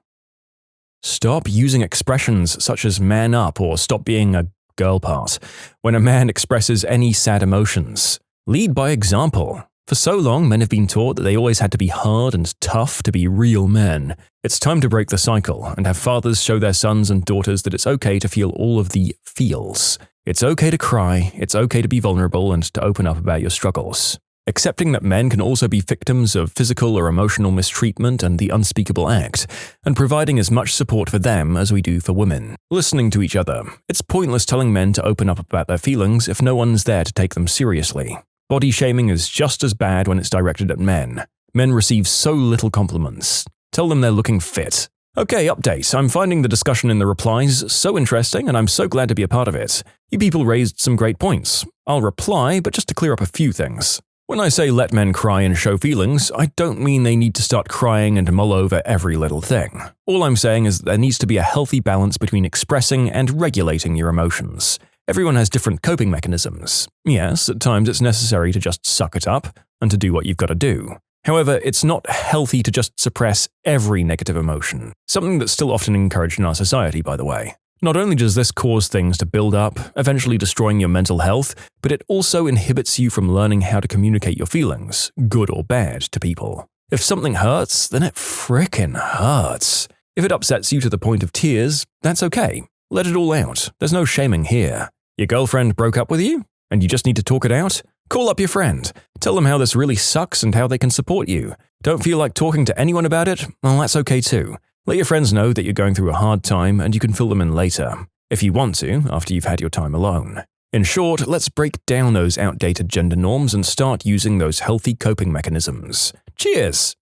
Stop using expressions such as man up or stop being a girl part when a man expresses any sad emotions. Lead by example. For so long, men have been taught that they always had to be hard and tough to be real men. It's time to break the cycle and have fathers show their sons and daughters that it's okay to feel all of the feels. It's okay to cry, it's okay to be vulnerable and to open up about your struggles. Accepting that men can also be victims of physical or emotional mistreatment and the unspeakable act, and providing as much support for them as we do for women. Listening to each other. It's pointless telling men to open up about their feelings if no one's there to take them seriously. Body shaming is just as bad when it's directed at men. Men receive so little compliments. Tell them they're looking fit. Okay, update. I'm finding the discussion in the replies so interesting and I'm so glad to be a part of it. You people raised some great points. I'll reply, but just to clear up a few things. When I say let men cry and show feelings, I don't mean they need to start crying and mull over every little thing. All I'm saying is that there needs to be a healthy balance between expressing and regulating your emotions. Everyone has different coping mechanisms. Yes, at times it's necessary to just suck it up and to do what you've got to do. However, it's not healthy to just suppress every negative emotion, something that's still often encouraged in our society, by the way. Not only does this cause things to build up, eventually destroying your mental health, but it also inhibits you from learning how to communicate your feelings, good or bad, to people. If something hurts, then it frickin' hurts. If it upsets you to the point of tears, that's okay. Let it all out. There's no shaming here. Your girlfriend broke up with you, and you just need to talk it out? Call up your friend. Tell them how this really sucks and how they can support you. Don't feel like talking to anyone about it? Well, that's okay too. Let your friends know that you're going through a hard time and you can fill them in later, if you want to, after you've had your time alone. In short, let's break down those outdated gender norms and start using those healthy coping mechanisms. Cheers!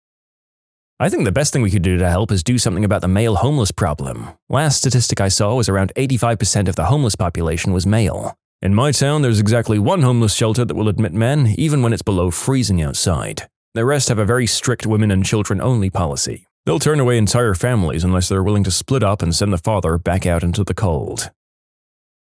I think the best thing we could do to help is do something about the male homeless problem. Last statistic I saw was around 85% of the homeless population was male. In my town, there's exactly one homeless shelter that will admit men, even when it's below freezing outside. The rest have a very strict women and children only policy. They'll turn away entire families unless they're willing to split up and send the father back out into the cold.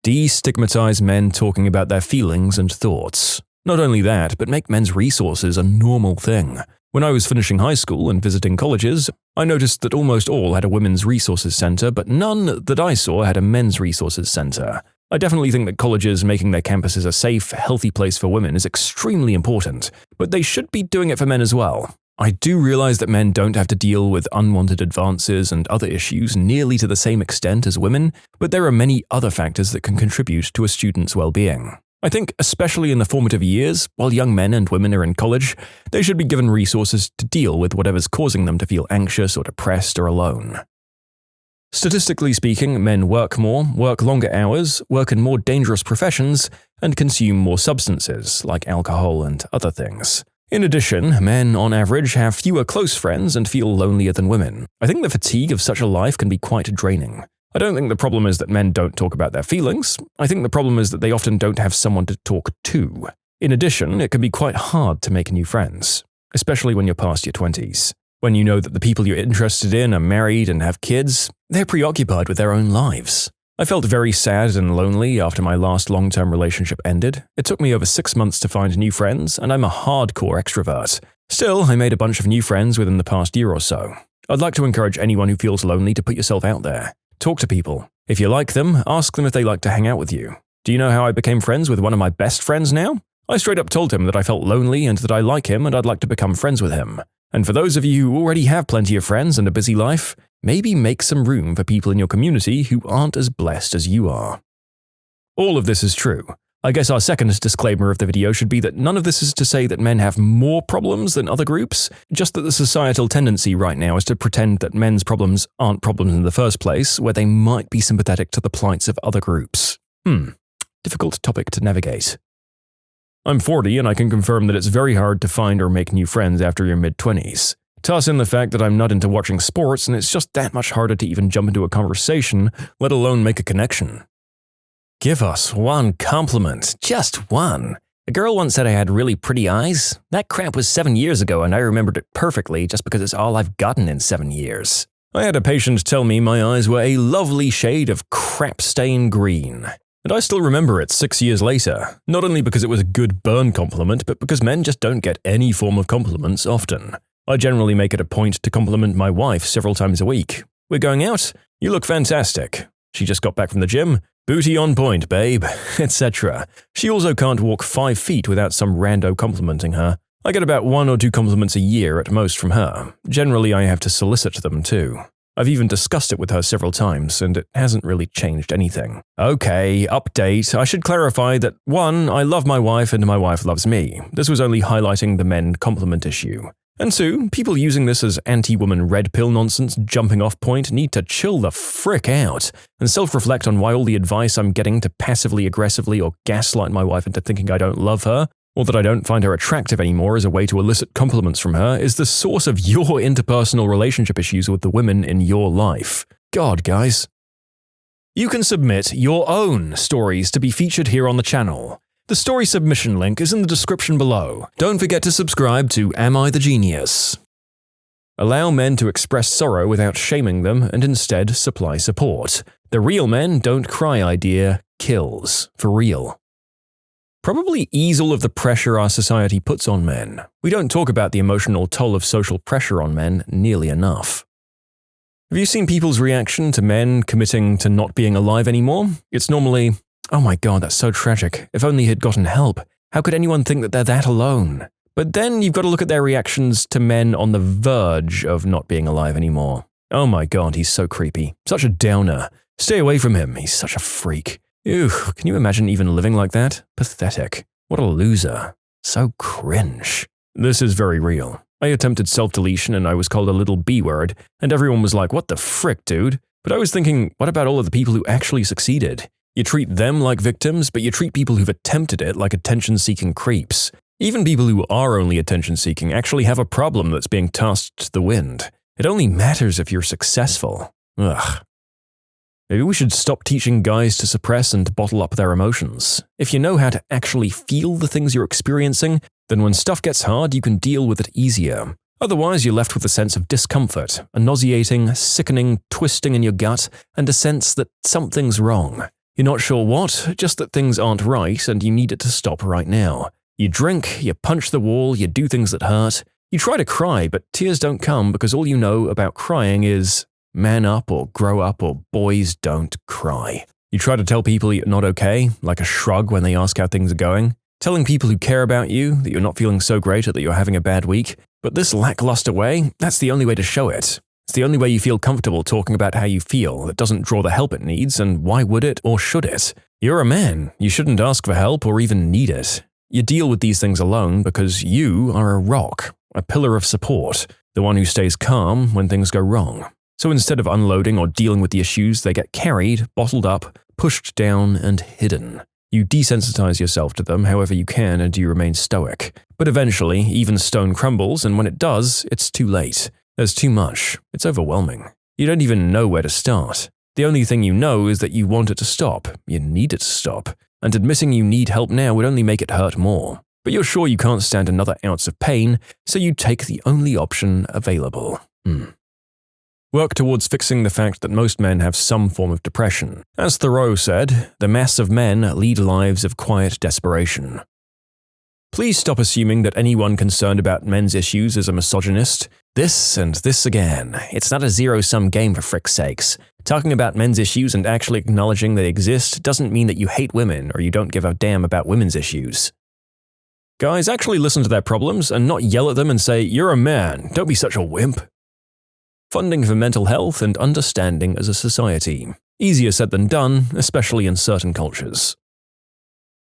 Destigmatize men talking about their feelings and thoughts. Not only that, but make men's resources a normal thing. When I was finishing high school and visiting colleges, I noticed that almost all had a women's resources center, but none that I saw had a men's resources center. I definitely think that colleges making their campuses a safe, healthy place for women is extremely important, but they should be doing it for men as well. I do realize that men don't have to deal with unwanted advances and other issues nearly to the same extent as women, but there are many other factors that can contribute to a student's well-being. I think, especially in the formative years, while young men and women are in college, they should be given resources to deal with whatever's causing them to feel anxious or depressed or alone. Statistically speaking, men work more, work longer hours, work in more dangerous professions, and consume more substances, like alcohol and other things. In addition, men, on average, have fewer close friends and feel lonelier than women. I think the fatigue of such a life can be quite draining. I don't think the problem is that men don't talk about their feelings. I think the problem is that they often don't have someone to talk to. In addition, it can be quite hard to make new friends, especially when you're past your 20s. When you know that the people you're interested in are married and have kids, they're preoccupied with their own lives. I felt very sad and lonely after my last long-term relationship ended. It took me over 6 months to find new friends, and I'm a hardcore extrovert. Still, I made a bunch of new friends within the past year or so. I'd like to encourage anyone who feels lonely to put yourself out there. Talk to people. If you like them, ask them if they like to hang out with you. Do you know how I became friends with one of my best friends now? I straight up told him that I felt lonely and that I like him and I'd like to become friends with him. And for those of you who already have plenty of friends and a busy life, maybe make some room for people in your community who aren't as blessed as you are. All of this is true. I guess our second disclaimer of the video should be that none of this is to say that men have more problems than other groups, just that the societal tendency right now is to pretend that men's problems aren't problems in the first place, where they might be sympathetic to the plights of other groups. Difficult topic to navigate. I'm 40 and I can confirm that it's very hard to find or make new friends after your mid-20s. Toss in the fact that I'm not into watching sports and it's just that much harder to even jump into a conversation, let alone make a connection. Give us one compliment, just one. A girl once said I had really pretty eyes. That crap was 7 years ago and I remembered it perfectly just because it's all I've gotten in 7 years. I had a patient tell me my eyes were a lovely shade of crap-stained green. And I still remember it 6 years later, not only because it was a good burn compliment, but because men just don't get any form of compliments often. I generally make it a point to compliment my wife several times a week. We're going out? You look fantastic. She just got back from the gym. Booty on point, babe, etc. She also can't walk 5 feet without some rando complimenting her. I get about 1 or 2 compliments a year at most from her. Generally, I have to solicit them too. I've even discussed it with her several times, and it hasn't really changed anything. Okay, update. I should clarify that 1, I love my wife and my wife loves me. This was only highlighting the men compliment issue. And 2, people using this as anti-woman red pill nonsense jumping off point need to chill the frick out and self-reflect on why all the advice I'm getting to passively aggressively or gaslight my wife into thinking I don't love her, or that I don't find her attractive anymore as a way to elicit compliments from her, is the source of your interpersonal relationship issues with the women in your life. God, guys. You can submit your own stories to be featured here on the channel. The story submission link is in the description below. Don't forget to subscribe to Am I the Genius? Allow men to express sorrow without shaming them and instead supply support. The real men don't cry idea kills, for real. Probably ease all of the pressure our society puts on men. We don't talk about the emotional toll of social pressure on men nearly enough. Have you seen people's reaction to men committing to not being alive anymore? It's normally, "Oh my god, that's so tragic. If only he'd gotten help. How could anyone think that they're that alone?" But then you've got to look at their reactions to men on the verge of not being alive anymore. "Oh my god, he's so creepy. Such a downer. Stay away from him. He's such a freak. Ew, can you imagine even living like that? Pathetic. What a loser. So cringe." This is very real. I attempted self-deletion and I was called a little B-word, and everyone was like, "What the frick, dude?" But I was thinking, what about all of the people who actually succeeded? You treat them like victims, but you treat people who've attempted it like attention-seeking creeps. Even people who are only attention-seeking actually have a problem that's being tossed to the wind. It only matters if you're successful. Ugh. Maybe we should stop teaching guys to suppress and bottle up their emotions. If you know how to actually feel the things you're experiencing, then when stuff gets hard, you can deal with it easier. Otherwise, you're left with a sense of discomfort, a nauseating, sickening twisting in your gut, and a sense that something's wrong. You're not sure what, just that things aren't right and you need it to stop right now. You drink, you punch the wall, you do things that hurt. You try to cry, but tears don't come because all you know about crying is man up or grow up or boys don't cry. You try to tell people you're not okay, like a shrug when they ask how things are going. Telling people who care about you that you're not feeling so great or that you're having a bad week. But this lackluster way, that's the only way to show it. It's the only way you feel comfortable talking about how you feel that doesn't draw the help it needs, and why would it or should it? You're a man. You shouldn't ask for help or even need it. You deal with these things alone because you are a rock, a pillar of support, the one who stays calm when things go wrong. So instead of unloading or dealing with the issues, they get carried, bottled up, pushed down, and hidden. You desensitize yourself to them however you can and you remain stoic. But eventually, even stone crumbles, and when it does, it's too late. There's too much. It's overwhelming. You don't even know where to start. The only thing you know is that you want it to stop. You need it to stop. And admitting you need help now would only make it hurt more. But you're sure you can't stand another ounce of pain, so you take the only option available. Work towards fixing the fact that most men have some form of depression. As Thoreau said, the mass of men lead lives of quiet desperation. Please stop assuming that anyone concerned about men's issues is a misogynist. This and this again. It's not a zero-sum game for frick's sakes. Talking about men's issues and actually acknowledging they exist doesn't mean that you hate women or you don't give a damn about women's issues. Guys, actually listen to their problems and not yell at them and say, "You're a man, don't be such a wimp." Funding for mental health and understanding as a society. Easier said than done, especially in certain cultures.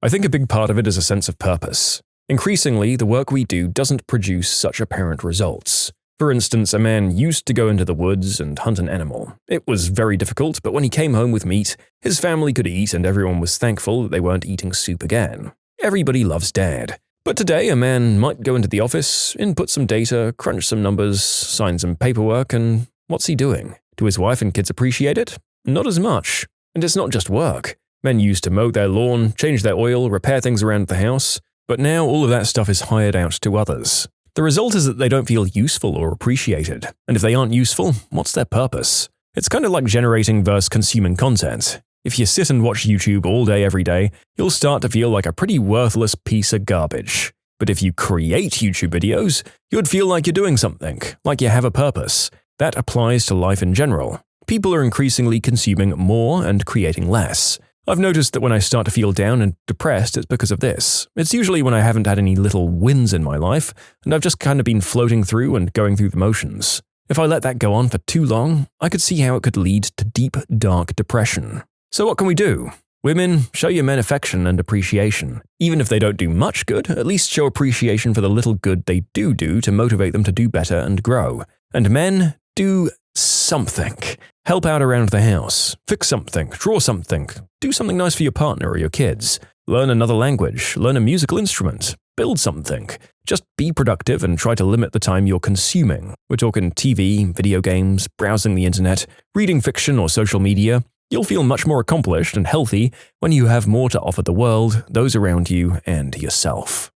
I think a big part of it is a sense of purpose. Increasingly, the work we do doesn't produce such apparent results. For instance, a man used to go into the woods and hunt an animal. It was very difficult, but when he came home with meat, his family could eat and everyone was thankful that they weren't eating soup again. Everybody loves Dad. But today, a man might go into the office, input some data, crunch some numbers, sign some paperwork, and what's he doing? Do his wife and kids appreciate it? Not as much. And it's not just work. Men used to mow their lawn, change their oil, repair things around the house, but now all of that stuff is hired out to others. The result is that they don't feel useful or appreciated. And if they aren't useful, what's their purpose? It's kind of like generating versus consuming content. If you sit and watch YouTube all day every day, you'll start to feel like a pretty worthless piece of garbage. But if you create YouTube videos, you'd feel like you're doing something, like you have a purpose. That applies to life in general. People are increasingly consuming more and creating less. I've noticed that when I start to feel down and depressed, it's because of this. It's usually when I haven't had any little wins in my life, and I've just kind of been floating through and going through the motions. If I let that go on for too long, I could see how it could lead to deep, dark depression. So what can we do? Women, show your men affection and appreciation. Even if they don't do much good, at least show appreciation for the little good they do to motivate them to do better and grow. And men, do something. Help out around the house. Fix something. Draw something. Do something nice for your partner or your kids. Learn another language. Learn a musical instrument. Build something. Just be productive and try to limit the time you're consuming. We're talking TV, video games, browsing the internet, reading fiction or social media. You'll feel much more accomplished and healthy when you have more to offer the world, those around you, and yourself.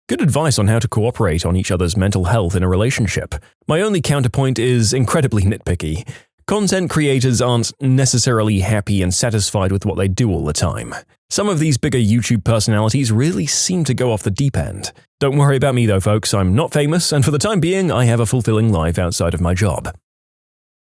Good advice on how to cooperate on each other's mental health in a relationship. My only counterpoint is incredibly nitpicky. Content creators aren't necessarily happy and satisfied with what they do all the time. Some of these bigger YouTube personalities really seem to go off the deep end. Don't worry about me though, folks. I'm not famous, and for the time being, I have a fulfilling life outside of my job.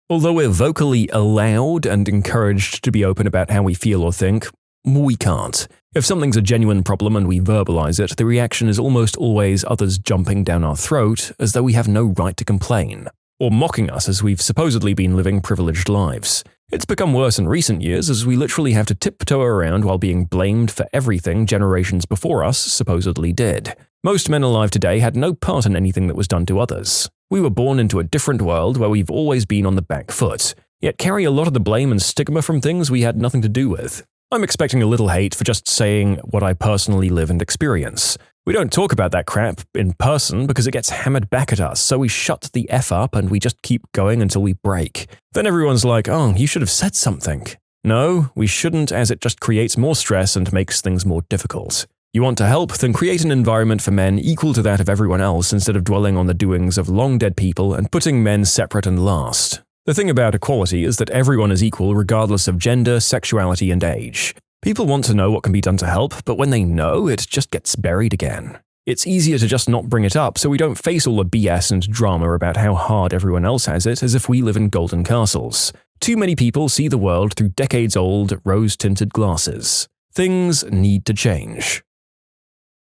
Although we're vocally allowed and encouraged to be open about how we feel or think, we can't. If something's a genuine problem and we verbalize it, the reaction is almost always others jumping down our throat as though we have no right to complain, or mocking us as we've supposedly been living privileged lives. It's become worse in recent years as we literally have to tiptoe around while being blamed for everything generations before us supposedly did. Most men alive today had no part in anything that was done to others. We were born into a different world where we've always been on the back foot, yet carry a lot of the blame and stigma from things we had nothing to do with. I'm expecting a little hate for just saying what I personally live and experience. We don't talk about that crap in person because it gets hammered back at us, so we shut the F up and we just keep going until we break. Then everyone's like, oh, you should have said something. No, we shouldn't, as it just creates more stress and makes things more difficult. You want to help? Then create an environment for men equal to that of everyone else instead of dwelling on the doings of long-dead people and putting men separate and last. The thing about equality is that everyone is equal regardless of gender, sexuality, and age. People want to know what can be done to help, but when they know, it just gets buried again. It's easier to just not bring it up so we don't face all the BS and drama about how hard everyone else has it as if we live in golden castles. Too many people see the world through decades-old, rose-tinted glasses. Things need to change.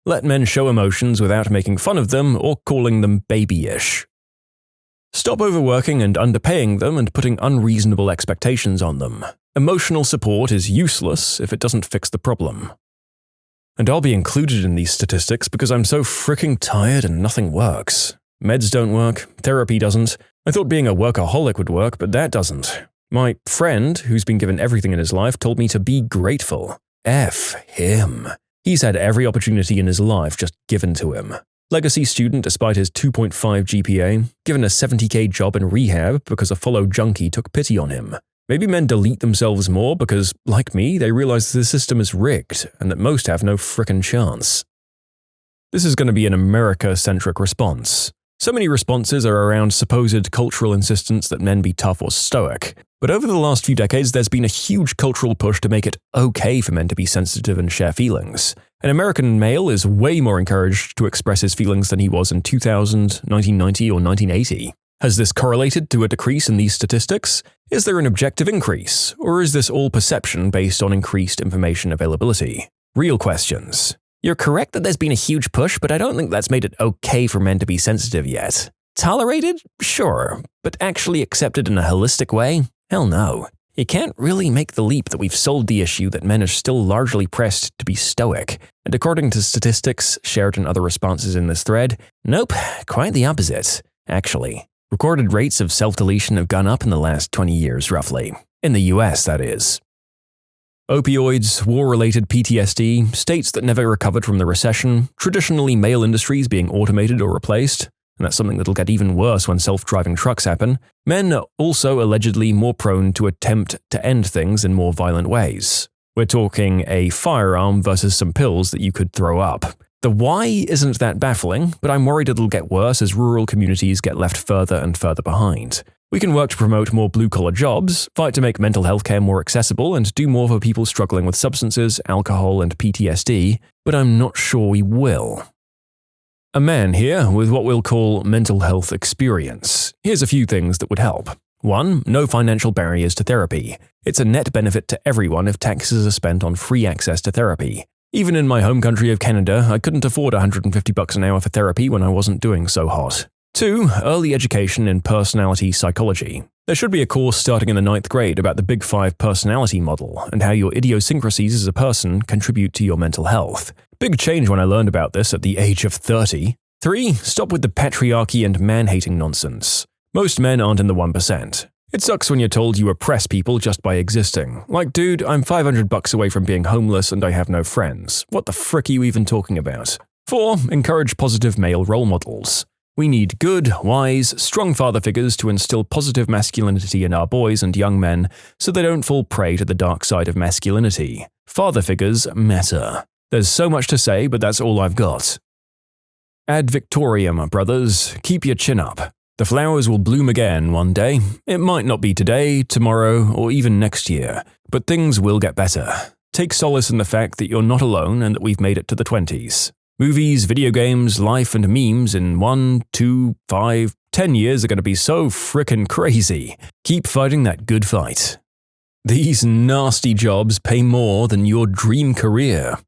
Let men show emotions without making fun of them or calling them babyish. Stop overworking and underpaying them and putting unreasonable expectations on them. Emotional support is useless if it doesn't fix the problem. And I'll be included in these statistics because I'm so freaking tired and nothing works. Meds don't work, therapy doesn't. I thought being a workaholic would work, but that doesn't. My friend, who's been given everything in his life, told me to be grateful. F him. He's had every opportunity in his life just given to him. Legacy student despite his 2.5 GPA, given a $70K job in rehab because a follow junkie took pity on him. Maybe men delete themselves more because, like me, they realize the system is rigged and that most have no frickin' chance. This is going to be an America-centric response. So many responses are around supposed cultural insistence that men be tough or stoic, but over the last few decades there's been a huge cultural push to make it okay for men to be sensitive and share feelings. An American male is way more encouraged to express his feelings than he was in 2000, 1990, or 1980. Has this correlated to a decrease in these statistics? Is there an objective increase, or is this all perception based on increased information availability? Real questions. You're correct that there's been a huge push, but I don't think that's made it okay for men to be sensitive yet. Tolerated? Sure. But actually accepted in a holistic way? Hell no. You can't really make the leap that we've solved the issue that men are still largely pressed to be stoic. And according to statistics shared in other responses in this thread, nope, quite the opposite, actually. Recorded rates of self-deletion have gone up in the last 20 years, roughly. In the US, that is. Opioids, war-related PTSD, states that never recovered from the recession, traditionally male industries being automated or replaced, and that's something that'll get even worse when self-driving trucks happen. Men are also allegedly more prone to attempt to end things in more violent ways. We're talking a firearm versus some pills that you could throw up. The why isn't that baffling, but I'm worried it'll get worse as rural communities get left further and further behind. We can work to promote more blue-collar jobs, fight to make mental health care more accessible, and do more for people struggling with substances, alcohol, and PTSD, but I'm not sure we will. A man here with what we'll call mental health experience. Here's a few things that would help. 1. No financial barriers to therapy. It's a net benefit to everyone if taxes are spent on free access to therapy. Even in my home country of Canada, I couldn't afford $150 an hour for therapy when I wasn't doing so hot. 2. Early education in personality psychology. There should be a course starting in the 9th grade about the Big 5 personality model and how your idiosyncrasies as a person contribute to your mental health. Big change when I learned about this at the age of 30. 3. Stop with the patriarchy and man-hating nonsense. Most men aren't in the 1%. It sucks when you're told you oppress people just by existing. Like, dude, I'm $500 away from being homeless and I have no friends. What the frick are you even talking about? 4. Encourage positive male role models. We need good, wise, strong father figures to instill positive masculinity in our boys and young men so they don't fall prey to the dark side of masculinity. Father figures matter. There's so much to say, but that's all I've got. Ad Victoriam, brothers. Keep your chin up. The flowers will bloom again one day. It might not be today, tomorrow, or even next year, but things will get better. Take solace in the fact that you're not alone and that we've made it to the 20s. Movies, video games, life, and memes in 1, 2, 5, 10 years are going to be so frickin' crazy. Keep fighting that good fight. These nasty jobs pay more than your dream career.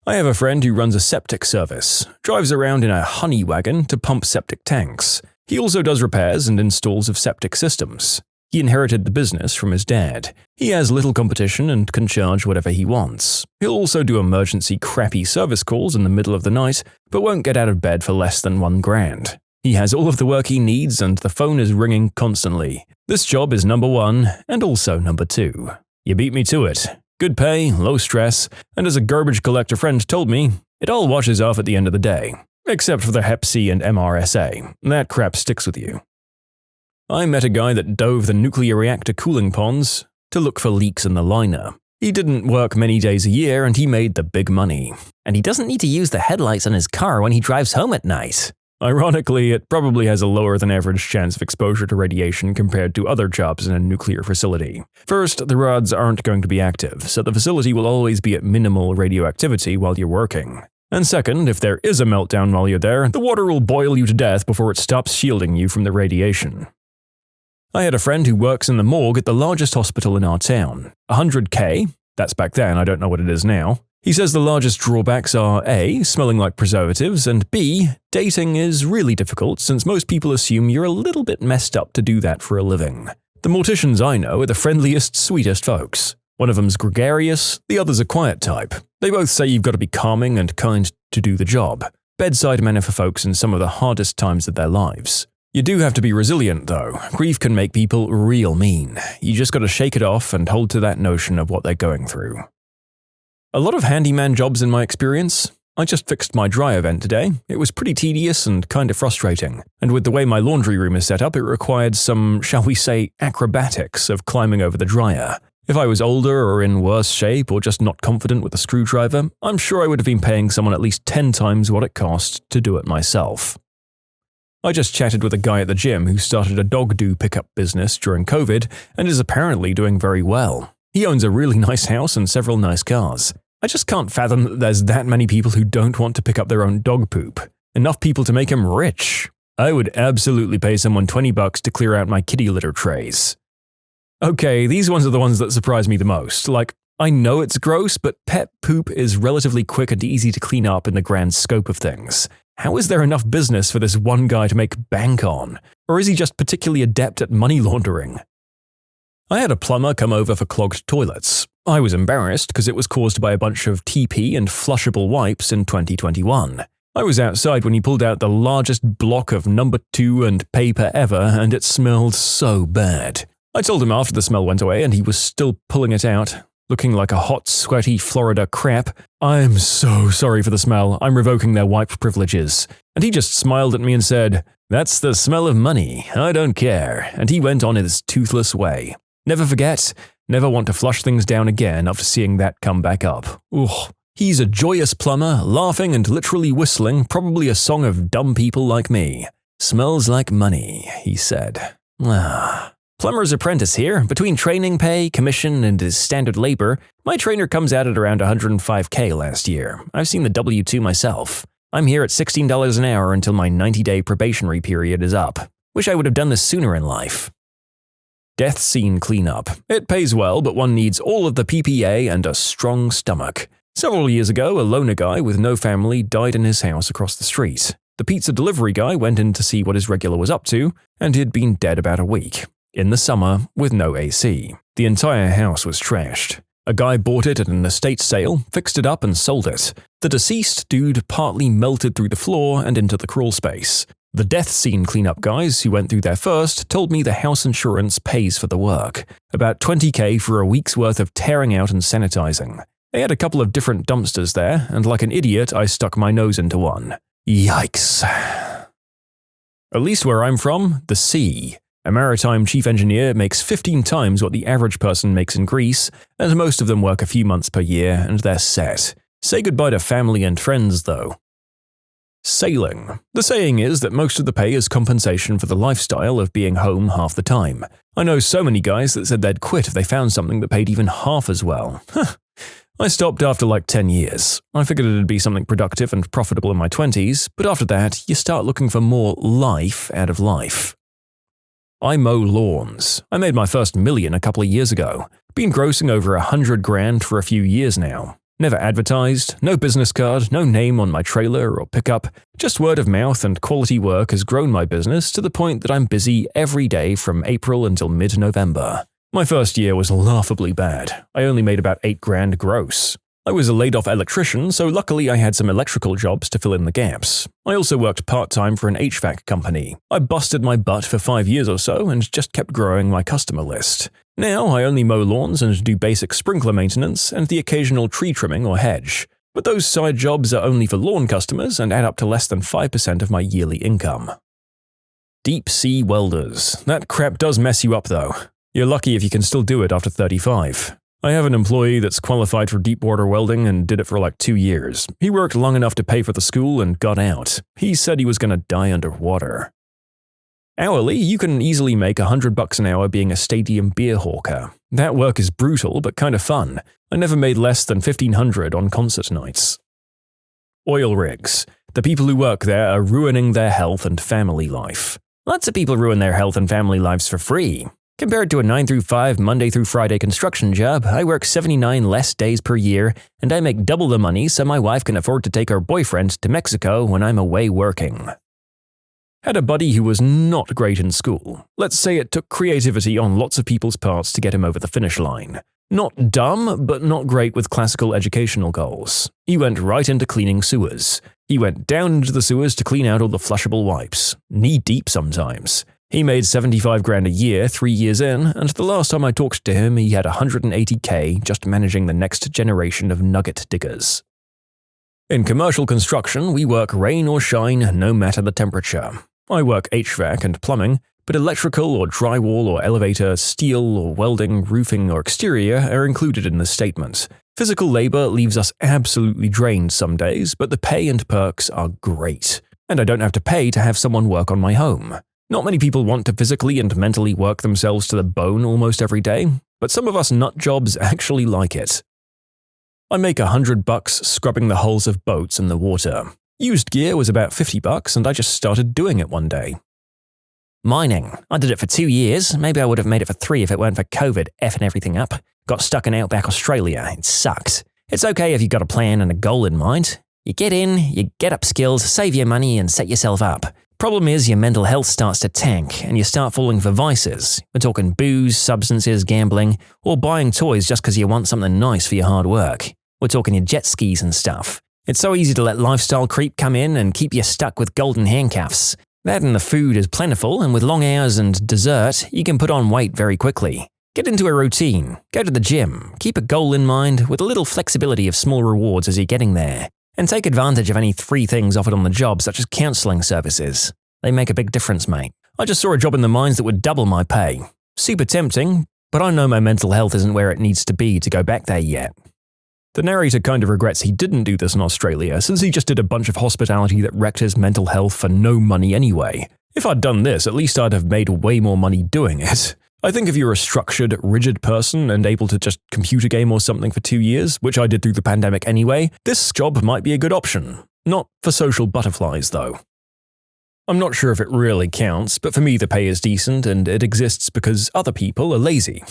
I have a friend who runs a septic service, drives around in a honey wagon to pump septic tanks. He also does repairs and installs of septic systems. He inherited the business from his dad. He has little competition and can charge whatever he wants. He'll also do emergency crappy service calls in the middle of the night, but won't get out of bed for less than $1,000. He has all of the work he needs and the phone is ringing constantly. This job is number 1 and also number 2. You beat me to it. Good pay, low stress, and as a garbage collector friend told me, it all washes off at the end of the day. Except for the Hep C and MRSA. That crap sticks with you. I met a guy that dove the nuclear reactor cooling ponds to look for leaks in the liner. He didn't work many days a year and he made the big money. And he doesn't need to use the headlights on his car when he drives home at night. Ironically, it probably has a lower than average chance of exposure to radiation compared to other jobs in a nuclear facility. First, the rods aren't going to be active, so the facility will always be at minimal radioactivity while you're working. And second, if there is a meltdown while you're there, the water will boil you to death before it stops shielding you from the radiation. I had a friend who works in the morgue at the largest hospital in our town. $100K, that's back then, I don't know what it is now. He says the largest drawbacks are A, smelling like preservatives, and B, dating is really difficult since most people assume you're a little bit messed up to do that for a living. The morticians I know are the friendliest, sweetest folks. One of them's gregarious, the other's a quiet type. They both say you've got to be calming and kind to do the job. Bedside manner for folks in some of the hardest times of their lives. You do have to be resilient though. Grief can make people real mean. You just got to shake it off and hold to that notion of what they're going through. A lot of handyman jobs in my experience. I just fixed my dryer vent today. It was pretty tedious and kind of frustrating. And with the way my laundry room is set up, it required some, shall we say, acrobatics of climbing over the dryer. If I was older or in worse shape or just not confident with a screwdriver, I'm sure I would have been paying someone at least 10 times what it cost to do it myself. I just chatted with a guy at the gym who started a dog do pickup business during COVID and is apparently doing very well. He owns a really nice house and several nice cars. I just can't fathom that there's that many people who don't want to pick up their own dog poop. Enough people to make him rich. I would absolutely pay someone $20 to clear out my kitty litter trays. Okay, these ones are the ones that surprise me the most. Like, I know it's gross, but pet poop is relatively quick and easy to clean up in the grand scope of things. How is there enough business for this one guy to make bank on? Or is he just particularly adept at money laundering? I had a plumber come over for clogged toilets. I was embarrassed because it was caused by a bunch of TP and flushable wipes in 2021. I was outside when he pulled out the largest block of number 2 and paper ever, and it smelled so bad. I told him after the smell went away and he was still pulling it out, looking like a hot, sweaty Florida crap. I'm so sorry for the smell. I'm revoking their wipe privileges. And he just smiled at me and said, "That's the smell of money. I don't care." And he went on his toothless way. Never forget, never want to flush things down again after seeing that come back up. Ugh. He's a joyous plumber, laughing and literally whistling, probably a song of dumb people like me. "Smells like money," he said. Plumber's apprentice here. Between training pay, commission, and his standard labor, my trainer comes out at around $105K last year. I've seen the W-2 myself. I'm here at $16 an hour until my 90-day probationary period is up. Wish I would have done this sooner in life. Death scene cleanup. It pays well, but one needs all of the PPA and a strong stomach. Several years ago, a loner guy with no family died in his house across the street. The pizza delivery guy went in to see what his regular was up to, and he'd been dead about a week. In the summer, with no AC. The entire house was trashed. A guy bought it at an estate sale, fixed it up and sold it. The deceased dude partly melted through the floor and into the crawl space. The death scene cleanup guys who went through there first told me the house insurance pays for the work. About $20K for a week's worth of tearing out and sanitizing. They had a couple of different dumpsters there, and like an idiot, I stuck my nose into one. Yikes. At least where I'm from, the sea. A maritime chief engineer makes 15 times what the average person makes in Greece, and most of them work a few months per year and they're set. Say goodbye to family and friends, though. Sailing. The saying is that most of the pay is compensation for the lifestyle of being home half the time. I know so many guys that said they'd quit if they found something that paid even half as well. I stopped after like 10 years. I figured it'd be something productive and profitable in my 20s, but after that, you start looking for more life out of life. I mow lawns. I made my first million a couple of years ago. Been grossing over $100,000 for a few years now. Never advertised, no business card, no name on my trailer or pickup. Just word of mouth and quality work has grown my business to the point that I'm busy every day from April until mid-November. My first year was laughably bad. I only made about $8,000 gross. I was a laid-off electrician, so luckily I had some electrical jobs to fill in the gaps. I also worked part-time for an HVAC company. I busted my butt for 5 years or so and just kept growing my customer list. Now I only mow lawns and do basic sprinkler maintenance and the occasional tree trimming or hedge. But those side jobs are only for lawn customers and add up to less than 5% of my yearly income. Deep sea welders. That crap does mess you up though. You're lucky if you can still do it after 35. I have an employee that's qualified for deep water welding and did it for like 2 years. He worked long enough to pay for the school and got out. He said he was going to die underwater. Hourly, you can easily make $100 an hour being a stadium beer hawker. That work is brutal but kind of fun. I never made less than $1,500 on concert nights. Oil rigs. The people who work there are ruining their health and family life. Lots of people ruin their health and family lives for free. Compared to a 9-5 Monday through Friday construction job, I work 79 less days per year, and I make double the money so my wife can afford to take her boyfriend to Mexico when I'm away working. Had a buddy who was not great in school. Let's say it took creativity on lots of people's parts to get him over the finish line. Not dumb, but not great with classical educational goals. He went right into cleaning sewers. He went down into the sewers to clean out all the flushable wipes, knee-deep sometimes. He made $75,000 a year 3 years in, and the last time I talked to him, he had $180K just managing the next generation of nugget diggers. In commercial construction, we work rain or shine, no matter the temperature. I work HVAC and plumbing, but electrical or drywall or elevator, steel or welding, roofing or exterior are included in this statement. Physical labor leaves us absolutely drained some days, but the pay and perks are great. And I don't have to pay to have someone work on my home. Not many people want to physically and mentally work themselves to the bone almost every day, but some of us nut jobs actually like it. I make $100 scrubbing the hulls of boats in the water. Used gear was about $50 and I just started doing it one day. Mining. I did it for 2 years. Maybe I would have made it for 3 if it weren't for COVID effing everything up. Got stuck in outback Australia. It sucked. It's okay if you've got a plan and a goal in mind. You get in, you get up skills, save your money and set yourself up. Problem is your mental health starts to tank and you start falling for vices. We're talking booze, substances, gambling, or buying toys just because you want something nice for your hard work. We're talking your jet skis and stuff. It's so easy to let lifestyle creep come in and keep you stuck with golden handcuffs. That and the food is plentiful, and with long hours and dessert, you can put on weight very quickly. Get into a routine, go to the gym, keep a goal in mind with a little flexibility of small rewards as you're getting there. And take advantage of any free things offered on the job, such as counseling services. They make a big difference, mate. I just saw a job in the mines that would double my pay. Super tempting, but I know my mental health isn't where it needs to be to go back there yet. The narrator kind of regrets he didn't do this in Australia, since he just did a bunch of hospitality that wrecked his mental health for no money anyway. If I'd done this, at least I'd have made way more money doing it. I think if you're a structured, rigid person and able to just compute a game or something for 2 years, which I did through the pandemic anyway, this job might be a good option. Not for social butterflies, though. I'm not sure if it really counts, but for me the pay is decent and it exists because other people are lazy.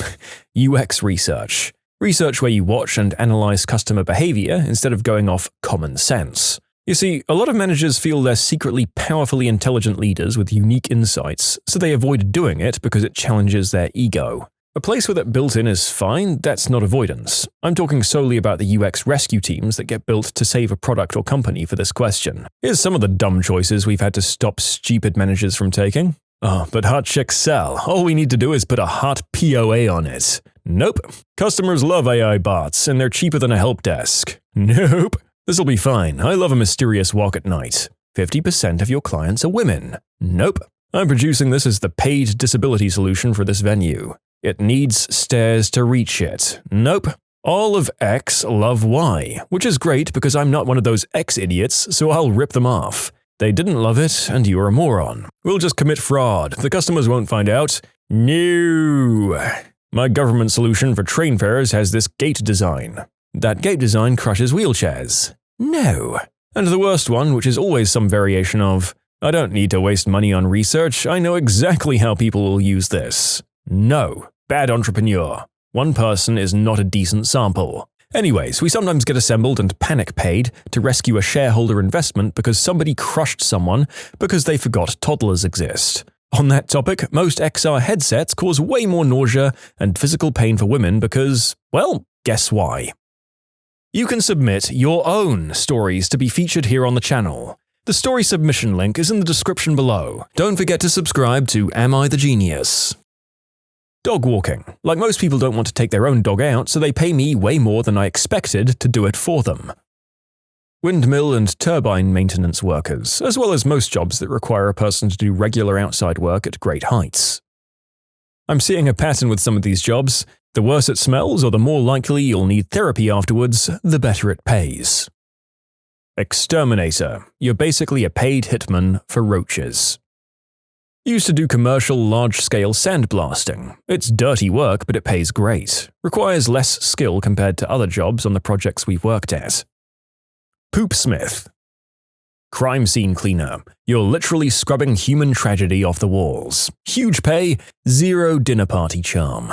UX research. Research where you watch and analyze customer behavior instead of going off common sense. You see, a lot of managers feel they're secretly powerfully intelligent leaders with unique insights, so they avoid doing it because it challenges their ego. A place with it built in is fine, that's not avoidance. I'm talking solely about the UX rescue teams that get built to save a product or company for this question. Here's some of the dumb choices we've had to stop stupid managers from taking. Oh, but hot chicks sell. All we need to do is put a hot POA on it. Nope. Customers love AI bots, and they're cheaper than a help desk. Nope. This'll be fine. I love a mysterious walk at night. 50% of your clients are women. Nope. I'm producing this as the paid disability solution for this venue. It needs stairs to reach it. Nope. All of X love Y, which is great because I'm not one of those X idiots, so I'll rip them off. They didn't love it, and you're a moron. We'll just commit fraud. The customers won't find out. No. My government solution for train fares has this gate design. That gate design crushes wheelchairs. No. And the worst one, which is always some variation of, I don't need to waste money on research, I know exactly how people will use this. No. Bad entrepreneur. One person is not a decent sample. Anyways, we sometimes get assembled and panic paid to rescue a shareholder investment because somebody crushed someone because they forgot toddlers exist. On that topic, most XR headsets cause way more nausea and physical pain for women because, well, guess why? You can submit your own stories to be featured here on the channel. The story submission link is in the description below. Don't forget to subscribe to Am I the Genius? Dog walking. Like most people don't want to take their own dog out, so they pay me way more than I expected to do it for them. Windmill and turbine maintenance workers, as well as most jobs that require a person to do regular outside work at great heights. I'm seeing a pattern with some of these jobs. The worse it smells or the more likely you'll need therapy afterwards, the better it pays. Exterminator. You're basically a paid hitman for roaches. Used to do commercial large-scale sandblasting. It's dirty work, but it pays great. Requires less skill compared to other jobs on the projects we've worked at. Poopsmith. Crime scene cleaner. You're literally scrubbing human tragedy off the walls. Huge pay, zero dinner party charm.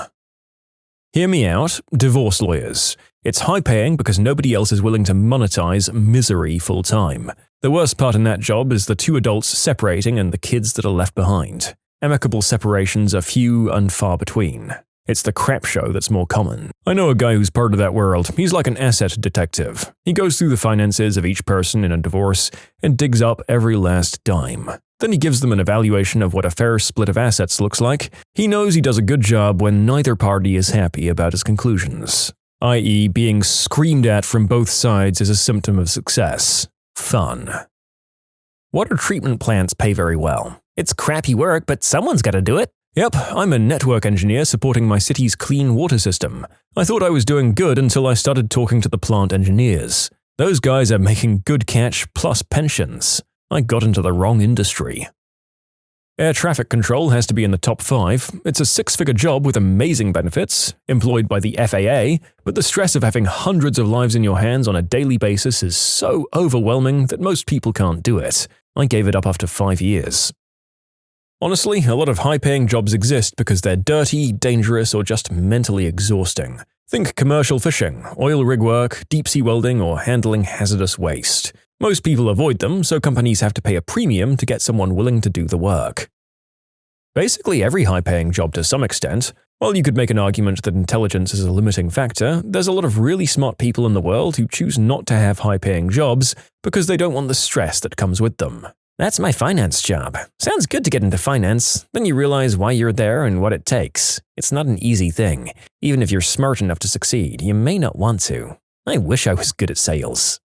Hear me out, divorce lawyers. It's high-paying because nobody else is willing to monetize misery full-time. The worst part in that job is the two adults separating and the kids that are left behind. Amicable separations are few and far between. It's the crap show that's more common. I know a guy who's part of that world. He's like an asset detective. He goes through the finances of each person in a divorce and digs up every last dime. Then he gives them an evaluation of what a fair split of assets looks like. He knows he does a good job when neither party is happy about his conclusions. I.e., being screamed at from both sides is a symptom of success. Fun. Water treatment plants pay very well. It's crappy work, but someone's got to do it. Yep, I'm a network engineer supporting my city's clean water system. I thought I was doing good until I started talking to the plant engineers. Those guys are making good catch plus pensions. I got into the wrong industry. Air traffic control has to be in the top 5. It's a 6-figure job with amazing benefits, employed by the FAA, but the stress of having hundreds of lives in your hands on a daily basis is so overwhelming that most people can't do it. I gave it up after 5 years. Honestly, a lot of high-paying jobs exist because they're dirty, dangerous, or just mentally exhausting. Think commercial fishing, oil rig work, deep-sea welding, or handling hazardous waste. Most people avoid them, so companies have to pay a premium to get someone willing to do the work. Basically every high-paying job to some extent. While you could make an argument that intelligence is a limiting factor, there's a lot of really smart people in the world who choose not to have high-paying jobs because they don't want the stress that comes with them. That's my finance job. Sounds good to get into finance, then you realize why you're there and what it takes. It's not an easy thing. Even if you're smart enough to succeed, you may not want to. I wish I was good at sales.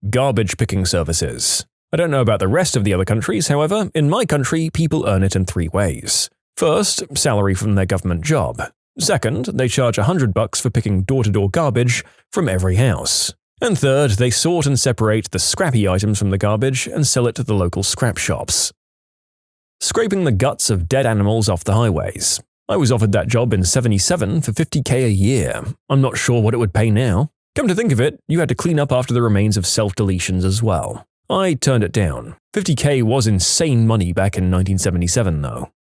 Garbage picking services. I don't know about the rest of the other countries, however, in my country, people earn it in 3 ways. First, salary from their government job. Second, they charge $100 for picking door-to-door garbage from every house. And third, they sort and separate the scrappy items from the garbage and sell it to the local scrap shops. Scraping the guts of dead animals off the highways. I was offered that job in '77 for $50K a year. I'm not sure what it would pay now. Come to think of it, you had to clean up after the remains of self-deletions as well. I turned it down. $50K was insane money back in 1977 though.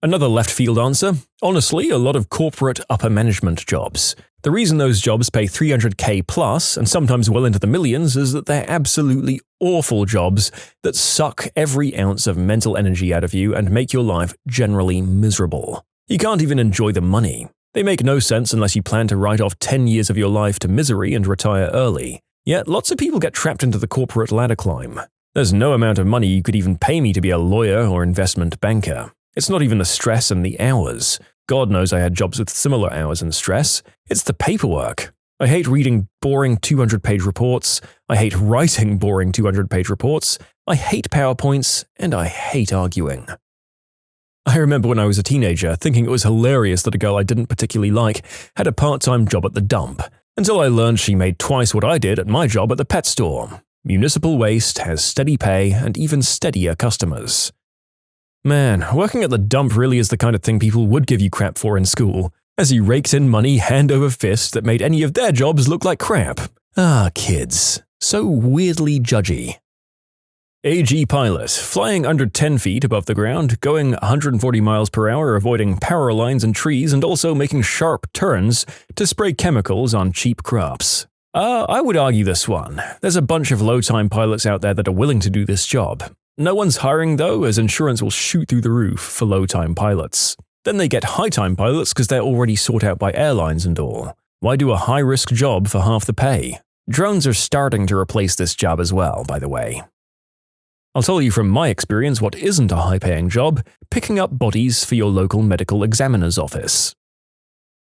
Another left-field answer? Honestly, a lot of corporate upper management jobs. The reason those jobs pay $300K plus, and sometimes well into the millions, is that they're absolutely awful jobs that suck every ounce of mental energy out of you and make your life generally miserable. You can't even enjoy the money. They make no sense unless you plan to write off 10 years of your life to misery and retire early. Yet lots of people get trapped into the corporate ladder climb. There's no amount of money you could even pay me to be a lawyer or investment banker. It's not even the stress and the hours. God knows I had jobs with similar hours and stress. It's the paperwork. I hate reading boring 200-page reports, I hate writing boring 200-page reports, I hate PowerPoints, and I hate arguing. I remember when I was a teenager thinking it was hilarious that a girl I didn't particularly like had a part-time job at the dump, until I learned she made twice what I did at my job at the pet store. Municipal waste has steady pay and even steadier customers. Man, working at the dump really is the kind of thing people would give you crap for in school, as you raked in money hand over fist that made any of their jobs look like crap. Ah, kids. So weirdly judgy. AG pilot, flying under 10 feet above the ground, going 140 miles per hour, avoiding power lines and trees, and also making sharp turns to spray chemicals on cheap crops. I would argue this one. There's a bunch of low-time pilots out there that are willing to do this job. No one's hiring though, as insurance will shoot through the roof for low-time pilots. Then they get high-time pilots because they're already sought out by airlines and all. Why do a high-risk job for half the pay? Drones are starting to replace this job as well, by the way. I'll tell you from my experience what isn't a high-paying job: picking up bodies for your local medical examiner's office.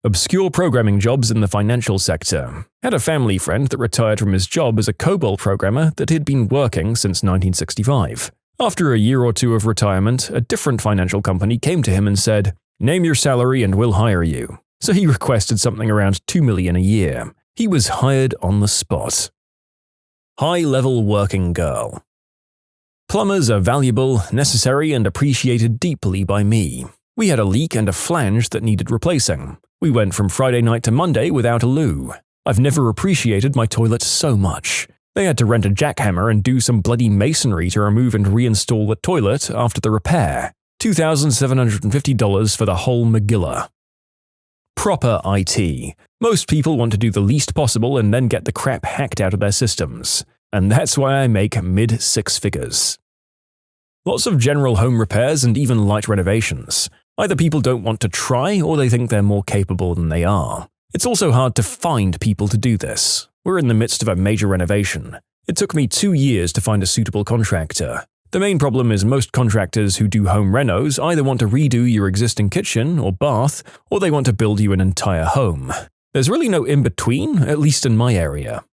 Obscure programming jobs in the financial sector. Had a family friend that retired from his job as a COBOL programmer that he'd been working since 1965. After a year or two of retirement, a different financial company came to him and said, "Name your salary and we'll hire you." So he requested something around $2 million a year. He was hired on the spot. High-level working girl. Plumbers are valuable, necessary, and appreciated deeply by me. We had a leak and a flange that needed replacing. We went from Friday night to Monday without a loo. I've never appreciated my toilet so much. They had to rent a jackhammer and do some bloody masonry to remove and reinstall the toilet after the repair. $2,750 for the whole Megillah. Proper IT. Most people want to do the least possible and then get the crap hacked out of their systems. And that's why I make mid-six figures. Lots of general home repairs and even light renovations. Either people don't want to try or they think they're more capable than they are. It's also hard to find people to do this. We're in the midst of a major renovation. It took me 2 years to find a suitable contractor. The main problem is most contractors who do home renos either want to redo your existing kitchen or bath, or they want to build you an entire home. There's really no in-between, at least in my area.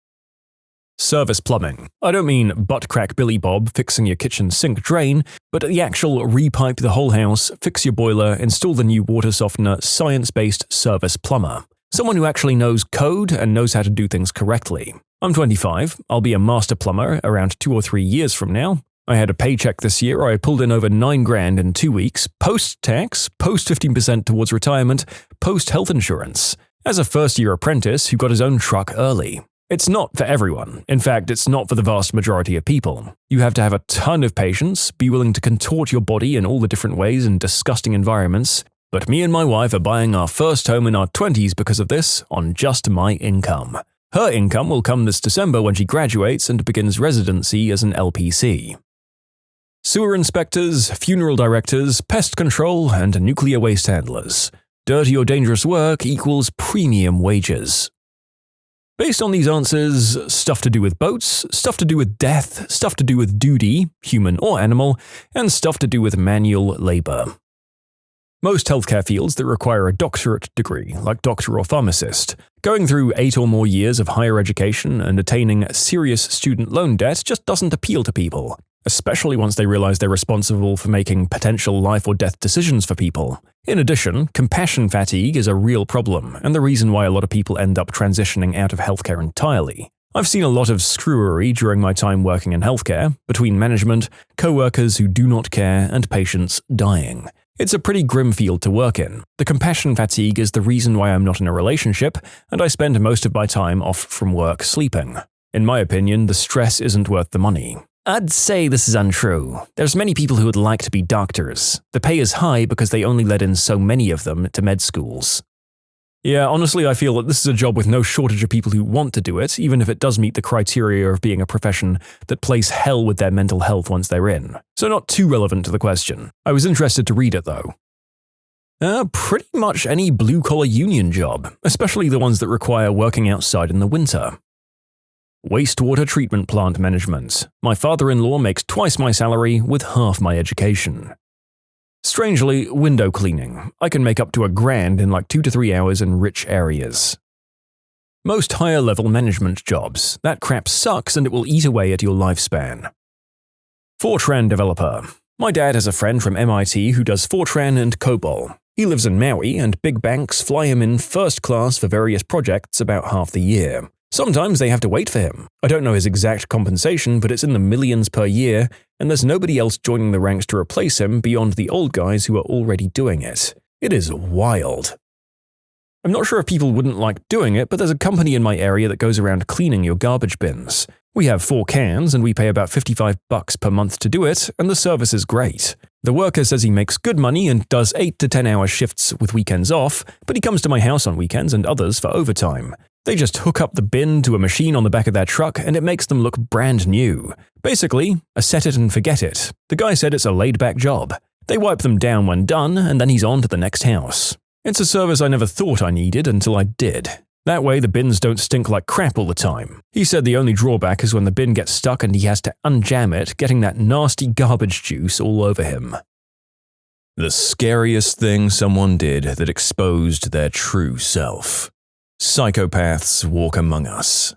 Service plumbing. I don't mean butt-crack Billy Bob fixing your kitchen sink drain, but the actual repipe the whole house, fix your boiler, install the new water softener, science-based service plumber. Someone who actually knows code and knows how to do things correctly. I'm 25, I'll be a master plumber around 2 or 3 years from now. I had a paycheck this year where I pulled in over $9 grand in 2 weeks, post-tax, post 15% towards retirement, post-health insurance, as a first-year apprentice who got his own truck early. It's not for everyone. In fact, it's not for the vast majority of people. You have to have a ton of patience, be willing to contort your body in all the different ways in disgusting environments. But me and my wife are buying our first home in our 20s because of this on just my income. Her income will come this December when she graduates and begins residency as an LPC. Sewer inspectors, funeral directors, pest control, and nuclear waste handlers. Dirty or dangerous work equals premium wages. Based on these answers, stuff to do with boats, stuff to do with death, stuff to do with duty, human or animal, and stuff to do with manual labor. Most healthcare fields that require a doctorate degree, like doctor or pharmacist, going through 8 or more years of higher education and attaining serious student loan debt just doesn't appeal to people, especially once they realize they're responsible for making potential life or death decisions for people. In addition, compassion fatigue is a real problem, and the reason why a lot of people end up transitioning out of healthcare entirely. I've seen a lot of screwery during my time working in healthcare, between management, co-workers who do not care, and patients dying. It's a pretty grim field to work in. The compassion fatigue is the reason why I'm not in a relationship, and I spend most of my time off from work sleeping. In my opinion, the stress isn't worth the money. I'd say this is untrue. There's many people who would like to be doctors. The pay is high because they only let in so many of them to med schools. Yeah, honestly, I feel that this is a job with no shortage of people who want to do it, even if it does meet the criteria of being a profession that plays hell with their mental health once they're in. So not too relevant to the question. I was interested to read it, though. Pretty much any blue-collar union job, especially the ones that require working outside in the winter. Wastewater treatment plant management. My father-in-law makes twice my salary with half my education. Strangely, window cleaning. I can make up to $1,000 in like 2 to 3 hours in rich areas. Most higher-level management jobs. That crap sucks and it will eat away at your lifespan. Fortran developer. My dad has a friend from MIT who does Fortran and COBOL. He lives in Maui, and big banks fly him in first class for various projects about half the year. Sometimes they have to wait for him. I don't know his exact compensation, but it's in the millions per year, and there's nobody else joining the ranks to replace him beyond the old guys who are already doing it. It is wild. I'm not sure if people wouldn't like doing it, but there's a company in my area that goes around cleaning your garbage bins. We have 4 cans, and we pay about $55 per month to do it, and the service is great. The worker says he makes good money and does 8 to 10 hour shifts with weekends off, but he comes to my house on weekends and others for overtime. They just hook up the bin to a machine on the back of their truck and it makes them look brand new. Basically, a set it and forget it. The guy said it's a laid-back job. They wipe them down when done, and then he's on to the next house. It's a service I never thought I needed until I did. That way the bins don't stink like crap all the time. He said the only drawback is when the bin gets stuck and he has to unjam it, getting that nasty garbage juice all over him. The scariest thing someone did that exposed their true self. Psychopaths walk among us.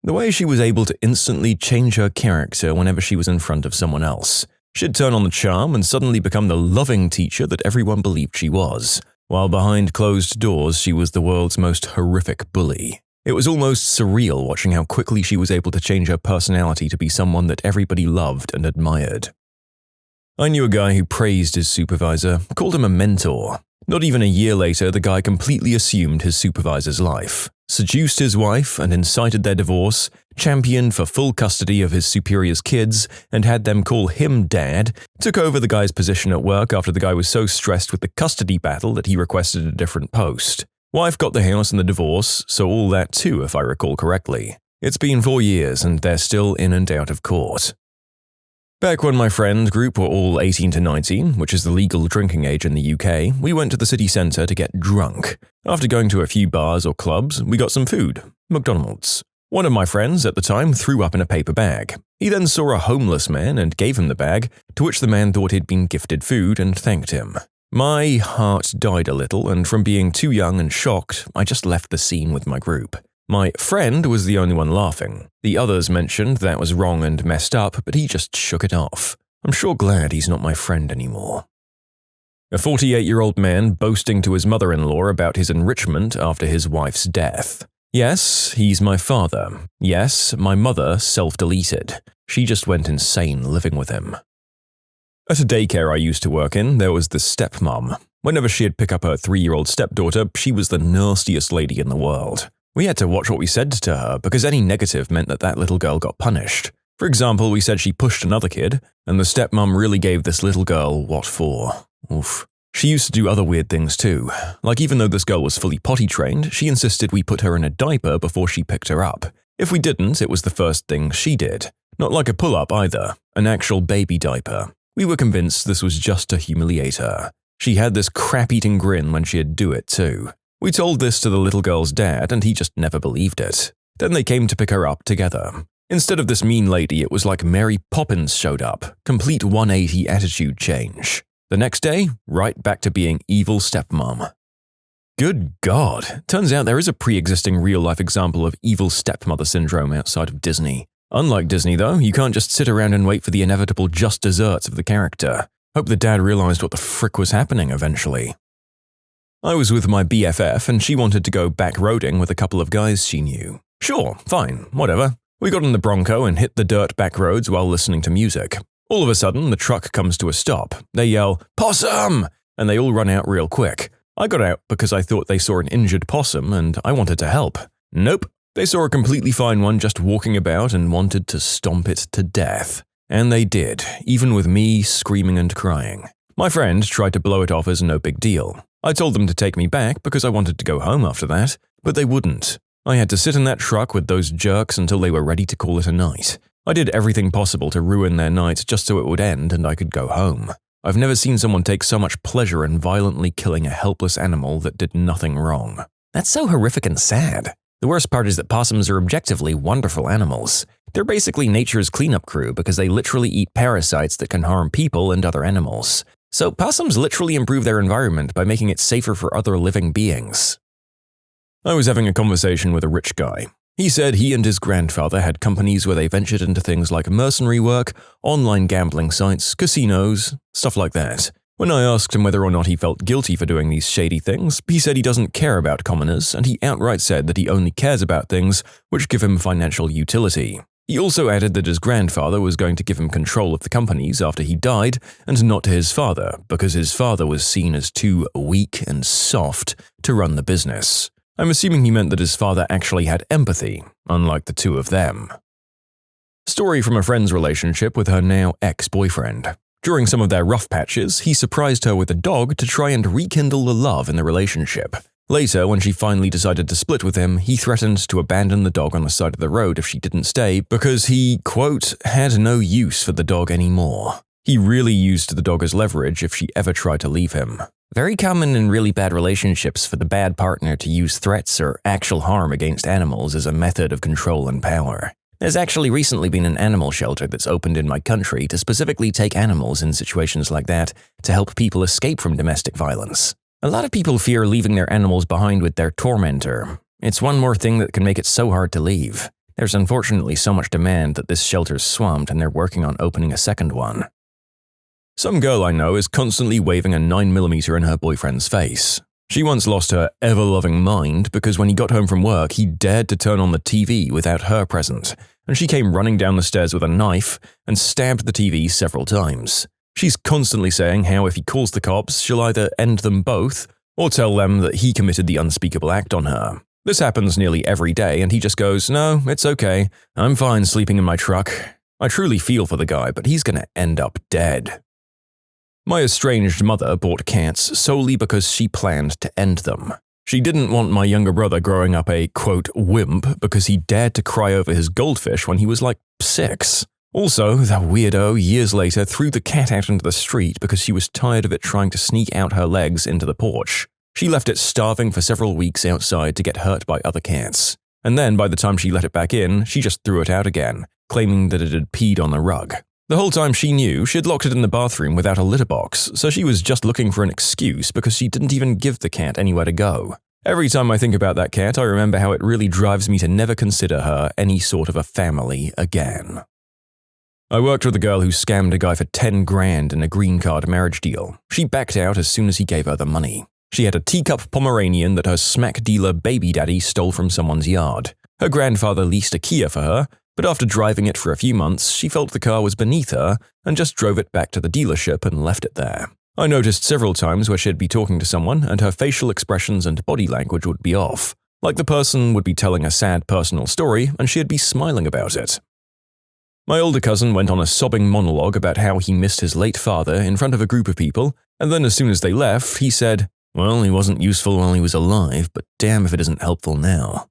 The way she was able to instantly change her character whenever she was in front of someone else. She'd turn on the charm and suddenly become the loving teacher that everyone believed she was, while behind closed doors she was the world's most horrific bully. It was almost surreal watching how quickly she was able to change her personality to be someone that everybody loved and admired. I knew a guy who praised his supervisor, called him a mentor. Not even a year later, the guy completely assumed his supervisor's life, seduced his wife and incited their divorce, championed for full custody of his superior's kids, and had them call him dad, took over the guy's position at work after the guy was so stressed with the custody battle that he requested a different post. Wife got the house and the divorce, so all that too if I recall correctly. It's been 4 years and they're still in and out of court. Back when my friend group were all 18 to 19, which is the legal drinking age in the UK, we went to the city centre to get drunk. After going to a few bars or clubs, we got some food. McDonald's. One of my friends at the time threw up in a paper bag. He then saw a homeless man and gave him the bag, to which the man thought he'd been gifted food and thanked him. My heart died a little, and from being too young and shocked, I just left the scene with my group. My friend was the only one laughing. The others mentioned that was wrong and messed up, but he just shook it off. I'm sure glad he's not my friend anymore. A 48-year-old man boasting to his mother-in-law about his enrichment after his wife's death. Yes, he's my father. Yes, my mother self-deleted. She just went insane living with him. At a daycare I used to work in, there was this stepmom. Whenever she'd pick up her 3-year-old stepdaughter, she was the nastiest lady in the world. We had to watch what we said to her because any negative meant that little girl got punished. For example, we said she pushed another kid, and the stepmom really gave this little girl what for. Oof. She used to do other weird things too. Like even though this girl was fully potty trained, she insisted we put her in a diaper before she picked her up. If we didn't, it was the first thing she did. Not like a pull-up either, an actual baby diaper. We were convinced this was just to humiliate her. She had this crap-eating grin when she'd do it too. We told this to the little girl's dad and he just never believed it. Then they came to pick her up together. Instead of this mean lady, it was like Mary Poppins showed up. Complete 180 attitude change. The next day, right back to being evil stepmom. Good God, turns out there is a pre-existing real-life example of evil stepmother syndrome outside of Disney. Unlike Disney though, you can't just sit around and wait for the inevitable just desserts of the character. Hope the dad realized what the frick was happening eventually. I was with my BFF and she wanted to go back-roading with a couple of guys she knew. Sure, fine, whatever. We got in the Bronco and hit the dirt back roads while listening to music. All of a sudden, the truck comes to a stop. They yell, "Possum!" and they all run out real quick. I got out because I thought they saw an injured possum and I wanted to help. Nope, they saw a completely fine one just walking about and wanted to stomp it to death. And they did, even with me screaming and crying. My friend tried to blow it off as no big deal. I told them to take me back because I wanted to go home after that, but they wouldn't. I had to sit in that truck with those jerks until they were ready to call it a night. I did everything possible to ruin their night just so it would end and I could go home. I've never seen someone take so much pleasure in violently killing a helpless animal that did nothing wrong. That's so horrific and sad. The worst part is that possums are objectively wonderful animals. They're basically nature's cleanup crew because they literally eat parasites that can harm people and other animals. So possums literally improve their environment by making it safer for other living beings. I was having a conversation with a rich guy. He said he and his grandfather had companies where they ventured into things like mercenary work, online gambling sites, casinos, stuff like that. When I asked him whether or not he felt guilty for doing these shady things, he said he doesn't care about commoners, and he outright said that he only cares about things which give him financial utility. He also added that his grandfather was going to give him control of the companies after he died, and not to his father, because his father was seen as too weak and soft to run the business. I'm assuming he meant that his father actually had empathy, unlike the two of them. Story from a friend's relationship with her now ex-boyfriend. During some of their rough patches, he surprised her with a dog to try and rekindle the love in the relationship. Later, when she finally decided to split with him, he threatened to abandon the dog on the side of the road if she didn't stay because he, quote, had no use for the dog anymore. He really used the dog as leverage if she ever tried to leave him. Very common in really bad relationships for the bad partner to use threats or actual harm against animals as a method of control and power. There's actually recently been an animal shelter that's opened in my country to specifically take animals in situations like that to help people escape from domestic violence. A lot of people fear leaving their animals behind with their tormentor. It's one more thing that can make it so hard to leave. There's unfortunately so much demand that this shelter's swamped and they're working on opening a second one. Some girl I know is constantly waving a 9mm in her boyfriend's face. She once lost her ever-loving mind because when he got home from work, he dared to turn on the TV without her present, and she came running down the stairs with a knife and stabbed the TV several times. She's constantly saying how if he calls the cops, she'll either end them both or tell them that he committed the unspeakable act on her. This happens nearly every day, and he just goes, "No, it's okay. I'm fine sleeping in my truck." I truly feel for the guy, but he's gonna end up dead. My estranged mother bought cats solely because she planned to end them. She didn't want my younger brother growing up a, quote, wimp because he dared to cry over his goldfish when he was like 6. Also, the weirdo years later threw the cat out into the street because she was tired of it trying to sneak out her legs into the porch. She left it starving for several weeks outside to get hurt by other cats. And then by the time she let it back in, she just threw it out again, claiming that it had peed on the rug. The whole time she knew, she'd locked it in the bathroom without a litter box, so she was just looking for an excuse because she didn't even give the cat anywhere to go. Every time I think about that cat, I remember how it really drives me to never consider her any sort of a family again. I worked with a girl who scammed a guy for 10 grand in a green card marriage deal. She backed out as soon as he gave her the money. She had a teacup Pomeranian that her smack dealer baby daddy stole from someone's yard. Her grandfather leased a Kia for her, but after driving it for a few months, she felt the car was beneath her and just drove it back to the dealership and left it there. I noticed several times where she'd be talking to someone and her facial expressions and body language would be off, like the person would be telling a sad personal story and she'd be smiling about it. My older cousin went on a sobbing monologue about how he missed his late father in front of a group of people, and then as soon as they left, he said, "Well, he wasn't useful while he was alive, but damn if it isn't helpful now."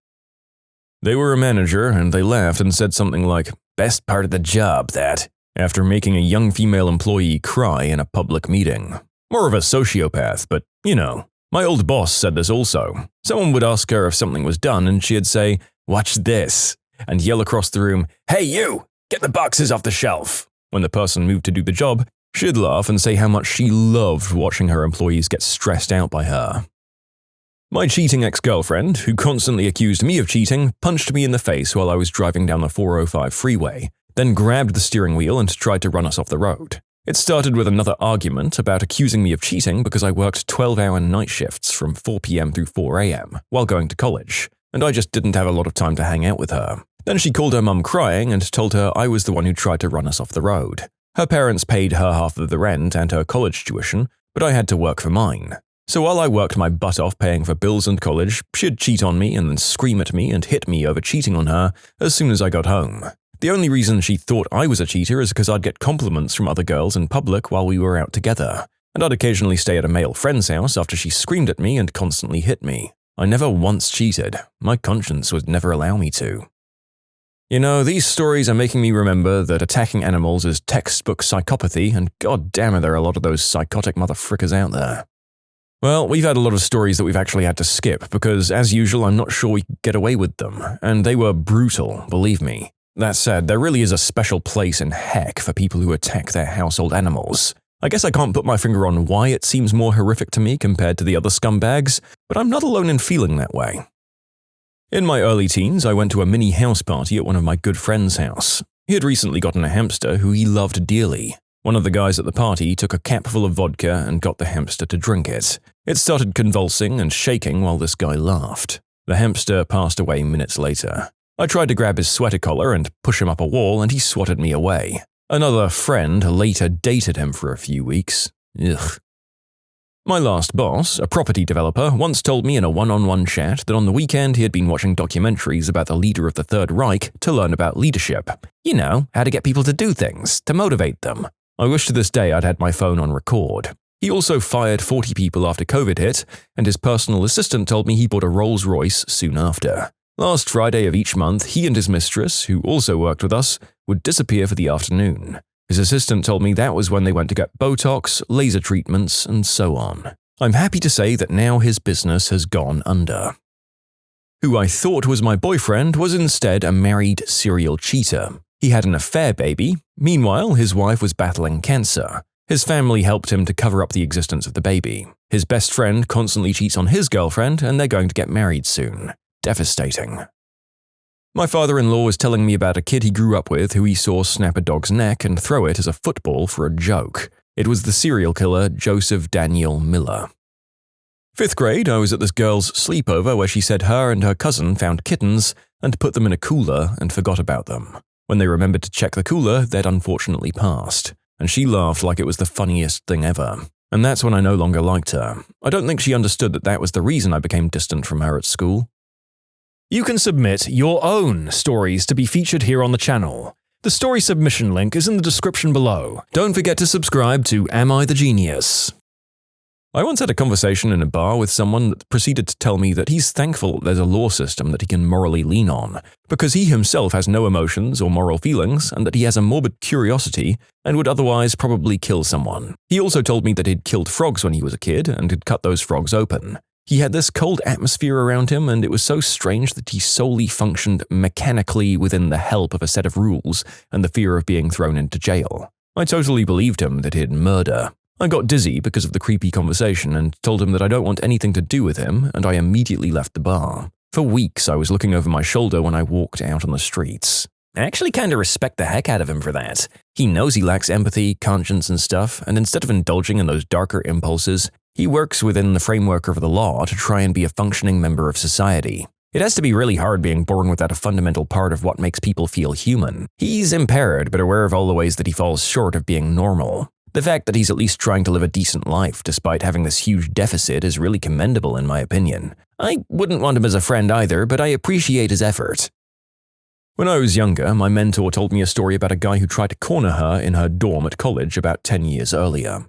They were a manager, and they laughed and said something like, "Best part of the job, that," after making a young female employee cry in a public meeting. More of a sociopath, but, you know. My old boss said this also. Someone would ask her if something was done, and she'd say, "Watch this," and yell across the room, "Hey you, get the boxes off the shelf." When the person moved to do the job, she'd laugh and say how much she loved watching her employees get stressed out by her. My cheating ex-girlfriend, who constantly accused me of cheating, punched me in the face while I was driving down the 405 freeway, then grabbed the steering wheel and tried to run us off the road. It started with another argument about accusing me of cheating because I worked 12-hour night shifts from 4 p.m. through 4 a.m. while going to college, and I just didn't have a lot of time to hang out with her. Then she called her mum crying and told her I was the one who tried to run us off the road. Her parents paid her half of the rent and her college tuition, but I had to work for mine. So while I worked my butt off paying for bills and college, she'd cheat on me and then scream at me and hit me over cheating on her as soon as I got home. The only reason she thought I was a cheater is because I'd get compliments from other girls in public while we were out together, and I'd occasionally stay at a male friend's house after she screamed at me and constantly hit me. I never once cheated. My conscience would never allow me to. You know, these stories are making me remember that attacking animals is textbook psychopathy, and god damn it, there are a lot of those psychotic motherfrickers out there. Well, we've had a lot of stories that we've actually had to skip because, as usual, I'm not sure we could get away with them, and they were brutal, believe me. That said, there really is a special place in heck for people who attack their household animals. I guess I can't put my finger on why it seems more horrific to me compared to the other scumbags, but I'm not alone in feeling that way. In my early teens, I went to a mini house party at one of my good friend's house. He had recently gotten a hamster who he loved dearly. One of the guys at the party took a cap full of vodka and got the hamster to drink it. It started convulsing and shaking while this guy laughed. The hamster passed away minutes later. I tried to grab his sweater collar and push him up a wall, and he swatted me away. Another friend later dated him for a few weeks. Ugh. My last boss, a property developer, once told me in a one-on-one chat that on the weekend he had been watching documentaries about the leader of the Third Reich to learn about leadership. You know, how to get people to do things, to motivate them. I wish to this day I'd had my phone on record. He also fired 40 people after COVID hit, and his personal assistant told me he bought a Rolls-Royce soon after. Last Friday of each month, he and his mistress, who also worked with us, would disappear for the afternoon. His assistant told me that was when they went to get Botox, laser treatments, and so on. I'm happy to say that now his business has gone under. Who I thought was my boyfriend was instead a married serial cheater. He had an affair baby. Meanwhile, his wife was battling cancer. His family helped him to cover up the existence of the baby. His best friend constantly cheats on his girlfriend, and they're going to get married soon. Devastating. My father-in-law was telling me about a kid he grew up with who he saw snap a dog's neck and throw it as a football for a joke. It was the serial killer Joseph Daniel Miller. 5th grade, I was at this girl's sleepover where she said her and her cousin found kittens and put them in a cooler and forgot about them. When they remembered to check the cooler, they'd unfortunately passed, and she laughed like it was the funniest thing ever. And that's when I no longer liked her. I don't think she understood that that was the reason I became distant from her at school. You can submit your own stories to be featured here on the channel. The story submission link is in the description below. Don't forget to subscribe to Am I the Genius? I once had a conversation in a bar with someone that proceeded to tell me that he's thankful there's a law system that he can morally lean on, because he himself has no emotions or moral feelings, and that he has a morbid curiosity and would otherwise probably kill someone. He also told me that he'd killed frogs when he was a kid and had cut those frogs open. He had this cold atmosphere around him, and it was so strange that he solely functioned mechanically within the help of a set of rules and the fear of being thrown into jail. I totally believed him that he'd murder. I got dizzy because of the creepy conversation and told him that I don't want anything to do with him, and I immediately left the bar. For weeks, I was looking over my shoulder when I walked out on the streets. I actually kinda respect the heck out of him for that. He knows he lacks empathy, conscience, and stuff, and instead of indulging in those darker impulses, he works within the framework of the law to try and be a functioning member of society. It has to be really hard being born without a fundamental part of what makes people feel human. He's impaired, but aware of all the ways that he falls short of being normal. The fact that he's at least trying to live a decent life despite having this huge deficit is really commendable in my opinion. I wouldn't want him as a friend either, but I appreciate his effort. When I was younger, my mentor told me a story about a guy who tried to corner her in her dorm at college about 10 years earlier.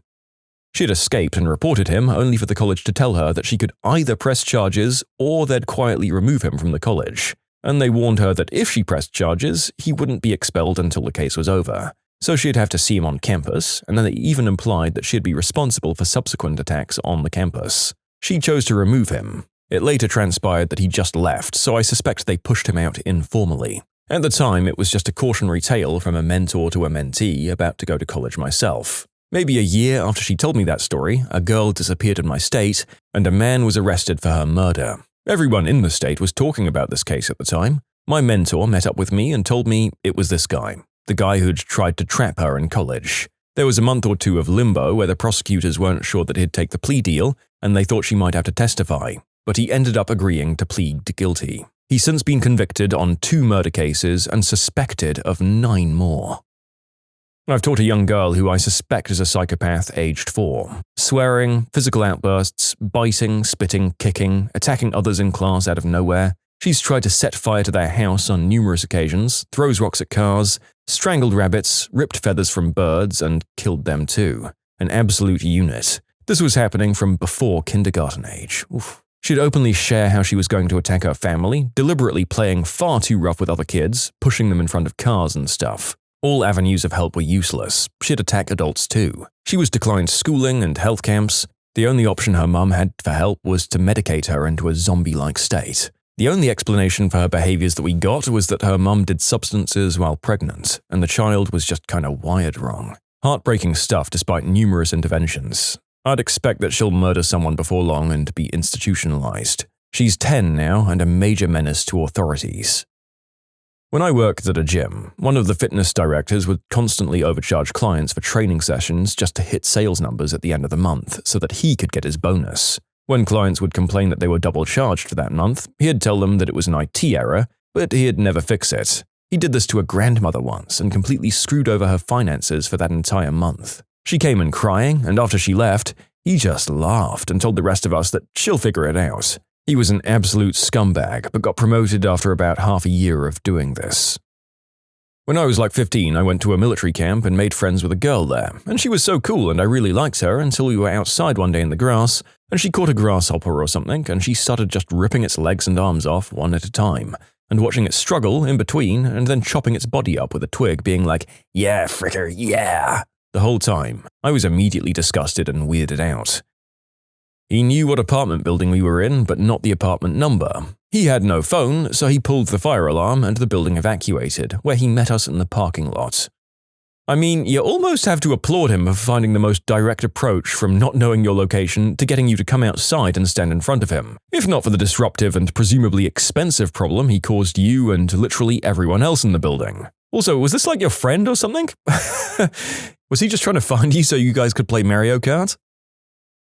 She had escaped and reported him, only for the college to tell her that she could either press charges or they'd quietly remove him from the college. And they warned her that if she pressed charges, he wouldn't be expelled until the case was over. So she'd have to see him on campus, and then they even implied that she'd be responsible for subsequent attacks on the campus. She chose to remove him. It later transpired that he just left, so I suspect they pushed him out informally. At the time, it was just a cautionary tale from a mentor to a mentee about to go to college myself. Maybe a year after she told me that story, a girl disappeared in my state, and a man was arrested for her murder. Everyone in the state was talking about this case at the time. My mentor met up with me and told me it was this guy. The guy who'd tried to trap her in college. There was a month or two of limbo where the prosecutors weren't sure that he'd take the plea deal, and they thought she might have to testify, but he ended up agreeing to plead guilty. He's since been convicted on 2 murder cases and suspected of 9 more. I've taught a young girl who I suspect is a psychopath aged 4. Swearing, physical outbursts, biting, spitting, kicking, attacking others in class out of nowhere. She's tried to set fire to their house on numerous occasions, throws rocks at cars, strangled rabbits, ripped feathers from birds, and killed them too. An absolute unit. This was happening from before kindergarten age. Oof. She'd openly share how she was going to attack her family, deliberately playing far too rough with other kids, pushing them in front of cars and stuff. All avenues of help were useless. She'd attack adults too. She was declined schooling and health camps. The only option her mum had for help was to medicate her into a zombie-like state. The only explanation for her behaviors that we got was that her mum did substances while pregnant, and the child was just kinda wired wrong. Heartbreaking stuff despite numerous interventions. I'd expect that she'll murder someone before long and be institutionalized. She's 10 now and a major menace to authorities. When I worked at a gym, one of the fitness directors would constantly overcharge clients for training sessions just to hit sales numbers at the end of the month so that he could get his bonus. When clients would complain that they were double charged for that month, he'd tell them that it was an IT error, but he'd never fix it. He did this to a grandmother once and completely screwed over her finances for that entire month. She came in crying, and after she left, he just laughed and told the rest of us that she'll figure it out. He was an absolute scumbag, but got promoted after about half a year of doing this. When I was like 15, I went to a military camp and made friends with a girl there, and she was so cool and I really liked her until we were outside one day in the grass, and she caught a grasshopper or something, and she started just ripping its legs and arms off one at a time, and watching it struggle in between, and then chopping its body up with a twig, being like, "Yeah, fricker, yeah!" The whole time. I was immediately disgusted and weirded out. He knew what apartment building we were in, but not the apartment number. He had no phone, so he pulled the fire alarm and the building evacuated, where he met us in the parking lot. I mean, you almost have to applaud him for finding the most direct approach from not knowing your location to getting you to come outside and stand in front of him, if not for the disruptive and presumably expensive problem he caused you and literally everyone else in the building. Also, was this like your friend or something? Was he just trying to find you so you guys could play Mario Kart?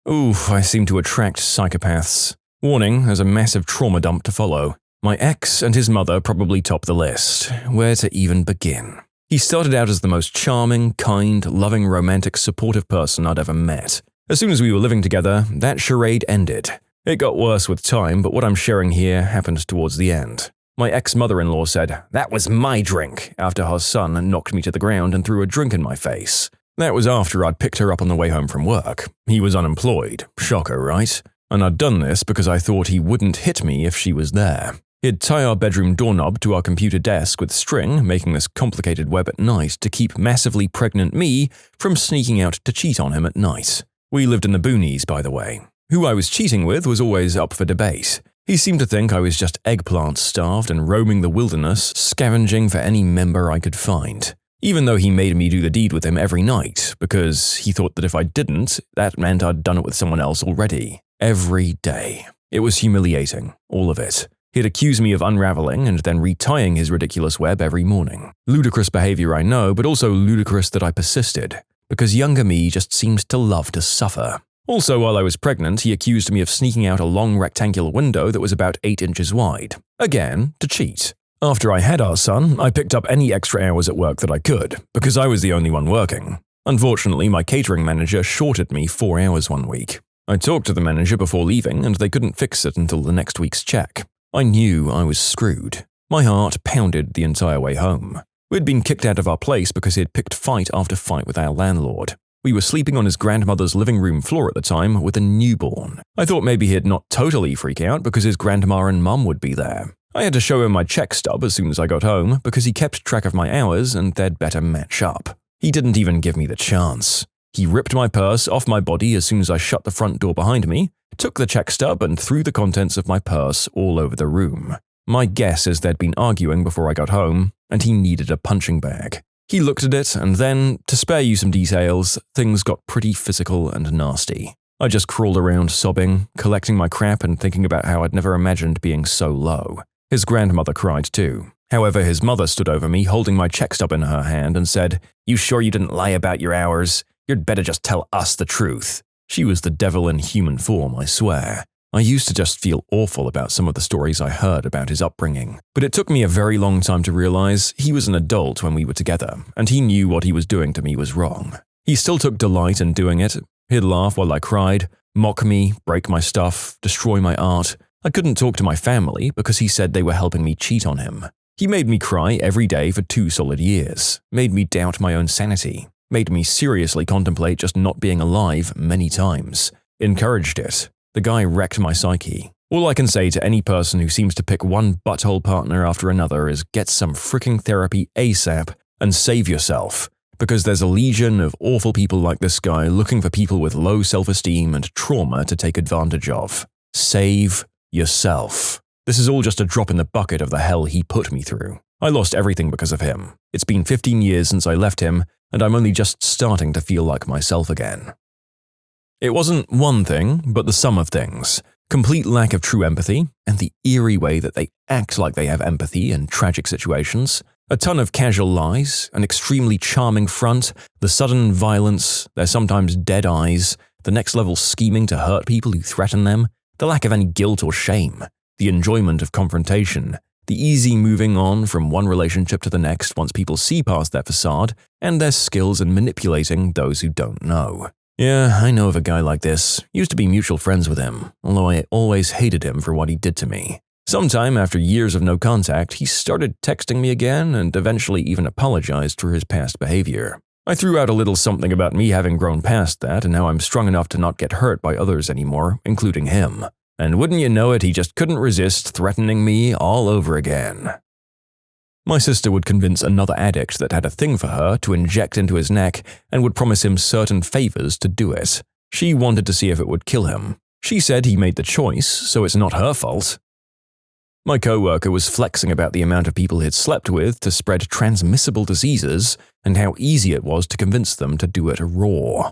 Oof, I seem to attract psychopaths. Warning, there's a massive trauma dump to follow. My ex and his mother probably top the list. Where to even begin? He started out as the most charming, kind, loving, romantic, supportive person I'd ever met. As soon as we were living together, that charade ended. It got worse with time, but what I'm sharing here happened towards the end. My ex-mother-in-law said, "That was my drink," after her son knocked me to the ground and threw a drink in my face. That was after I'd picked her up on the way home from work. He was unemployed. Shocker, right? And I'd done this because I thought he wouldn't hit me if she was there. He'd tie our bedroom doorknob to our computer desk with string, making this complicated web at night to keep massively pregnant me from sneaking out to cheat on him at night. We lived in the boonies, by the way. Who I was cheating with was always up for debate. He seemed to think I was just eggplant-starved and roaming the wilderness, scavenging for any member I could find. Even though he made me do the deed with him every night, because he thought that if I didn't, that meant I'd done it with someone else already. Every day. It was humiliating, all of it. He'd accuse me of unraveling and then retying his ridiculous web every morning. Ludicrous behavior, I know, but also ludicrous that I persisted, because younger me just seemed to love to suffer. Also, while I was pregnant, he accused me of sneaking out a long rectangular window that was about 8 inches wide. Again, to cheat. After I had our son, I picked up any extra hours at work that I could, because I was the only one working. Unfortunately, my catering manager shorted me 4 hours one week. I talked to the manager before leaving, and they couldn't fix it until the next week's check. I knew I was screwed. My heart pounded the entire way home. We'd been kicked out of our place because he had picked fight after fight with our landlord. We were sleeping on his grandmother's living room floor at the time with a newborn. I thought maybe he'd not totally freak out because his grandma and mum would be there. I had to show him my check stub as soon as I got home because he kept track of my hours and they'd better match up. He didn't even give me the chance. He ripped my purse off my body as soon as I shut the front door behind me, took the check stub and threw the contents of my purse all over the room. My guess is they'd been arguing before I got home, and he needed a punching bag. He looked at it, and then, to spare you some details, things got pretty physical and nasty. I just crawled around sobbing, collecting my crap and thinking about how I'd never imagined being so low. His grandmother cried too. However, his mother stood over me holding my check stub in her hand and said, "You sure you didn't lie about your hours? You'd better just tell us the truth." She was the devil in human form, I swear. I used to just feel awful about some of the stories I heard about his upbringing, but it took me a very long time to realize he was an adult when we were together, and he knew what he was doing to me was wrong. He still took delight in doing it. He'd laugh while I cried, mock me, break my stuff, destroy my art. I couldn't talk to my family because he said they were helping me cheat on him. He made me cry every day for 2 solid years, made me doubt my own sanity, made me seriously contemplate just not being alive many times, encouraged it. The guy wrecked my psyche. All I can say to any person who seems to pick one butthole partner after another is get some freaking therapy ASAP and save yourself, because there's a legion of awful people like this guy looking for people with low self-esteem and trauma to take advantage of. Save yourself. This is all just a drop in the bucket of the hell he put me through. I lost everything because of him. It's been 15 years since I left him, and I'm only just starting to feel like myself again. It wasn't one thing, but the sum of things. Complete lack of true empathy, and the eerie way that they act like they have empathy in tragic situations. A ton of casual lies, an extremely charming front, the sudden violence, their sometimes dead eyes, the next-level scheming to hurt people who threaten them, the lack of any guilt or shame, the enjoyment of confrontation, the easy moving on from one relationship to the next once people see past their facade, and their skills in manipulating those who don't know. Yeah, I know of a guy like this. Used to be mutual friends with him, although I always hated him for what he did to me. Sometime after years of no contact, he started texting me again and eventually even apologized for his past behavior. I threw out a little something about me having grown past that and how I'm strong enough to not get hurt by others anymore, including him. And wouldn't you know it, he just couldn't resist threatening me all over again. My sister would convince another addict that had a thing for her to inject into his neck and would promise him certain favors to do it. She wanted to see if it would kill him. She said he made the choice, so it's not her fault. My coworker was flexing about the amount of people he'd slept with to spread transmissible diseases and how easy it was to convince them to do it raw.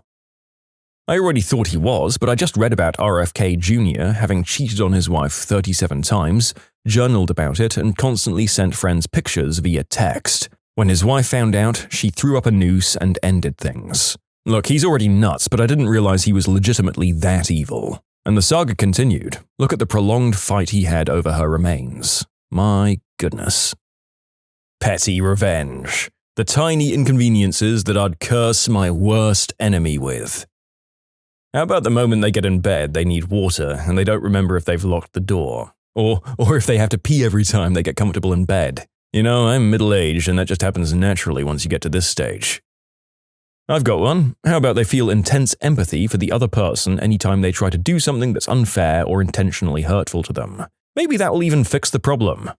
I already thought he was, but I just read about RFK Jr. having cheated on his wife 37 times, journaled about it, and constantly sent friends pictures via text. When his wife found out, she threw up a noose and ended things. Look, he's already nuts, but I didn't realize he was legitimately that evil. And the saga continued. Look at the prolonged fight he had over her remains. My goodness. Petty revenge. The tiny inconveniences that I'd curse my worst enemy with. How about the moment they get in bed, they need water, and they don't remember if they've locked the door? Or if they have to pee every time they get comfortable in bed? You know, I'm middle-aged, and that just happens naturally once you get to this stage. I've got one. How about they feel intense empathy for the other person anytime they try to do something that's unfair or intentionally hurtful to them? Maybe that will even fix the problem.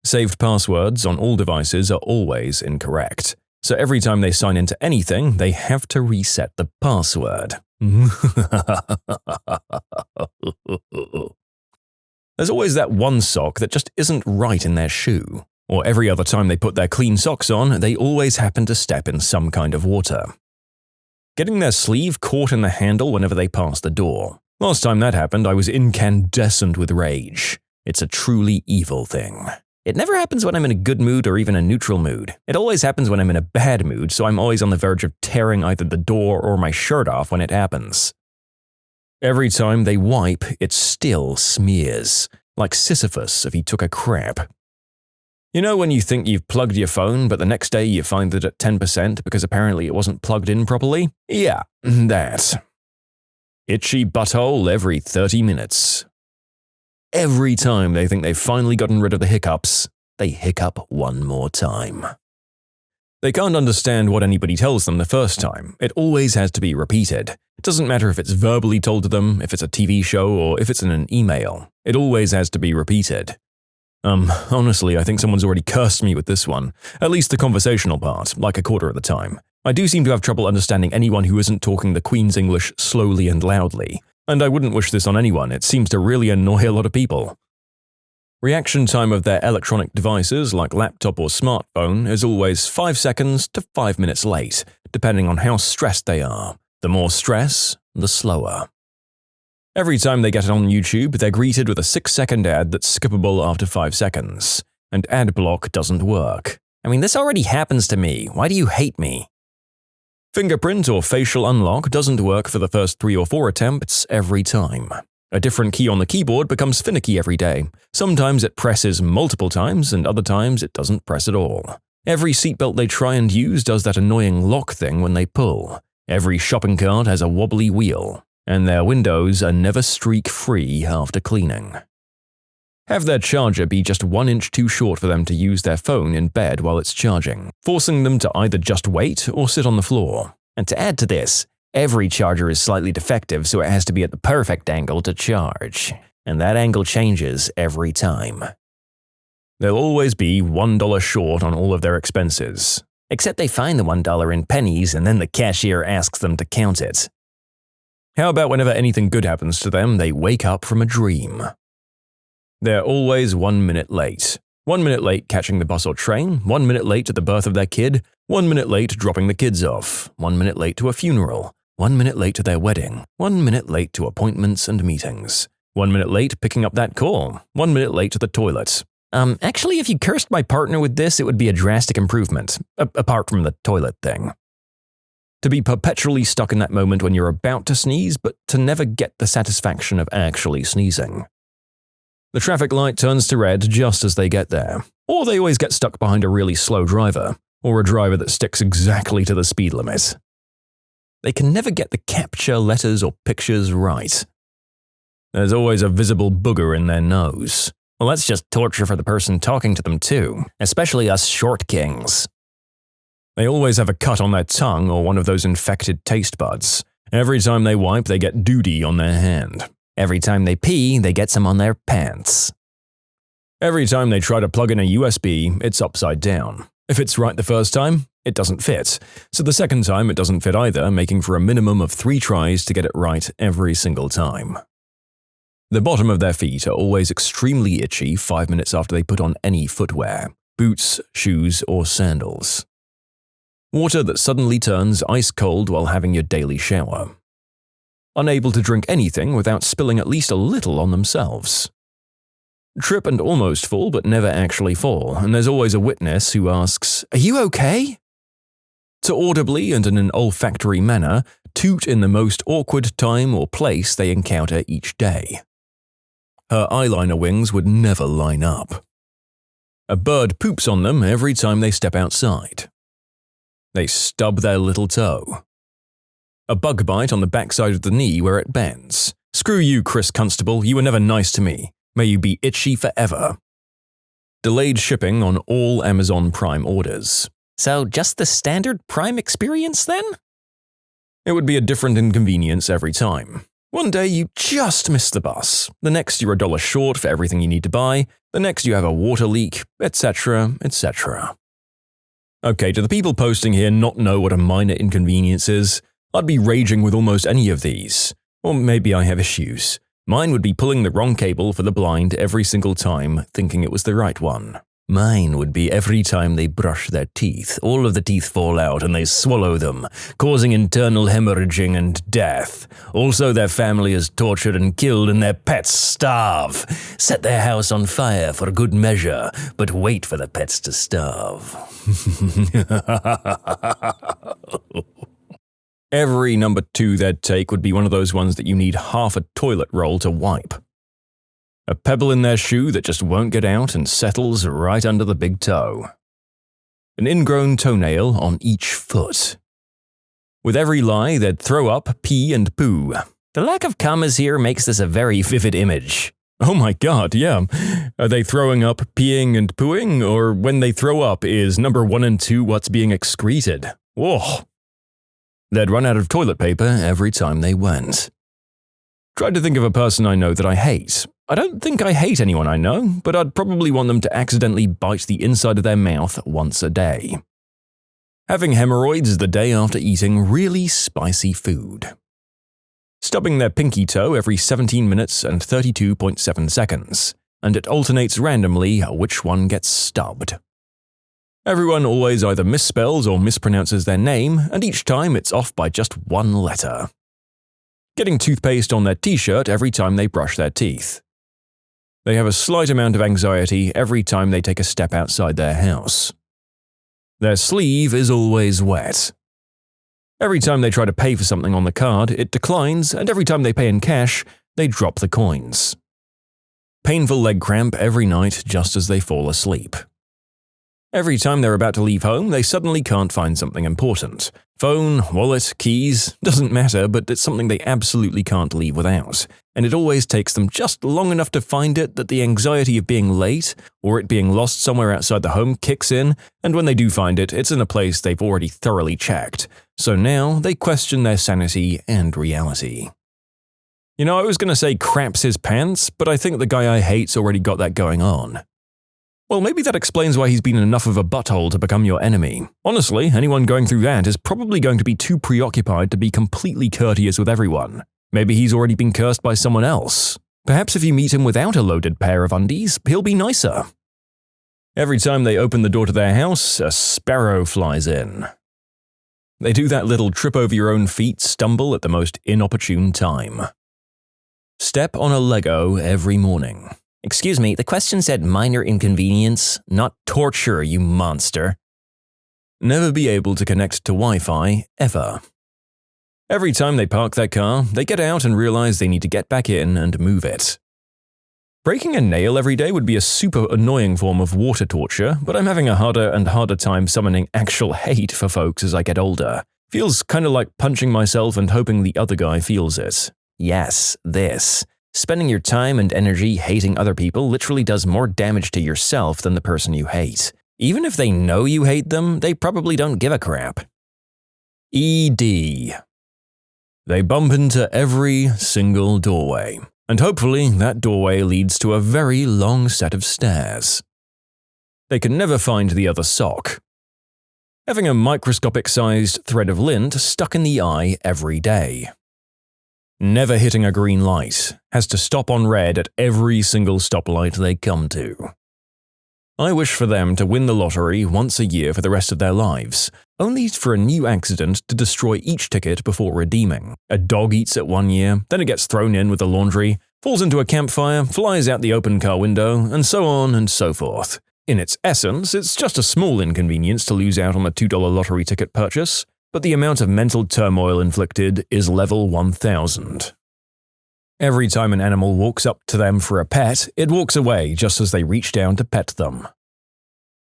Saved passwords on all devices are always incorrect. So every time they sign into anything, they have to reset the password. There's always that one sock that just isn't right in their shoe. Or every other time they put their clean socks on, they always happen to step in some kind of water. Getting their sleeve caught in the handle whenever they pass the door. Last time that happened, I was incandescent with rage. It's a truly evil thing. It never happens when I'm in a good mood or even a neutral mood. It always happens when I'm in a bad mood, so I'm always on the verge of tearing either the door or my shirt off when it happens. Every time they wipe, it still smears, like Sisyphus if he took a crap. You know when you think you've plugged your phone, but the next day you find it at 10% because apparently it wasn't plugged in properly? Yeah, that. Itchy butthole every 30 minutes. Every time they think they've finally gotten rid of the hiccups, they hiccup one more time. They can't understand what anybody tells them the first time. It always has to be repeated. It doesn't matter if it's verbally told to them, if it's a TV show, or if it's in an email. It always has to be repeated. Honestly, I think someone's already cursed me with this one. At least the conversational part, like a quarter of the time. I do seem to have trouble understanding anyone who isn't talking the Queen's English slowly and loudly. And I wouldn't wish this on anyone, it seems to really annoy a lot of people. Reaction time of their electronic devices, like laptop or smartphone, is always 5 seconds to 5 minutes late, depending on how stressed they are. The more stress, the slower. Every time they get it on YouTube, they're greeted with a 6-second ad that's skippable after 5 seconds. And ad block doesn't work. I mean, this already happens to me. Why do you hate me? Fingerprint or facial unlock doesn't work for the first 3 or 4 attempts every time. A different key on the keyboard becomes finicky every day. Sometimes it presses multiple times, and other times it doesn't press at all. Every seatbelt they try and use does that annoying lock thing when they pull. Every shopping cart has a wobbly wheel. And their windows are never streak-free after cleaning. Have their charger be just 1 inch too short for them to use their phone in bed while it's charging, forcing them to either just wait or sit on the floor. And to add to this, every charger is slightly defective, so it has to be at the perfect angle to charge. And that angle changes every time. They'll always be $1 short on all of their expenses. Except they find the $1 in pennies and then the cashier asks them to count it. How about whenever anything good happens to them, they wake up from a dream? They're always 1 minute late. 1 minute late catching the bus or train, 1 minute late to the birth of their kid, 1 minute late dropping the kids off, 1 minute late to a funeral, 1 minute late to their wedding, 1 minute late to appointments and meetings. 1 minute late picking up that call. 1 minute late to the toilet. Actually, if you cursed my partner with this, it would be a drastic improvement, apart from the toilet thing. To be perpetually stuck in that moment when you're about to sneeze, but to never get the satisfaction of actually sneezing. The traffic light turns to red just as they get there, or they always get stuck behind a really slow driver, or a driver that sticks exactly to the speed limit. They can never get the capture letters or pictures right. There's always a visible booger in their nose. Well, that's just torture for the person talking to them too, especially us short kings. They always have a cut on their tongue or one of those infected taste buds. Every time they wipe, they get duty on their hand. Every time they pee, they get some on their pants. Every time they try to plug in a USB, it's upside down. If it's right the first time, it doesn't fit. So the second time, it doesn't fit either, making for a minimum of 3 tries to get it right every single time. The bottom of their feet are always extremely itchy 5 minutes after they put on any footwear, boots, shoes, or sandals. Water that suddenly turns ice cold while having your daily shower. Unable to drink anything without spilling at least a little on themselves. Trip and almost fall but never actually fall, and there's always a witness who asks, "Are you okay?" To audibly and in an olfactory manner, toot in the most awkward time or place they encounter each day. Her eyeliner wings would never line up. A bird poops on them every time they step outside. They stub their little toe. A bug bite on the backside of the knee where it bends. "Screw you, Chris Constable, you were never nice to me. May you be itchy forever." Delayed shipping on all Amazon Prime orders. So just the standard Prime experience then? It would be a different inconvenience every time. One day you just miss the bus, the next you're $1 short for everything you need to buy, the next you have a water leak, etc., etc. Okay, do the people posting here not know what a minor inconvenience is? I'd be raging with almost any of these. Or maybe I have issues. Mine would be pulling the wrong cable for the blind every single time, thinking it was the right one. Mine would be every time they brush their teeth, all of the teeth fall out and they swallow them, causing internal hemorrhaging and death. Also, their family is tortured and killed and their pets starve. Set their house on fire for good measure, but wait for the pets to starve. Every number 2 they'd take would be one of those ones that you need half a toilet roll to wipe. A pebble in their shoe that just won't get out and settles right under the big toe. An ingrown toenail on each foot. With every lie, they'd throw up, pee, and poo. The lack of commas here makes this a very vivid image. Oh my god, yeah. Are they throwing up, peeing, and pooing? Or when they throw up, is number 1 and 2 what's being excreted? Whoa. They'd run out of toilet paper every time they went. Tried to think of a person I know that I hate. I don't think I hate anyone I know, but I'd probably want them to accidentally bite the inside of their mouth once a day. Having hemorrhoids the day after eating really spicy food. Stubbing their pinky toe every 17 minutes and 32.7 seconds, and it alternates randomly which one gets stubbed. Everyone always either misspells or mispronounces their name, and each time it's off by just 1 letter. Getting toothpaste on their t-shirt every time they brush their teeth. They have a slight amount of anxiety every time they take a step outside their house. Their sleeve is always wet. Every time they try to pay for something on the card, it declines, and every time they pay in cash, they drop the coins. Painful leg cramp every night just as they fall asleep. Every time they're about to leave home, they suddenly can't find something important. Phone, wallet, keys, doesn't matter, but it's something they absolutely can't leave without. And it always takes them just long enough to find it that the anxiety of being late, or it being lost somewhere outside the home kicks in, and when they do find it, it's in a place they've already thoroughly checked. So now they question their sanity and reality. You know, I was going to say craps his pants, but I think the guy I hate's already got that going on. Well, maybe that explains why he's been enough of a butthole to become your enemy. Honestly, anyone going through that is probably going to be too preoccupied to be completely courteous with everyone. Maybe he's already been cursed by someone else. Perhaps if you meet him without a loaded pair of undies, he'll be nicer. Every time they open the door to their house, a sparrow flies in. They do that little trip over your own feet stumble at the most inopportune time. Step on a Lego every morning. Excuse me, the question said minor inconvenience, not torture, you monster. Never be able to connect to Wi-Fi, ever. Every time they park their car, they get out and realize they need to get back in and move it. Breaking a nail every day would be a super annoying form of water torture, but I'm having a harder and harder time summoning actual hate for folks as I get older. Feels kinda like punching myself and hoping the other guy feels it. Yes, this. Spending your time and energy hating other people literally does more damage to yourself than the person you hate. Even if they know you hate them, they probably don't give a crap. ED. They bump into every single doorway, and hopefully that doorway leads to a very long set of stairs. They can never find the other sock. Having a microscopic-sized thread of lint stuck in the eye every day. Never hitting a green light, has to stop on red at every single stoplight they come to. I wish for them to win the lottery once a year for the rest of their lives, only for a new accident to destroy each ticket before redeeming. A dog eats it one year, then it gets thrown in with the laundry, falls into a campfire, flies out the open car window, and so on and so forth. In its essence, it's just a small inconvenience to lose out on a $2 lottery ticket purchase, but the amount of mental turmoil inflicted is level 1000. Every time an animal walks up to them for a pet, it walks away just as they reach down to pet them.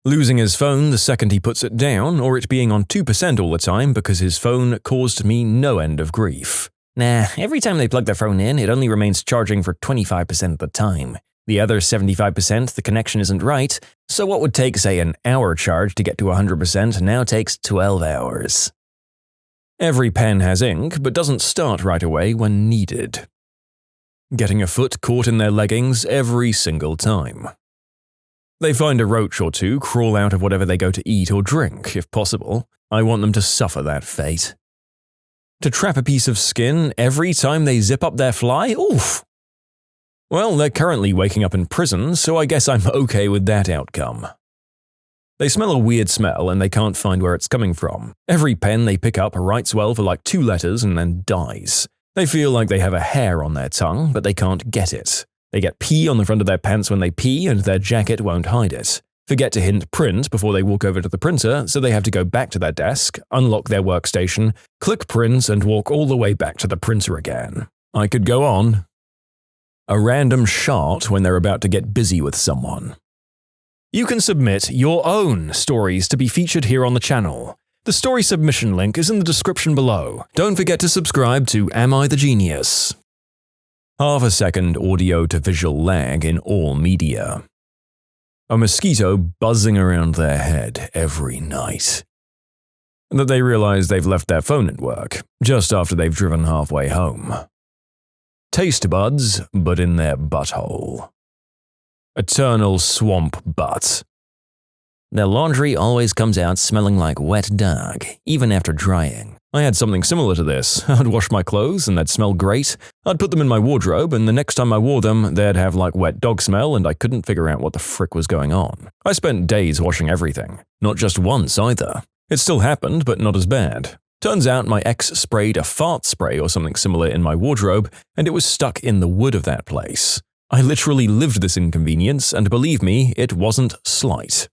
Losing his phone the second he puts it down, or it being on 2% all the time because his phone caused me no end of grief. Nah, every time they plug their phone in, it only remains charging for 25% of the time. The other 75%, the connection isn't right, so what would take, say, an hour charge to get to 100% now takes 12 hours. Every pen has ink, but doesn't start right away when needed. Getting a foot caught in their leggings every single time. They find a roach or two crawl out of whatever they go to eat or drink, if possible. I want them to suffer that fate. To trap a piece of skin every time they zip up their fly? Oof! Well, they're currently waking up in prison, so I guess I'm okay with that outcome. They smell a weird smell and they can't find where it's coming from. Every pen they pick up writes well for like 2 letters and then dies. They feel like they have a hair on their tongue, but they can't get it. They get pee on the front of their pants when they pee and their jacket won't hide it. Forget to hit print before they walk over to the printer, so they have to go back to their desk, unlock their workstation, click print and walk all the way back to the printer again. I could go on. A random shart when they're about to get busy with someone. You can submit your own stories to be featured here on the channel. The story submission link is in the description below. Don't forget to subscribe to Am I the Genius? Half a second audio to visual lag in all media. A mosquito buzzing around their head every night. That they realize they've left their phone at work, just after they've driven halfway home. Taste buds, but in their butthole. Eternal swamp butt. Their laundry always comes out smelling like wet dog, even after drying. I had something similar to this. I'd wash my clothes and they'd smell great. I'd put them in my wardrobe and the next time I wore them, they'd have like wet dog smell and I couldn't figure out what the frick was going on. I spent days washing everything. Not just once either. It still happened, but not as bad. Turns out my ex sprayed a fart spray or something similar in my wardrobe and it was stuck in the wood of that place. I literally lived this inconvenience and believe me, it wasn't slight.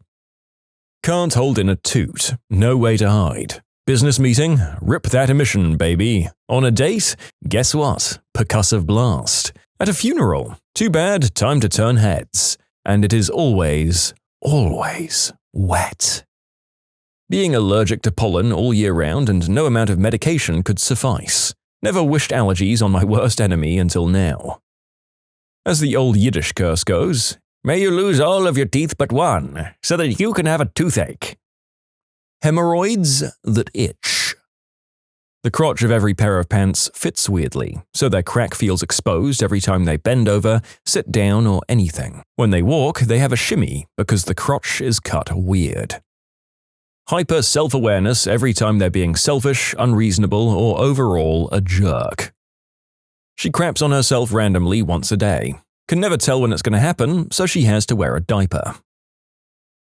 Can't hold in a toot. No way to hide. Business meeting? Rip that emission, baby. On a date? Guess what? Percussive blast. At a funeral? Too bad, time to turn heads. And it is always, always wet. Being allergic to pollen all year round and no amount of medication could suffice. Never wished allergies on my worst enemy until now. As the old Yiddish curse goes, may you lose all of your teeth but one, so that you can have a toothache. Hemorrhoids that itch. The crotch of every pair of pants fits weirdly, so their crack feels exposed every time they bend over, sit down, or anything. When they walk, they have a shimmy because the crotch is cut weird. Hyper self-awareness every time they're being selfish, unreasonable, or overall a jerk. She craps on herself randomly once a day. Can never tell when it's going to happen, so she has to wear a diaper.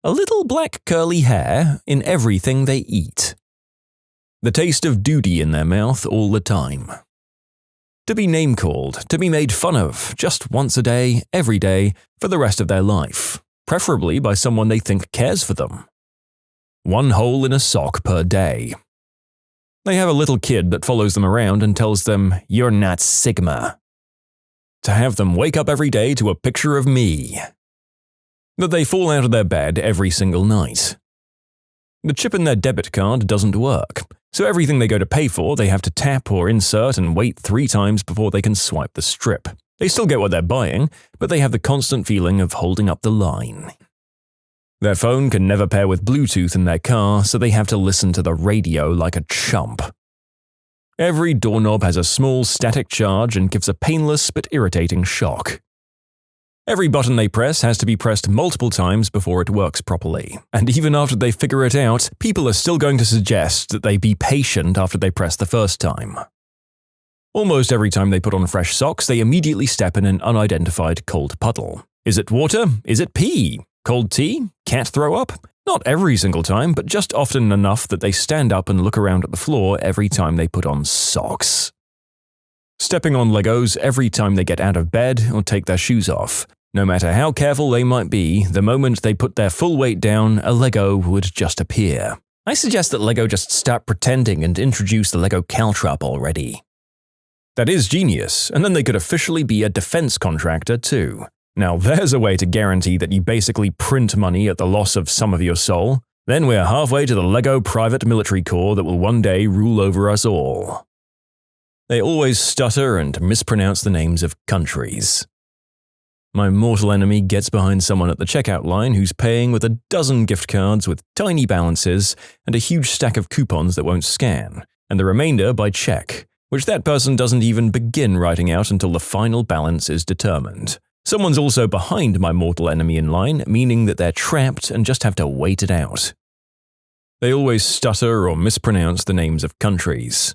A little black curly hair in everything they eat. The taste of duty in their mouth all the time. To be name-called, to be made fun of, just once a day, every day, for the rest of their life, preferably by someone they think cares for them. 1 hole in a sock per day. They have a little kid that follows them around and tells them, "You're not Sigma." To have them wake up every day to a picture of me. That they fall out of their bed every single night. The chip in their debit card doesn't work, so everything they go to pay for they have to tap or insert and wait 3 times before they can swipe the strip. They still get what they're buying, but they have the constant feeling of holding up the line. Their phone can never pair with Bluetooth in their car, so they have to listen to the radio like a chump. Every doorknob has a small static charge and gives a painless but irritating shock. Every button they press has to be pressed multiple times before it works properly, and even after they figure it out, people are still going to suggest that they be patient after they press the first time. Almost every time they put on fresh socks, they immediately step in an unidentified cold puddle. Is it water? Is it pee? Cold tea? Cat throw up? Not every single time, but just often enough that they stand up and look around at the floor every time they put on socks. Stepping on Legos every time they get out of bed or take their shoes off. No matter how careful they might be, the moment they put their full weight down, a Lego would just appear. I suggest that Lego just start pretending and introduce the Lego caltrop already. That is genius, and then they could officially be a defense contractor too. Now there's a way to guarantee that you basically print money at the loss of some of your soul. Then we're halfway to the Lego private military corps that will one day rule over us all. They always stutter and mispronounce the names of countries. My mortal enemy gets behind someone at the checkout line who's paying with a dozen gift cards with tiny balances and a huge stack of coupons that won't scan, and the remainder by check, which that person doesn't even begin writing out until the final balance is determined. Someone's also behind my mortal enemy in line, meaning that they're trapped and just have to wait it out. They always stutter or mispronounce the names of countries.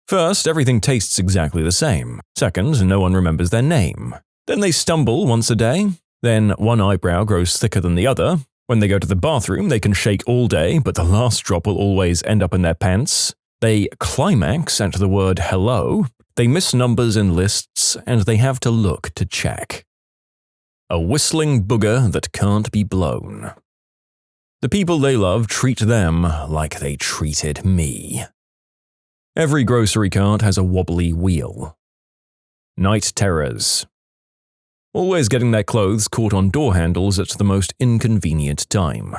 First, everything tastes exactly the same. Second, no one remembers their name. Then they stumble once a day. Then one eyebrow grows thicker than the other. When they go to the bathroom, they can shake all day, but the last drop will always end up in their pants. They climax at the word hello. They miss numbers in lists, and they have to look to check. A whistling booger that can't be blown. The people they love treat them like they treated me. Every grocery cart has a wobbly wheel. Night terrors. Always getting their clothes caught on door handles at the most inconvenient time.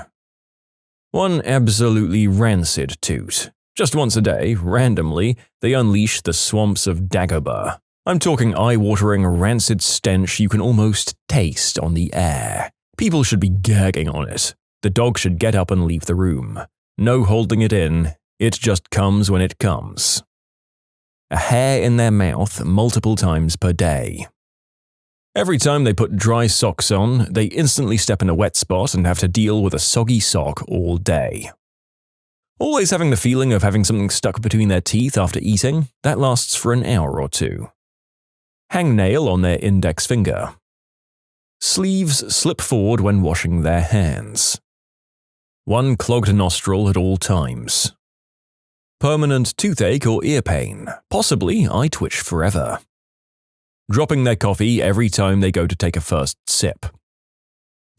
One absolutely rancid toot. Just once a day, randomly, they unleash the swamps of Dagobah. I'm talking eye-watering rancid stench you can almost taste on the air. People should be gagging on it. The dog should get up and leave the room. No holding it in. It just comes when it comes. A hair in their mouth multiple times per day. Every time they put dry socks on, they instantly step in a wet spot and have to deal with a soggy sock all day. Always having the feeling of having something stuck between their teeth after eating, that lasts for an hour or two. Hangnail on their index finger. Sleeves slip forward when washing their hands. One clogged nostril at all times. Permanent toothache or ear pain, possibly eye twitch forever. Dropping their coffee every time they go to take a first sip.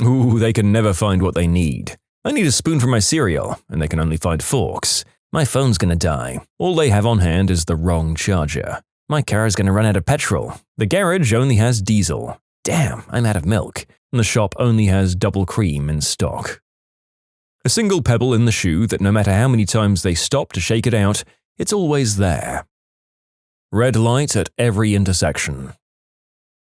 Ooh, they can never find what they need. I need a spoon for my cereal, and they can only find forks. My phone's gonna die. All they have on hand is the wrong charger. My car's gonna run out of petrol. The garage only has diesel. Damn, I'm out of milk. And the shop only has double cream in stock. A single pebble in the shoe that no matter how many times they stop to shake it out, it's always there. Red light at every intersection.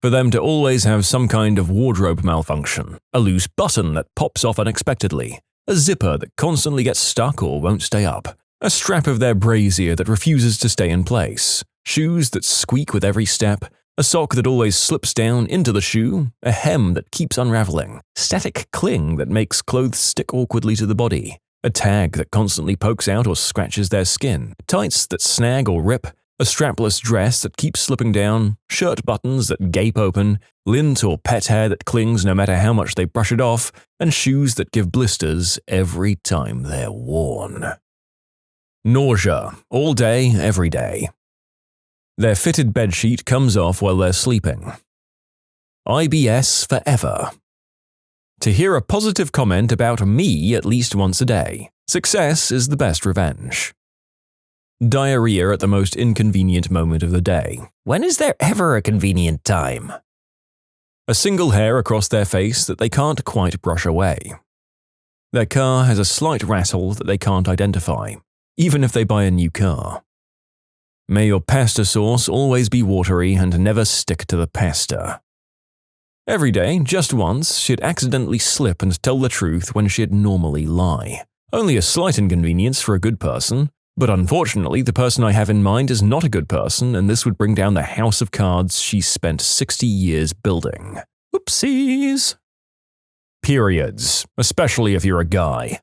For them to always have some kind of wardrobe malfunction, a loose button that pops off unexpectedly, a zipper that constantly gets stuck or won't stay up, a strap of their brassiere that refuses to stay in place, shoes that squeak with every step, a sock that always slips down into the shoe, a hem that keeps unraveling, static cling that makes clothes stick awkwardly to the body, a tag that constantly pokes out or scratches their skin, tights that snag or rip, a strapless dress that keeps slipping down, shirt buttons that gape open, lint or pet hair that clings no matter how much they brush it off, and shoes that give blisters every time they're worn. Nausea, all day, every day. Their fitted bedsheet comes off while they're sleeping. IBS forever. To hear a positive comment about me at least once a day. Success is the best revenge. Diarrhea at the most inconvenient moment of the day. When is there ever a convenient time? A single hair across their face that they can't quite brush away. Their car has a slight rattle that they can't identify, even if they buy a new car. May your pasta sauce always be watery and never stick to the pasta. Every day, just once, she'd accidentally slip and tell the truth when she'd normally lie. Only a slight inconvenience for a good person, but unfortunately the person I have in mind is not a good person, and this would bring down the house of cards she's spent 60 years building. Oopsies. Periods, especially if you're a guy.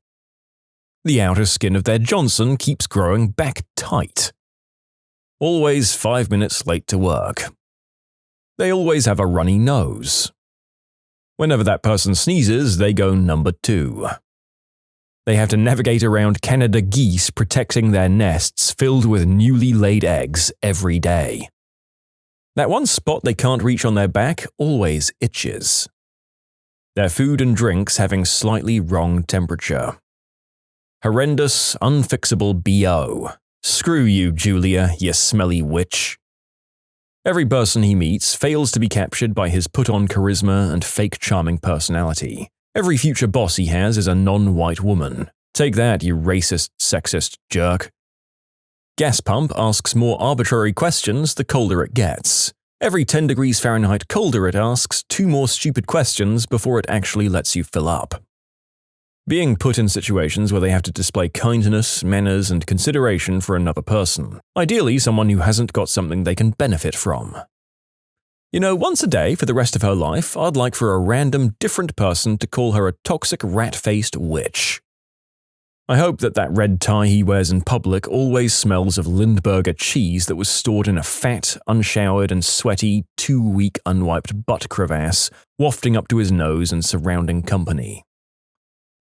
The outer skin of their Johnson keeps growing back tight. Always 5 minutes late to work. They always have a runny nose. Whenever that person sneezes, they go number 2. They have to navigate around Canada geese protecting their nests filled with newly laid eggs every day. That one spot they can't reach on their back always itches. Their food and drinks having slightly wrong temperature. Horrendous, unfixable BO. Screw you, Julia, you smelly witch. Every person he meets fails to be captured by his put-on charisma and fake charming personality. Every future boss he has is a non-white woman. Take that, you racist, sexist jerk. Gas pump asks more arbitrary questions the colder it gets. Every 10 degrees Fahrenheit colder it asks 2 more stupid questions before it actually lets you fill up. Being put in situations where they have to display kindness, manners, and consideration for another person. Ideally, someone who hasn't got something they can benefit from. You know, once a day for the rest of her life, I'd like for a random, different person to call her a toxic, rat-faced witch. I hope that red tie he wears in public always smells of Lindbergh cheese that was stored in a fat, unshowered, and sweaty, 2-week unwiped butt crevasse, wafting up to his nose and surrounding company.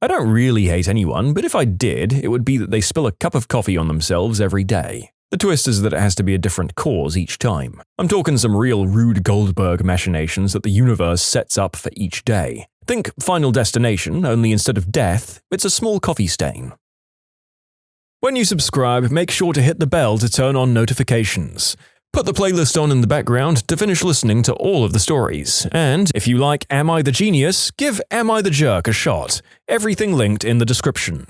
I don't really hate anyone, but if I did, it would be that they spill a cup of coffee on themselves every day. The twist is that it has to be a different cause each time. I'm talking some real Rube Goldberg machinations that the universe sets up for each day. Think Final Destination, only instead of death, it's a small coffee stain. When you subscribe, make sure to hit the bell to turn on notifications. Put the playlist on in the background to finish listening to all of the stories. And if you like Am I the Genius, give Am I the Jerk a shot. Everything linked in the description.